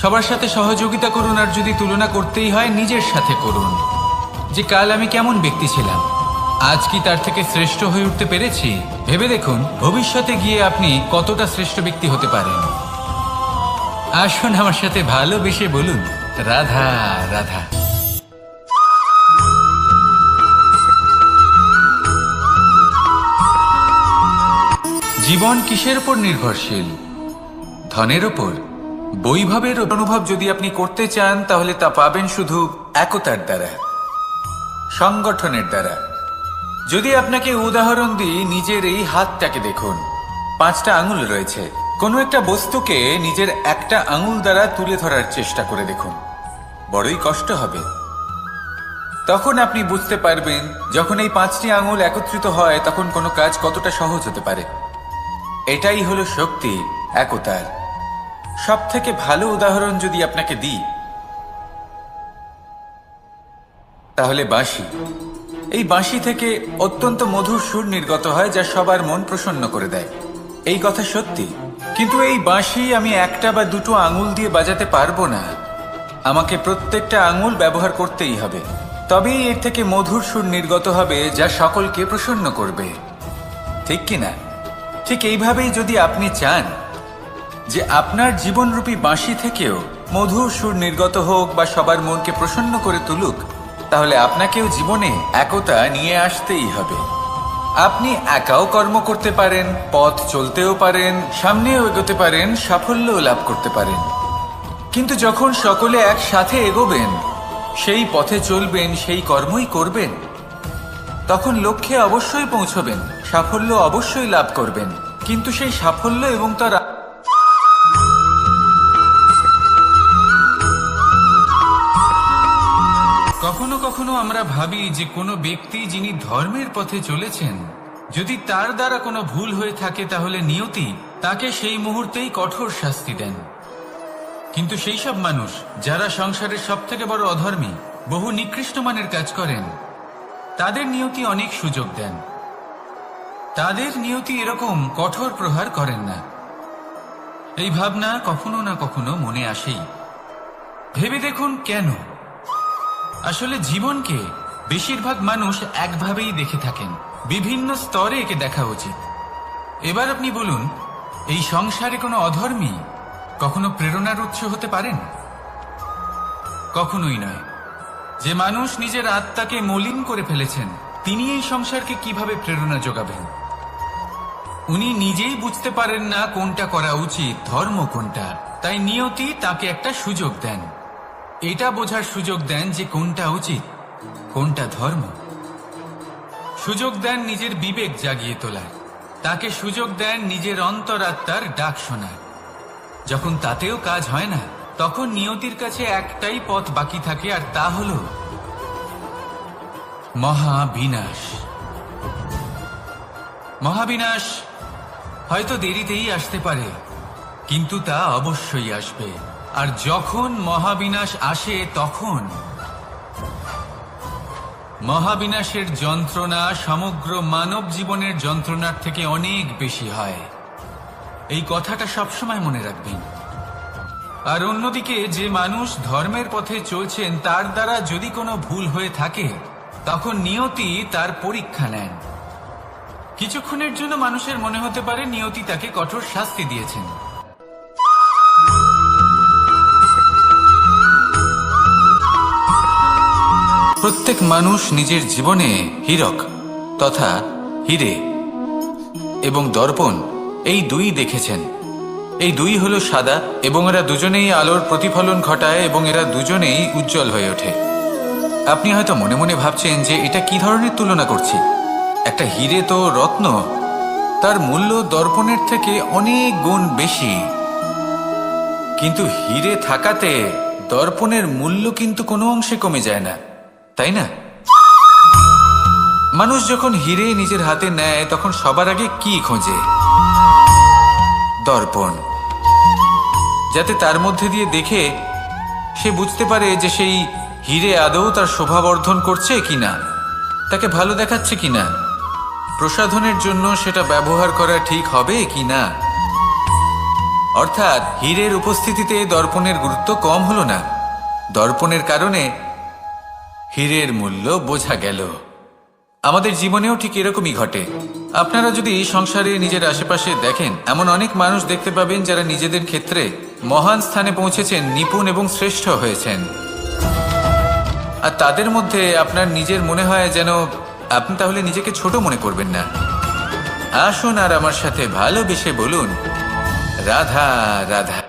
সবার সাথে সহযোগিতা করুন, আর যদি তুলনা করতেই হয় নিজের সাথে করুন, যে কাল আমি কেমন ব্যক্তি ছিলাম, আজ কি তার থেকে শ্রেষ্ঠ হয়ে উঠতে পেরেছি। ভেবে দেখুন ভবিষ্যতে গিয়ে আপনি কতটা শ্রেষ্ঠ ব্যক্তি হতে পারেন। আসুন আমার সাথে ভালোবেসে বলুন, রাধা রাধা। জীবন কিসের উপর নির্ভরশীল? ধনের ওপর, বৈভবের অনুভব যদি আপনি করতে চান তাহলে তা পাবেন শুধু একতার দ্বারা, সংগঠনের দ্বারা। যদি আপনাকে উদাহরণ দিই, নিজের এই হাতটাকে দেখুন, 5টা আঙুল রয়েছে। কোনো একটা বস্তুকে নিজের একটা আঙুল দ্বারা তুলে ধরার চেষ্টা করে দেখুন, বড়ই কষ্ট হবে। তখন আপনি বুঝতে পারবেন যখন এই 5টি আঙুল একত্রিত হয় তখন কোনো কাজ কতটা সহজ হতে পারে। এটাই হলো শক্তি, একতার। সব থেকে ভালো উদাহরণ যদি আপনাকে দিই তাহলে বাঁশি। এই বাঁশি থেকে অত্যন্ত মধুর সুর নির্গত হয় যা সবার মন প্রসন্ন করে দেয়। এই কথা সত্যি, কিন্তু এই বাঁশি আমি একটা বা দুটো আঙুল দিয়ে বাজাতে পারবো না। আমাকে প্রত্যেকটা আঙুল ব্যবহার করতেই হবে, তবেই এর থেকে মধুর সুর নির্গত হবে যা সকলকে প্রসন্ন করবে, ঠিক কিনা? ঠিক এইভাবেই যদি আপনি চান যে আপনার জীবনরূপী বাঁশি থেকেও মধুর সুর নির্গত হোক বা সবার মনকে প্রসন্ন করে তুলুক, তাহলে আপনাকেও জীবনে একতা নিয়ে আসতেই হবে। আপনি একাও কর্ম করতে পারেন, পথ চলতেও পারেন, সামনেও এগোতে পারেন, সাফল্যও লাভ করতে পারেন। কিন্তু যখন সকলে একসাথে এগোবেন, সেই পথে চলবেন, সেই কর্মই করবেন, তখন লক্ষ্যে অবশ্যই পৌঁছবেন, সাফল্য অবশ্যই লাভ করবেন। কিন্তু সেই সাফল্য এবং তার কখনো কখনো আমরা ভাবি যে কোনো ব্যক্তি যিনি ধর্মের পথে চলেছেন, যদি তার দ্বারা কোনো ভুল হয়ে থাকে তাহলে নিয়তি তাকে সেই মুহূর্তেই কঠোর শাস্তি দেন। কিন্তু সেই সব মানুষ যারা সংসারের সব থেকে বড় অধর্মী, বহু নিকৃষ্ট মানের কাজ করেন, তাদের নিয়তি অনেক সুযোগ দেন। তাদের নিয়তি এরকম কঠোর প্রহার করেন না। এই ভাবনা কখনো না কখনো মনে আসেই। ভেবে দেখুন কেন। আসলে জীবনকে বেশিরভাগ মানুষ একভাবেই দেখে থাকেন, বিভিন্ন স্তরে একে দেখা উচিত। এবার আপনি বলুন, এই সংসারে কোনো অধর্মী কখনো প্রেরণার উৎস হতে পারেন? কখনোই নয়। যে মানুষ নিজের আত্মাকে মলিন করে ফেলেছেন, তিনি এই সংসারকে কিভাবে প্রেরণা যোগাবেন? উনি নিজেই বুঝতে পারেন না কোনটা করা উচিত, ধর্ম কোনটা। তাই নিয়তি তাকে একটা সুযোগ দেন, এটা বোঝার সুযোগ দেন যে কোনটা উচিত, কোনটা ধর্ম। সুযোগ দেন নিজের বিবেক জাগিয়ে তোলার, তাকে সুযোগ দেন নিজের অন্তরাত্মার ডাক শোনার। যখন তাতেও কাজ হয় না, তখন নিয়তির কাছে একটাই পথ বাকি থাকে, আর তা হল মহাবিনাশ। মহাবিনাশ হয়তো দেরিতেই আসতে পারে, কিন্তু তা অবশ্যই আসবে। আর যখন মহাবিনাশ আসে, তখন মহাবিনাশের যন্ত্রণা সমগ্র মানব জীবনের যন্ত্রণার থেকে অনেক বেশি হয়। এই কথাটা সবসময় মনে রাখবেন। আর অন্যদিকে যে মানুষ ধর্মের পথে চলছেন, তার দ্বারা যদি কোনো ভুল হয়ে থাকে, তখন নিয়তি তার পরীক্ষা নেন। কিছুক্ষণের জন্য মানুষের মনে হতে পারে নিয়তি তাকে কঠোর শাস্তি দিয়েছেন। প্রত্যেক মানুষ নিজের জীবনে হীরক তথা হীরে এবং দর্পণ এই দুই দেখেছেন। এই দুই হলো সাদা, এবং এরা দুজনেই আলোর প্রতিফলন ঘটায় এবং এরা দুজনেই উজ্জ্বল হয়ে ওঠে। আপনি হয়তো মনে মনে ভাবছেন যে এটা কি ধরনের তুলনা করছি। একটা হীরে তো রত্ন, তার মূল্য দর্পণের থেকে অনেক গুণ বেশি। কিন্তু হীরে থাকাতে দর্পণের মূল্য কিন্তু কোনো অংশে কমে যায় না, তাই না? মানুষ যখন হীরে নিজের হাতে নেয়, তখন সবার আগে কি খোঁজে? দর্পণ, যাতে তার মধ্যে দিয়ে দেখে সে বুঝতে পারে যে সেই হীরে আদৌ তার শোভাবর্ধন করছে কিনা, তাকে ভালো দেখাচ্ছে কিনা, প্রসাধনের জন্য সেটা ব্যবহার করা ঠিক হবে কিনা। অর্থাৎ হীরের উপস্থিতিতে দর্পণের গুরুত্ব কম হলো না, দর্পণের কারণে হীরের মূল্য বোঝা গেল। আমাদের জীবনেও ঠিক এরকমই ঘটে। আপনারা যদি সংসারে নিজের আশেপাশে দেখেন, এমন অনেক মানুষ দেখতে পাবেন যারা নিজেদের ক্ষেত্রে মহান স্থানে পৌঁছেছেন, নিপুণ এবং শ্রেষ্ঠ হয়েছেন। আর তাদের মধ্যে আপনার নিজের মনে হয় যেন আপনি তাহলে নিজেকে ছোট মনে করবেন না। আসুন আর আমার সাথে ভালোবেসে বলুন, রাধা রাধা।